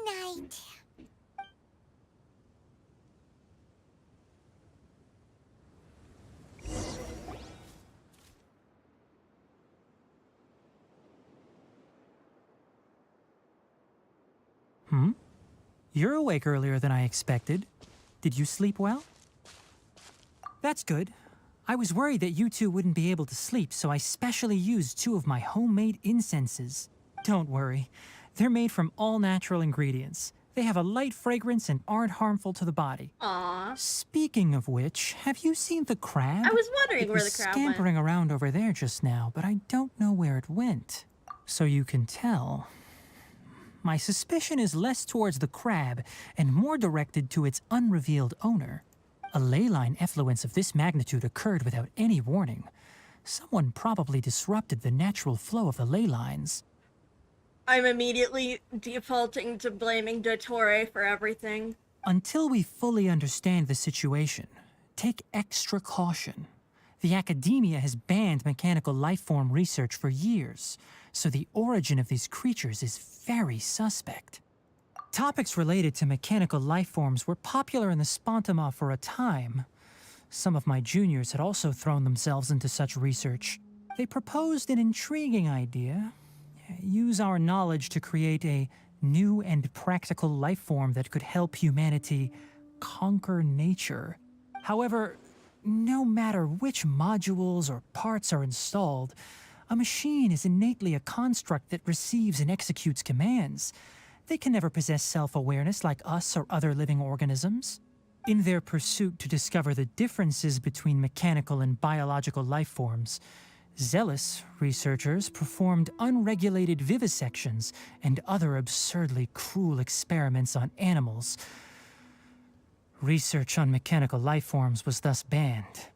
Nighty-night. You're awake earlier than I expected. Did you sleep well? That's good. I was worried that you two wouldn't be able to sleep, so I specially used 2 of my homemade incenses. Don't worry. They're made from all natural ingredients. They have a light fragrance and aren't harmful to the body. Aww. Speaking of which, have you seen the crab? I was wondering it where was the crab scampering around over there just now, but I don't know where it went. So you can tell. My suspicion is less towards the crab and more directed to its unrevealed owner. A ley line effluence of this magnitude occurred without any warning. Someone probably disrupted the natural flow of the ley lines. I'm immediately defaulting to blaming Dottore for everything. Until we fully understand the situation, take extra caution. The academia has banned mechanical lifeform research for years, so the origin of these creatures is very suspect. Topics related to mechanical lifeforms were popular in the Spontama for a time. Some of my juniors had also thrown themselves into such research. They proposed an intriguing idea. Use our knowledge to create a new and practical lifeform that could help humanity conquer nature. However, no matter which modules or parts are installed, a machine is innately a construct that receives and executes commands. They can never possess self-awareness like us or other living organisms. In their pursuit to discover the differences between mechanical and biological lifeforms, zealous researchers performed unregulated vivisections and other absurdly cruel experiments on animals. Research on mechanical lifeforms was thus banned.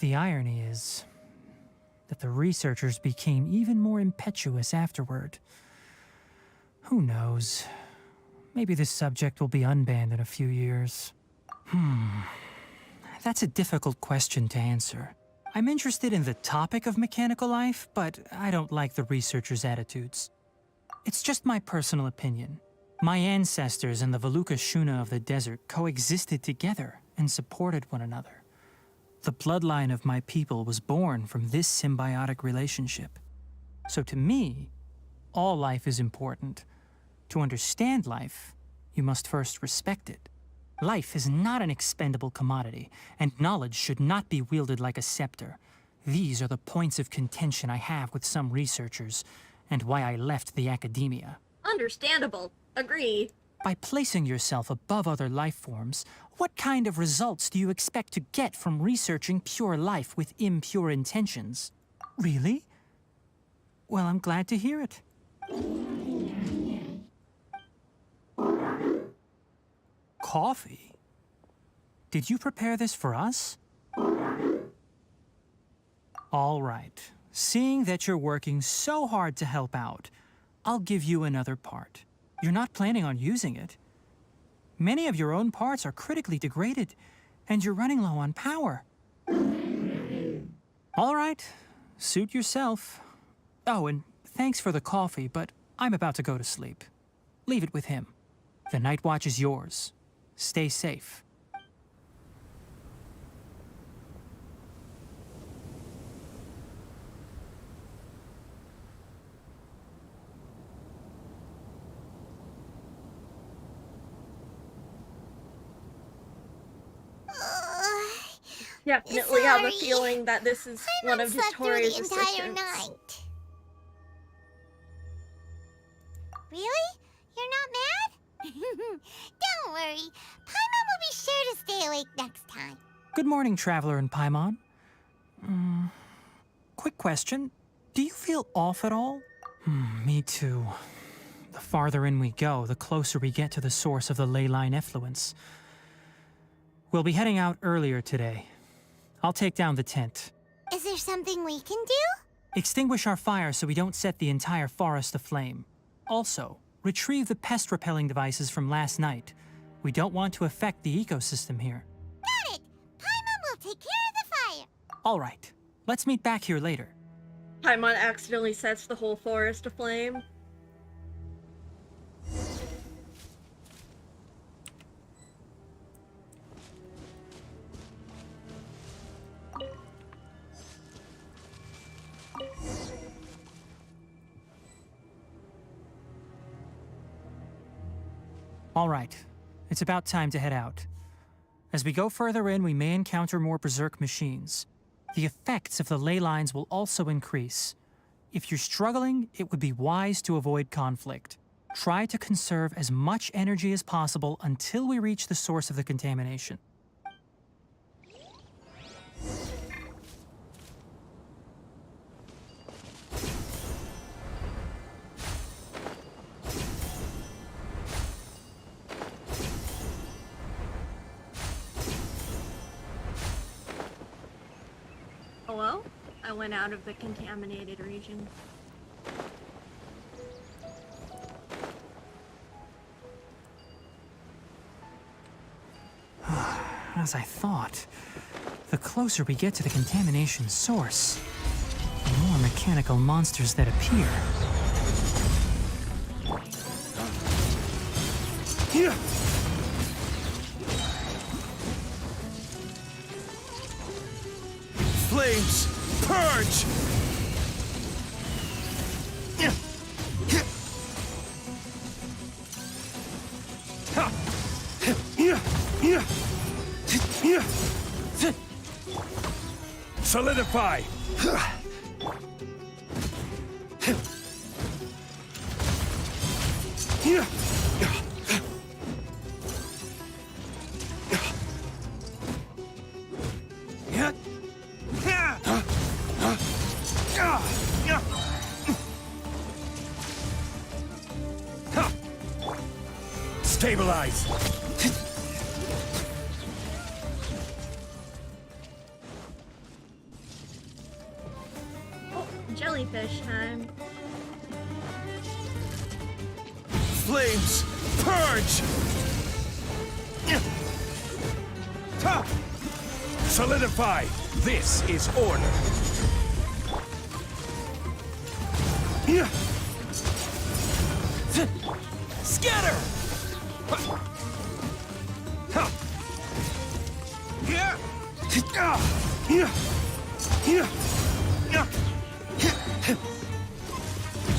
The irony is that the researchers became even more impetuous afterward. Who knows? Maybe this subject will be unbanned in a few years. That's a difficult question to answer. I'm interested in the topic of mechanical life, but I don't like the researchers' attitudes. It's just my personal opinion. My ancestors and the Valuka Shuna of the desert coexisted together and supported one another. The bloodline of my people was born from this symbiotic relationship. So to me, all life is important. To understand life, you must first respect it. Life is not an expendable commodity, and knowledge should not be wielded like a scepter. These are the points of contention I have with some researchers, and why I left the academia. Understandable. Agree. By placing yourself above other life forms, what kind of results do you expect to get from researching pure life with impure intentions? Really? Well, I'm glad to hear it. Coffee? Did you prepare this for us? All right. Seeing that you're working so hard to help out, I'll give you another part. You're not planning on using it. Many of your own parts are critically degraded, and you're running low on power. All right. Suit yourself. Oh, and thanks for the coffee, but I'm about to go to sleep. Leave it with him. The night watch is yours. Stay safe. Definitely have a feeling that this is one of slept through Victoria's the entire assistants. night. Really? You're not mad? Don't worry. Paimon will be sure to stay awake next time. Good morning, Traveler and Paimon. Quick question. Do you feel off at all? Me too. The farther in we go, the closer we get to the source of the ley line effluence. We'll be heading out earlier today. I'll take down the tent. Is there something we can do? Extinguish our fire so we don't set the entire forest aflame. Also, retrieve the pest-repelling devices from last night. We don't want to affect the ecosystem here. Got it! Paimon will take care of the fire. All right. Let's meet back here later. Paimon accidentally sets the whole forest aflame. All right. It's about time to head out. As we go further in, we may encounter more berserk machines. The effects of the ley lines will also increase. If you're struggling, it would be wise to avoid conflict. Try to conserve as much energy as possible until we reach the source of the contamination. Hello? I went out of the contaminated region. As I thought, the closer we get to the contamination source, the more mechanical monsters that appear. Flames, purge! Solidify! Stabilize! Oh, jellyfish time. Flames, purge! Solidify! This is order! Scatter!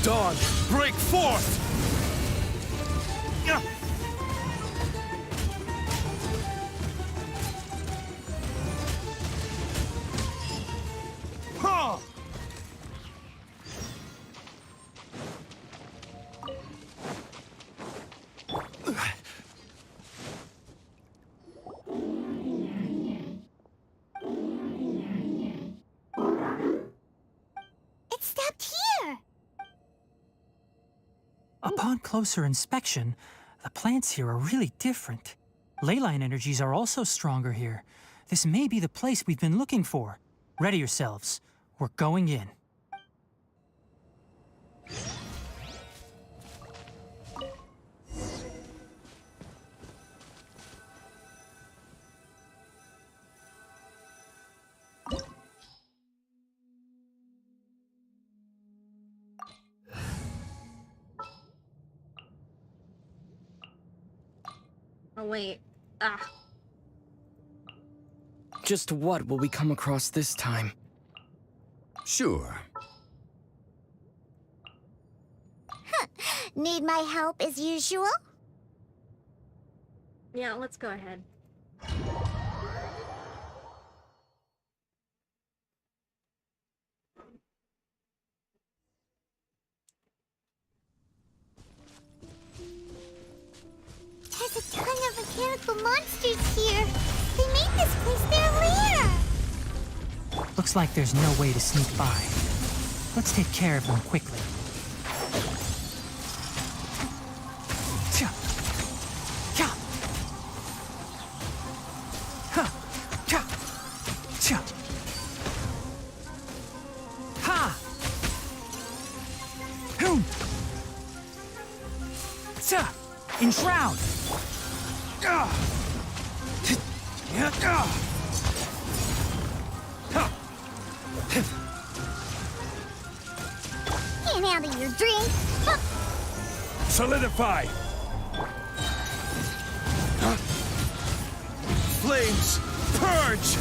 Dawn, break forth! Upon closer inspection, the plants here are really different. Leyline energies are also stronger here. This may be the place we've been looking for. Ready yourselves. We're going in. Oh, wait. Ah. Just what will we come across this time? Sure. Need my help as usual? Yeah, let's go ahead. There's a ton of mechanical monsters here. They made this place their lair. Looks like there's no way to sneak by. Let's take care of them quickly. Cha. Cha. Ha. Cha. Cha. Ha. Hoom. Cha. Enshroud. Can't handle your drink. Solidify! Flames! Purge!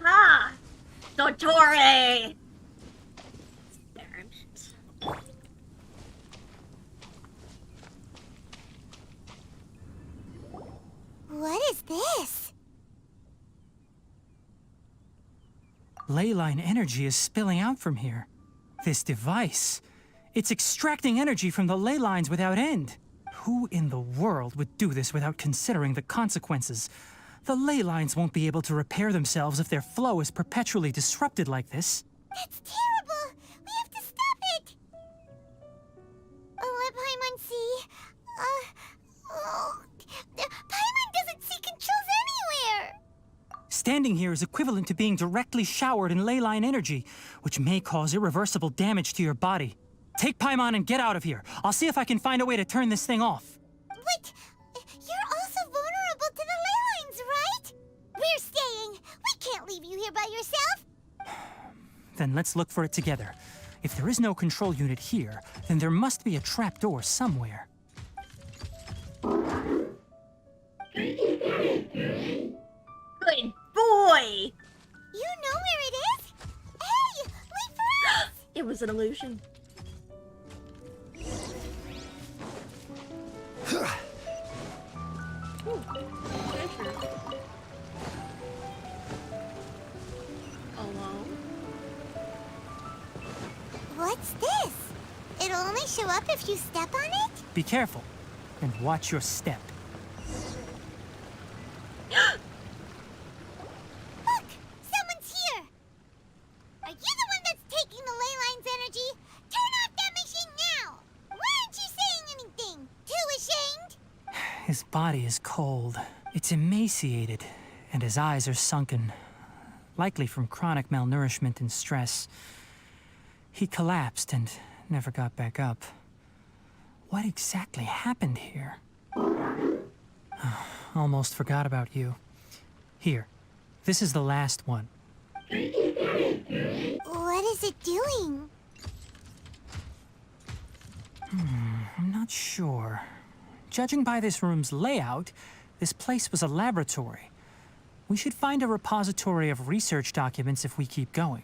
Ah! Dottore! Experiment. What is this? Leyline energy is spilling out from here. This device, it's extracting energy from the ley lines without end. Who in the world would do this without considering the consequences? The ley lines won't be able to repair themselves if their flow is perpetually disrupted like this. That's terrible. We have to stop it. Let Paimon see. Paimon doesn't see controls anywhere. Standing here is equivalent to being directly showered in leyline energy, which may cause irreversible damage to your body. Take Paimon and get out of here. I'll see if I can find a way to turn this thing off. But you're also vulnerable to the ley lines, right? We're staying. We can't leave you here by yourself. Then let's look for it together. If there is no control unit here, then there must be a trapdoor somewhere. Good boy! You know where it is? Hey, wait for us! It was an illusion. Ooh, treasure. Alone? What's this? It'll only show up if you step on it? Be careful, and watch your step. Look! Someone's here! Are you the one that's taking the ley line's energy? Turn off that machine now! Why aren't you saying anything? Too ashamed? His body is cold. It's emaciated, and his eyes are sunken, likely from chronic malnourishment and stress. He collapsed and never got back up. What exactly happened here? Almost forgot about you. Here, this is the last one. What is it doing? I'm not sure. Judging by this room's layout, this place was a laboratory. We should find a repository of research documents if we keep going.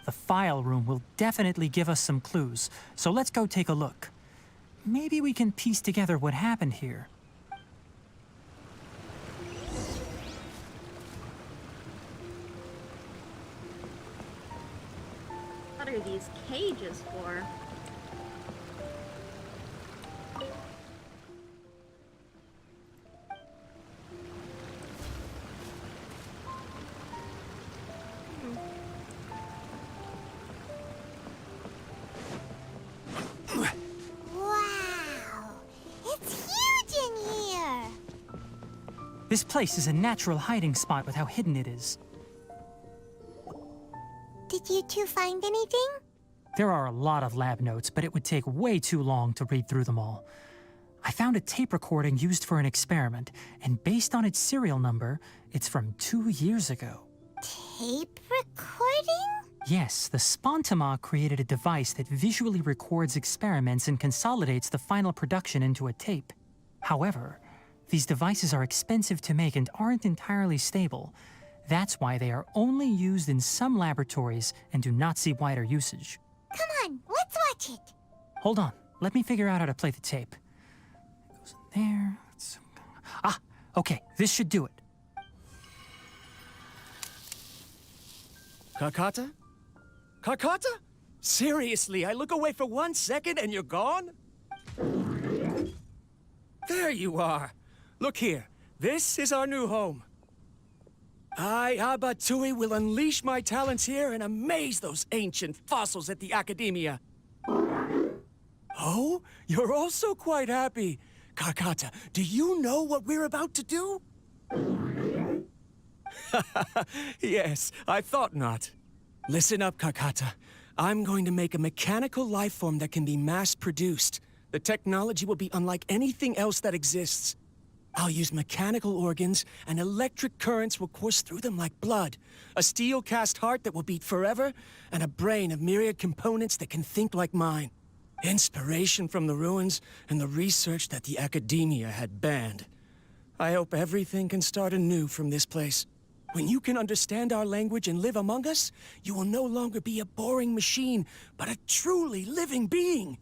The file room will definitely give us some clues, so let's go take a look. Maybe we can piece together what happened here. What are these cages for? Wow! It's huge in here! This place is a natural hiding spot with how hidden it is. Did you two find anything? There are a lot of lab notes, but it would take way too long to read through them all. I found a tape recording used for an experiment, and based on its serial number, it's from 2 years ago. Tape recording? Yes, the Spontima created a device that visually records experiments and consolidates the final production into a tape. However, these devices are expensive to make and aren't entirely stable. That's why they are only used in some laboratories and do not see wider usage. Come on, let's watch it. Hold on, let me figure out how to play the tape. It goes in there. Ah, okay, this should do it. Kakata? Kakata? Seriously, I look away for 1 second and you're gone? There you are. Look here. This is our new home. I, Abatui, will unleash my talents here and amaze those ancient fossils at the Academia. Oh, you're also quite happy. Kakata, do you know what we're about to do? Yes, I thought not. Listen up, Kakata. I'm going to make a mechanical life form that can be mass-produced. The technology will be unlike anything else that exists. I'll use mechanical organs, and electric currents will course through them like blood. A steel-cast heart that will beat forever, and a brain of myriad components that can think like mine. Inspiration from the ruins and the research that the Academia had banned. I hope everything can start anew from this place. When you can understand our language and live among us, you will no longer be a boring machine, but a truly living being.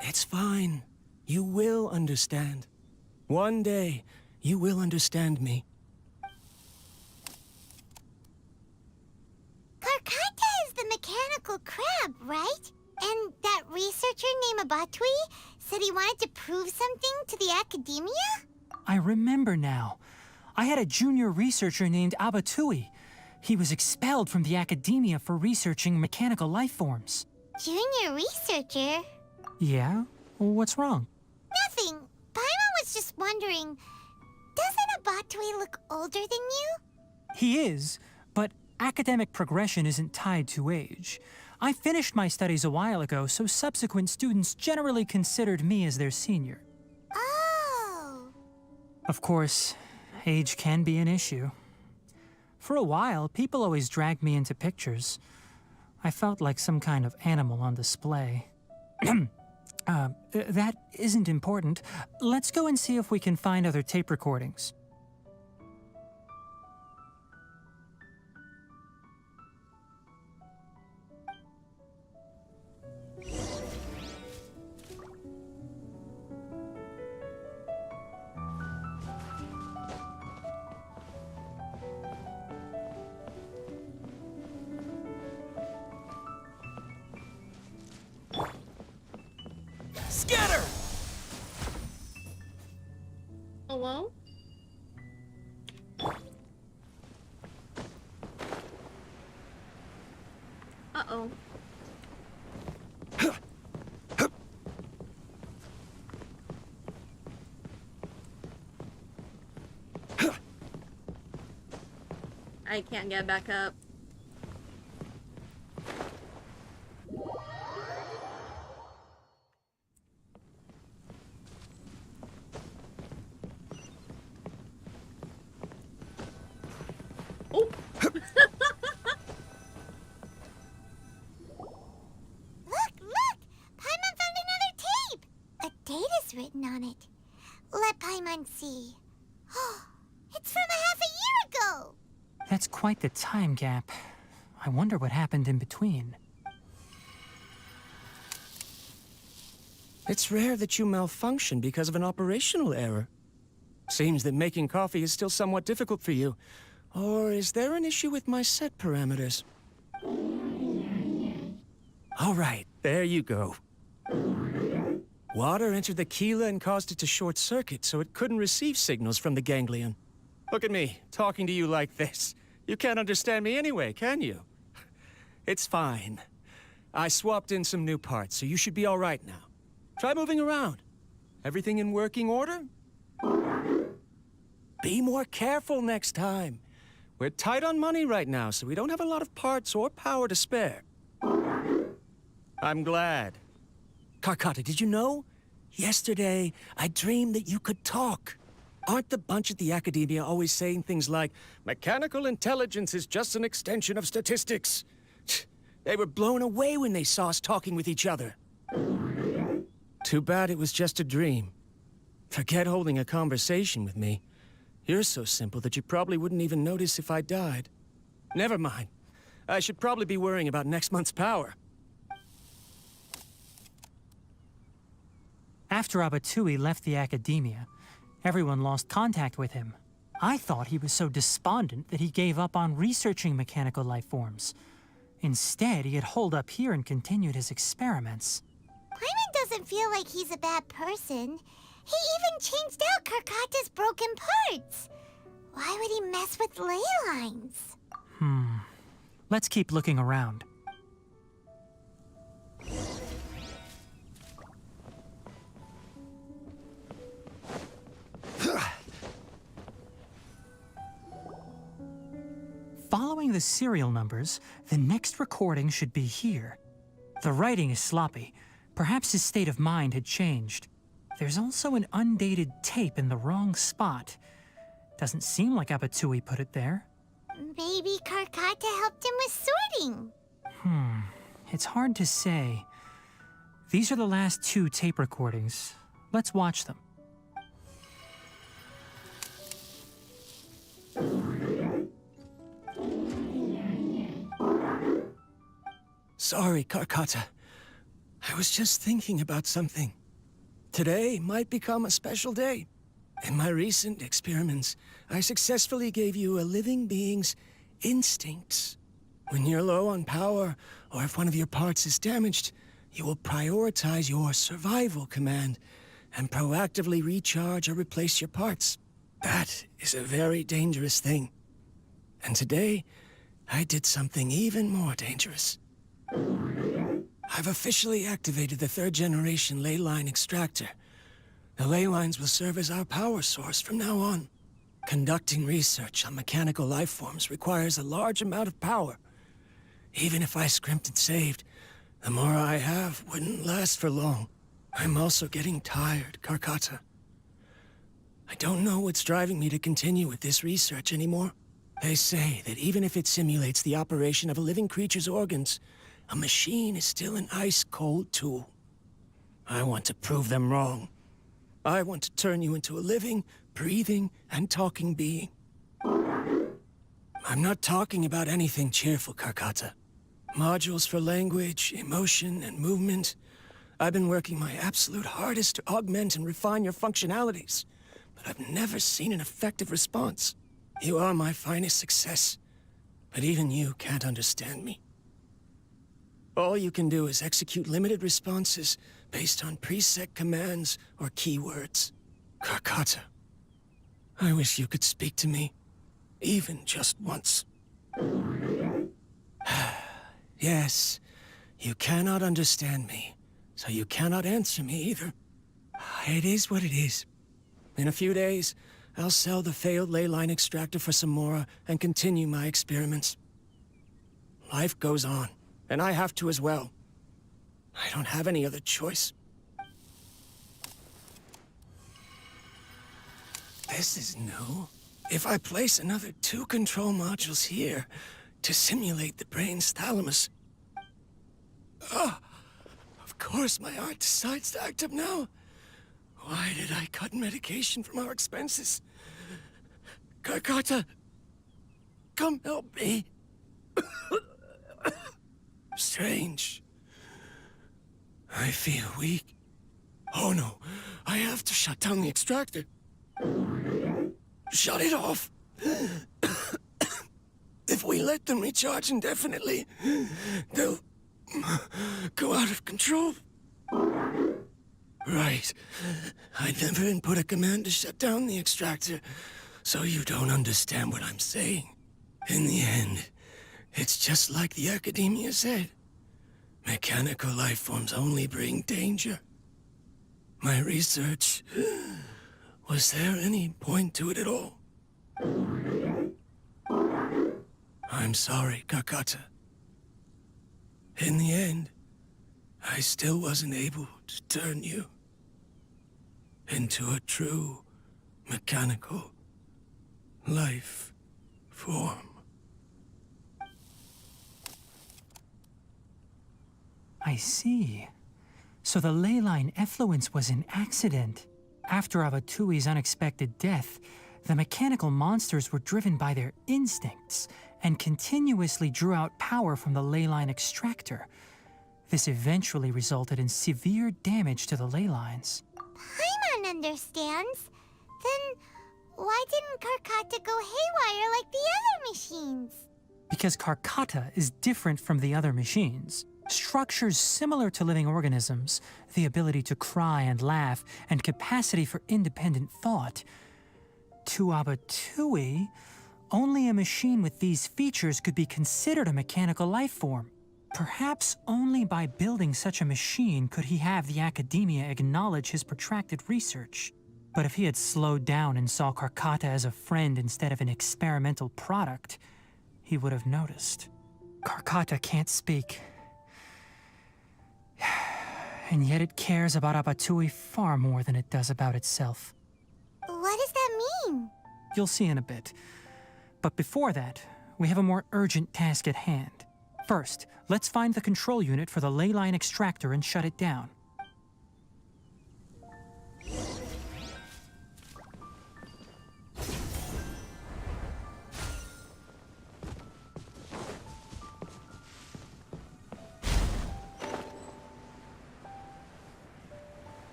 It's fine. You will understand. One day, you will understand me. Karkata is the mechanical crab, right? And that researcher named Abatui said he wanted to prove something to the Academia? I remember now. I had a junior researcher named Abatui. He was expelled from the Academia for researching mechanical life forms. Junior researcher? Yeah? What's wrong? Nothing. Paimon was just wondering, doesn't Abatui look older than you? He is, but academic progression isn't tied to age. I finished my studies a while ago, so subsequent students generally considered me as their senior. Oh. Of course, age can be an issue. For a while, people always dragged me into pictures. I felt like some kind of animal on display. That isn't important. Let's go and see if we can find other tape recordings. Scatter! Hello? Uh-oh. I can't get back up. Oh! Look! Paimon found another tape! A date is written on it. Let Paimon see. It's from a half a year ago! That's quite the time gap. I wonder what happened in between. It's rare that you malfunction because of an operational error. Seems that making coffee is still somewhat difficult for you. Or is there an issue with my set parameters? All right, there you go. Water entered the chela and caused it to short circuit, so it couldn't receive signals from the ganglion. Look at me, talking to you like this. You can't understand me anyway, can you? It's fine. I swapped in some new parts, so you should be all right now. Try moving around. Everything in working order? Be more careful next time. We're tight on money right now, so we don't have a lot of parts or power to spare. I'm glad. Karkata, did you know? Yesterday, I dreamed that you could talk. Aren't the bunch at the Academia always saying things like, mechanical intelligence is just an extension of statistics? They were blown away when they saw us talking with each other. Too bad it was just a dream. Forget holding a conversation with me. You're so simple that you probably wouldn't even notice if I died. Never mind. I should probably be worrying about next month's power. After Abatui left the Academia, everyone lost contact with him. I thought he was so despondent that he gave up on researching mechanical life forms. Instead, he had holed up here and continued his experiments. Paimon doesn't feel like he's a bad person. He even changed out Karkata's broken parts. Why would he mess with ley lines? Let's keep looking around. Following the serial numbers, the next recording should be here. The writing is sloppy. Perhaps his state of mind had changed. There's also an undated tape in the wrong spot. Doesn't seem like Abatui put it there. Maybe Karkata helped him with sorting. It's hard to say. These are the last 2 tape recordings. Let's watch them. Sorry, Karkata. I was just thinking about something. Today might become a special day. In my recent experiments, I successfully gave you a living being's instincts. When you're low on power, or if one of your parts is damaged, you will prioritize your survival command and proactively recharge or replace your parts. That is a very dangerous thing. And today, I did something even more dangerous. I've officially activated the 3rd generation ley line extractor. The ley lines will serve as our power source from now on. Conducting research on mechanical life forms requires a large amount of power. Even if I scrimped and saved, the more I have wouldn't last for long. I'm also getting tired, Karkata. I don't know what's driving me to continue with this research anymore. They say that even if it simulates the operation of a living creature's organs, a machine is still an ice-cold tool. I want to prove them wrong. I want to turn you into a living, breathing, and talking being. I'm not talking about anything cheerful, Karkata. Modules for language, emotion, and movement. I've been working my absolute hardest to augment and refine your functionalities, but I've never seen an effective response. You are my finest success, but even you can't understand me. All you can do is execute limited responses based on preset commands or keywords. Karkata, I wish you could speak to me, even just once. Yes, you cannot understand me, so you cannot answer me either. It is what it is. In a few days, I'll sell the failed ley line extractor for some more and continue my experiments. Life goes on. And I have to as well. I don't have any other choice. This is new. If I place another 2 control modules here to simulate the brain's thalamus... of course my heart decides to act up now. Why did I cut medication from our expenses? Karkata, come help me. Strange. I feel weak. Oh no, I have to shut down the extractor. Shut it off. If we let them recharge indefinitely, they'll go out of control. Right. I never input a command to shut down the extractor, so you don't understand what I'm saying. In the end, it's just like the Academia said. Mechanical life forms only bring danger. My research... Was there any point to it at all? I'm sorry, Kakata. In the end, I still wasn't able to turn you into a true mechanical life form. I see. So the ley line effluence was an accident. After Abatui's unexpected death, the mechanical monsters were driven by their instincts and continuously drew out power from the ley line extractor. This eventually resulted in severe damage to the ley lines. Paimon understands. Then why didn't Karkata go haywire like the other machines? Because Karkata is different from the other machines. Structures similar to living organisms, the ability to cry and laugh, and capacity for independent thought. To Abatui, only a machine with these features could be considered a mechanical life form. Perhaps only by building such a machine could he have the Academia acknowledge his protracted research. But if he had slowed down and saw Karkata as a friend instead of an experimental product, he would have noticed. Karkata can't speak. And yet it cares about Abatui far more than it does about itself. What does that mean? You'll see in a bit. But before that, we have a more urgent task at hand. First, let's find the control unit for the ley line extractor and shut it down.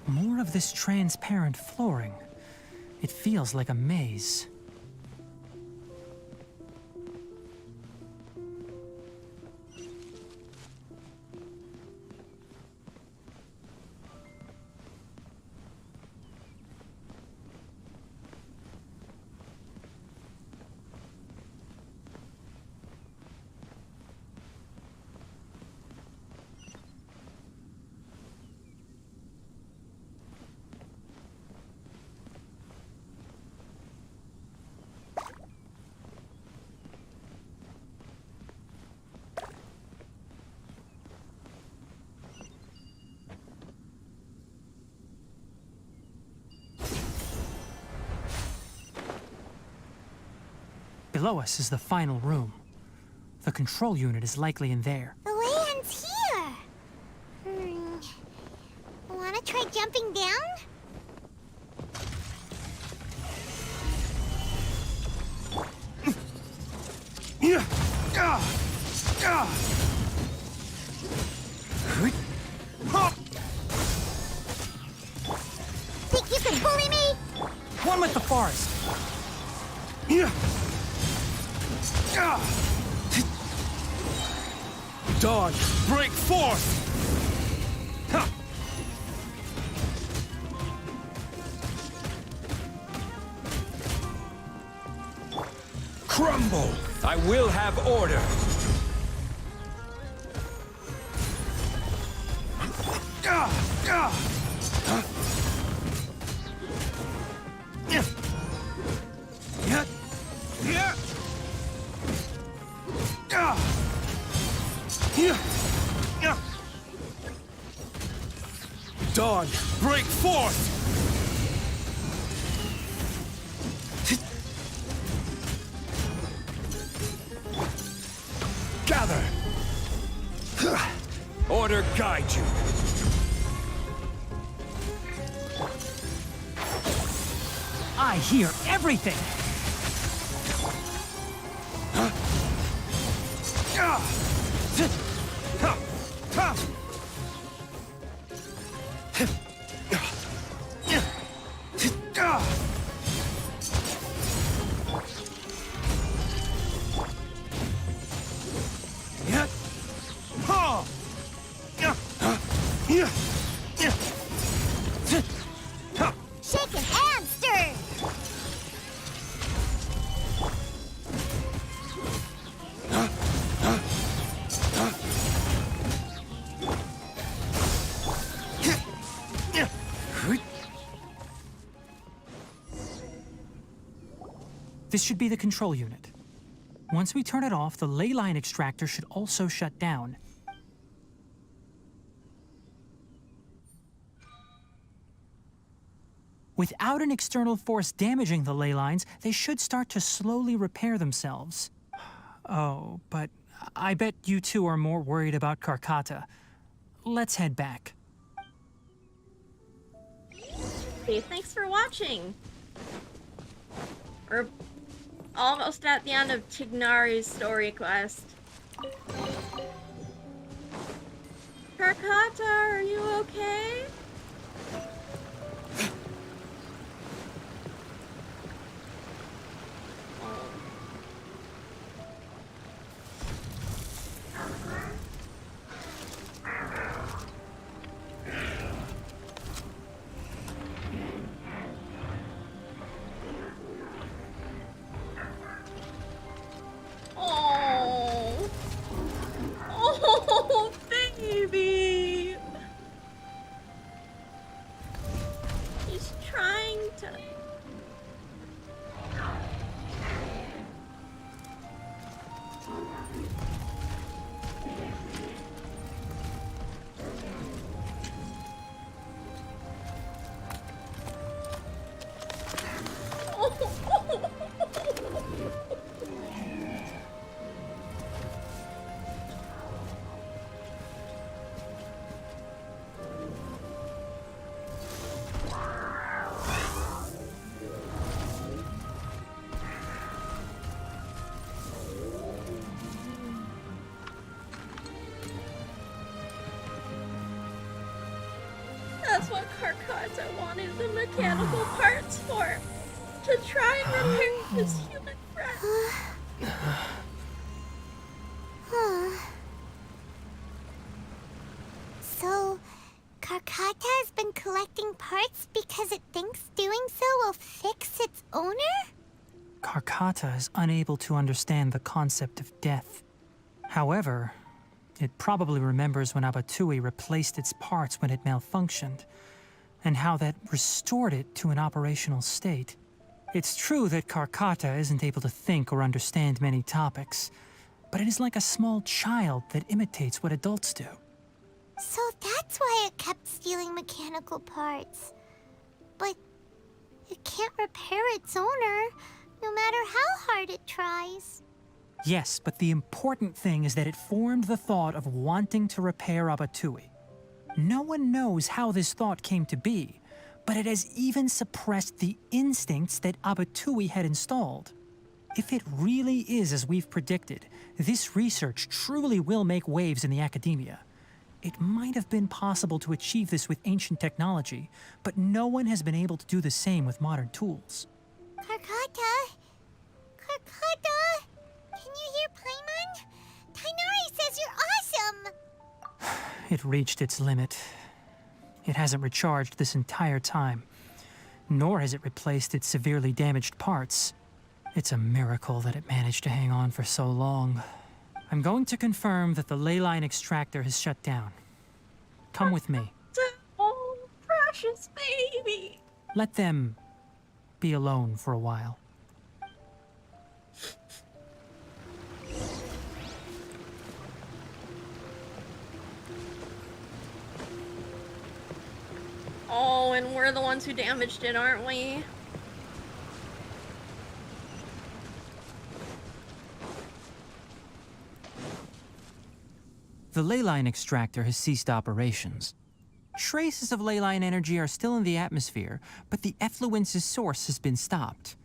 More of this transparent flooring. It feels like a maze. Below us is the final room. The control unit is likely in there. The way ends here. Wanna try jumping down? Think you can bully me? One with the forest. Dawn, break forth! Crumble! I will have order! Dawn, break forth! Gather! Order guide you! I hear everything! This should be the control unit. Once we turn it off, the ley line extractor should also shut down. Without an external force damaging the ley lines, they should start to slowly repair themselves. Oh, but I bet you two are more worried about Karkata. Let's head back. Okay, thanks for watching. We're almost at the end of Tignari's story quest. Karkata, are you okay? Oh, oh, baby. He's trying to. That's what Karkata wanted the mechanical parts for. To try and repair his human friend. So, Karkata has been collecting parts because it thinks doing so will fix its owner? Karkata is unable to understand the concept of death. However, it probably remembers when Abatui replaced its parts when it malfunctioned, and how that restored it to an operational state. It's true that Karkata isn't able to think or understand many topics, but it is like a small child that imitates what adults do. So that's why it kept stealing mechanical parts. But it can't repair its owner, no matter how hard it tries. Yes, but the important thing is that it formed the thought of wanting to repair Abatui. No one knows how this thought came to be, but it has even suppressed the instincts that Abatui had installed. If it really is as we've predicted, this research truly will make waves in the academia. It might have been possible to achieve this with ancient technology, but no one has been able to do the same with modern tools. Karkata? Karkata? Can you hear Paimon? Tainari says you're awesome! It reached its limit. It hasn't recharged this entire time, nor has it replaced its severely damaged parts. It's a miracle that it managed to hang on for so long. I'm going to confirm that the ley line extractor has shut down. Come with me. Oh, precious baby. Let them be alone for a while. Oh, and we're the ones who damaged it, aren't we? The ley line extractor has ceased operations. Traces of ley line energy are still in the atmosphere, but the effluence's source has been stopped.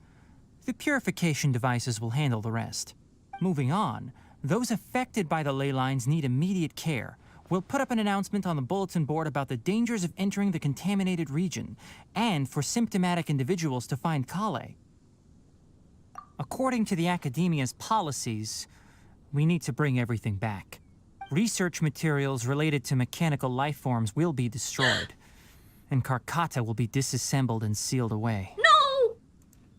The purification devices will handle the rest. Moving on, those affected by the ley lines need immediate care. We'll put up an announcement on the bulletin board about the dangers of entering the contaminated region, and for symptomatic individuals to find Kale. According to the Academia's policies, we need to bring everything back. Research materials related to mechanical life forms will be destroyed, and Karkata will be disassembled and sealed away. No!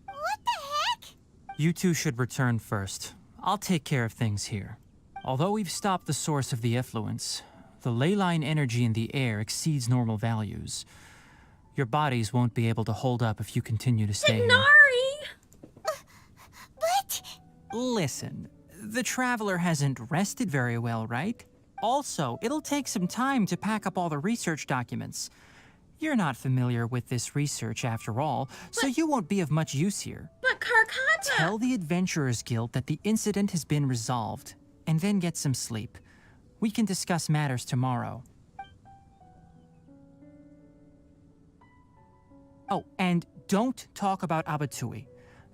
What the heck? You two should return first. I'll take care of things here. Although we've stopped the source of the effluence, the ley line energy in the air exceeds normal values. Your bodies won't be able to hold up if you continue to stay here. Nari! Listen, the Traveler hasn't rested very well, right? Also, it'll take some time to pack up all the research documents. You're not familiar with this research after all, so you won't be of much use here. But Carcata! Tell the Adventurers Guild that the incident has been resolved, and then get some sleep. We can discuss matters tomorrow. Oh, and don't talk about Abatui.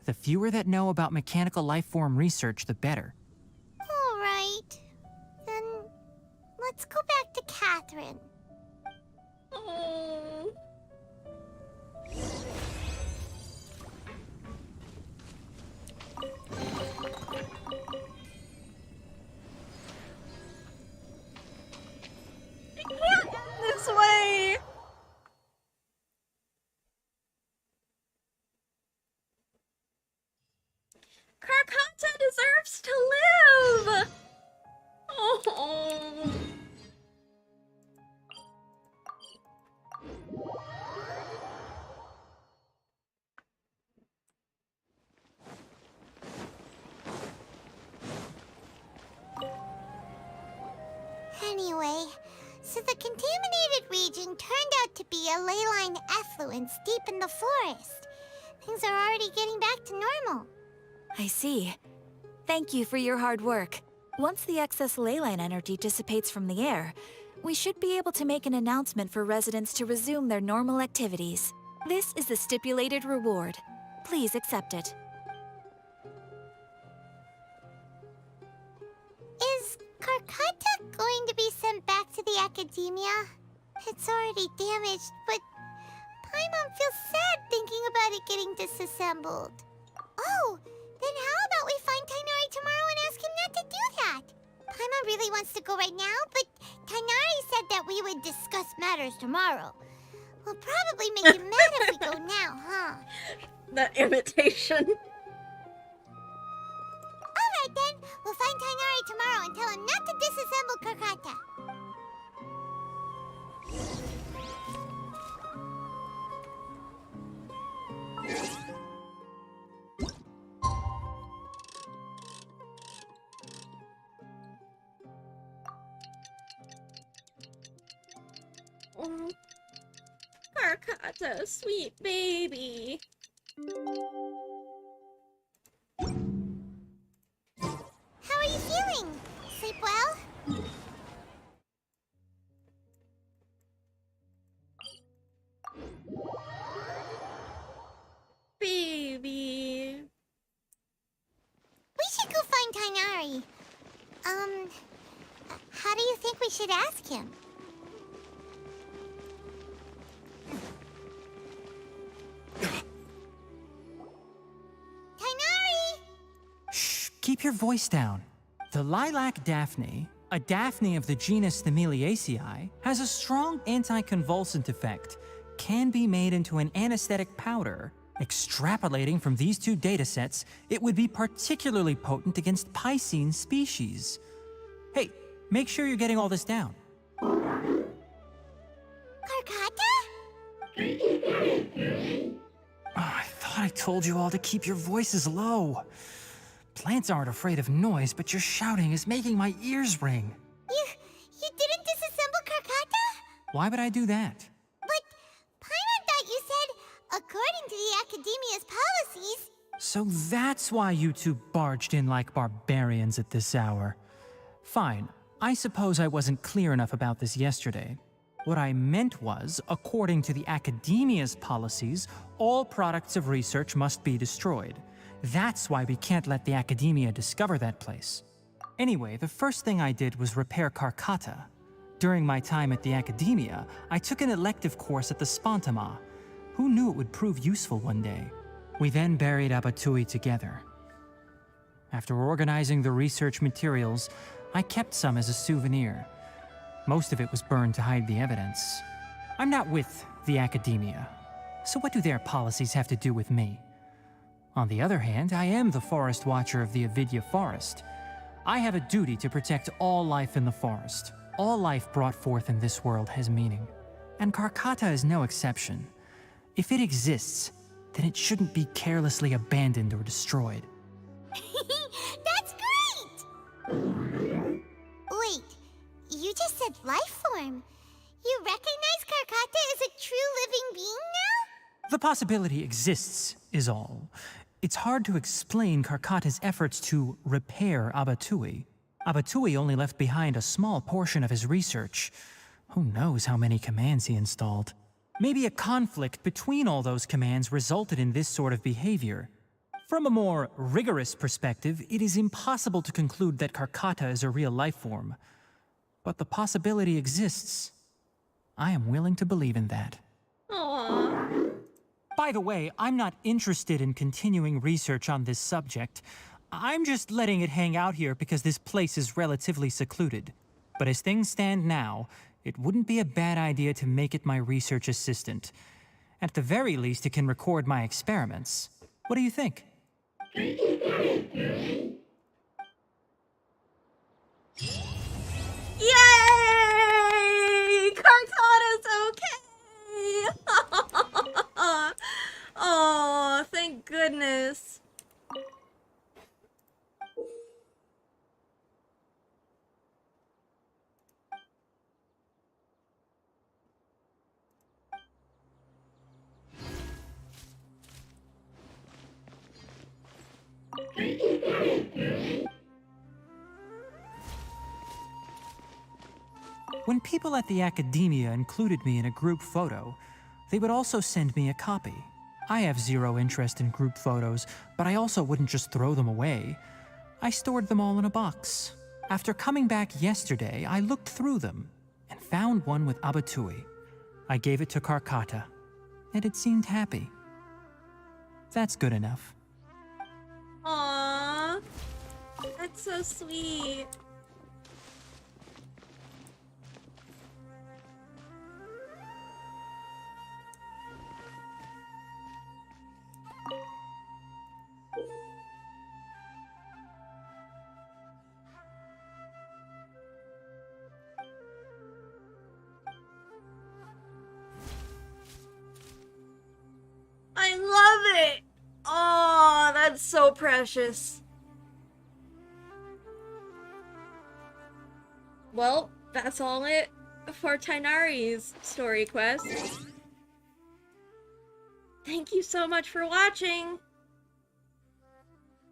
The fewer that know about mechanical life form research, the better. All right. Then let's go back to Catherine. Oh. This way! Carcata deserves to live! Oh. Anyway, so the contaminated region turned out to be a ley line effluence deep in the forest. Things are already getting back to normal. I see. Thank you for your hard work. Once the excess ley line energy dissipates from the air, we should be able to make an announcement for residents to resume their normal activities. This is the stipulated reward. Please accept it. Is Carcata going to be sent back to the Academia? It's already damaged, but Paimon feels sad thinking about it getting disassembled. Oh, then how about we find Tighnari tomorrow and ask him not to do that? Paimon really wants to go right now, but Tighnari said that we would discuss matters tomorrow. We'll probably make him mad if we go now, huh? That imitation. Alright then, we'll find Tighnari tomorrow and tell him not to disassemble Carcata. Oh. Carcata, sweet baby. How are you feeling? Sleep well? Baby. We should go find Tighnari. How do you think we should ask him? Tighnari! Shh, keep your voice down. The lilac daphne, a daphne of the genus Thameliaceae, has a strong anticonvulsant effect, can be made into an anesthetic powder. Extrapolating from these two datasets, it would be particularly potent against Piscine species. Hey, make sure you're getting all this down. Carcata? Oh, I thought I told you all to keep your voices low. Plants aren't afraid of noise, but your shouting is making my ears ring. You didn't disassemble Carcata? Why would I do that? But Paimon thought you said, according to the Academia's policies... So that's why you two barged in like barbarians at this hour. Fine, I suppose I wasn't clear enough about this yesterday. What I meant was, according to the Academia's policies, all products of research must be destroyed. That's why we can't let the Academia discover that place. Anyway, the first thing I did was repair Carcata. During my time at the Academia, I took an elective course at the Spontama. Who knew it would prove useful one day? We then buried Abatui together. After organizing the research materials, I kept some as a souvenir. Most of it was burned to hide the evidence. I'm not with the Academia, so what do their policies have to do with me? On the other hand, I am the Forest Watcher of the Avidya Forest. I have a duty to protect all life in the forest. All life brought forth in this world has meaning, and Carcata is no exception. If it exists, then it shouldn't be carelessly abandoned or destroyed. form. You recognize Karkata as a true living being now? The possibility exists, is all. It's hard to explain Karkata's efforts to repair Abatui. Abatui only left behind a small portion of his research. Who knows how many commands he installed? Maybe a conflict between all those commands resulted in this sort of behavior. From a more rigorous perspective, it is impossible to conclude that Karkata is a real life form. But the possibility exists. I am willing to believe in that. Aww. By the way, I'm not interested in continuing research on this subject. I'm just letting it hang out here because this place is relatively secluded. But as things stand now, it wouldn't be a bad idea to make it my research assistant. At the very least, it can record my experiments. What do you think? Yay! Karkata's okay! Oh, thank goodness. When people at the academia included me in a group photo, they would also send me a copy. I have zero interest in group photos, but I also wouldn't just throw them away. I stored them all in a box. After coming back yesterday, I looked through them and found one with Abatui. I gave it to Karkata, and it seemed happy. That's good enough. Aww. That's so sweet. I love it! Oh, that's so precious. Well, that's all it for Tainari's story quest. Thank you so much for watching!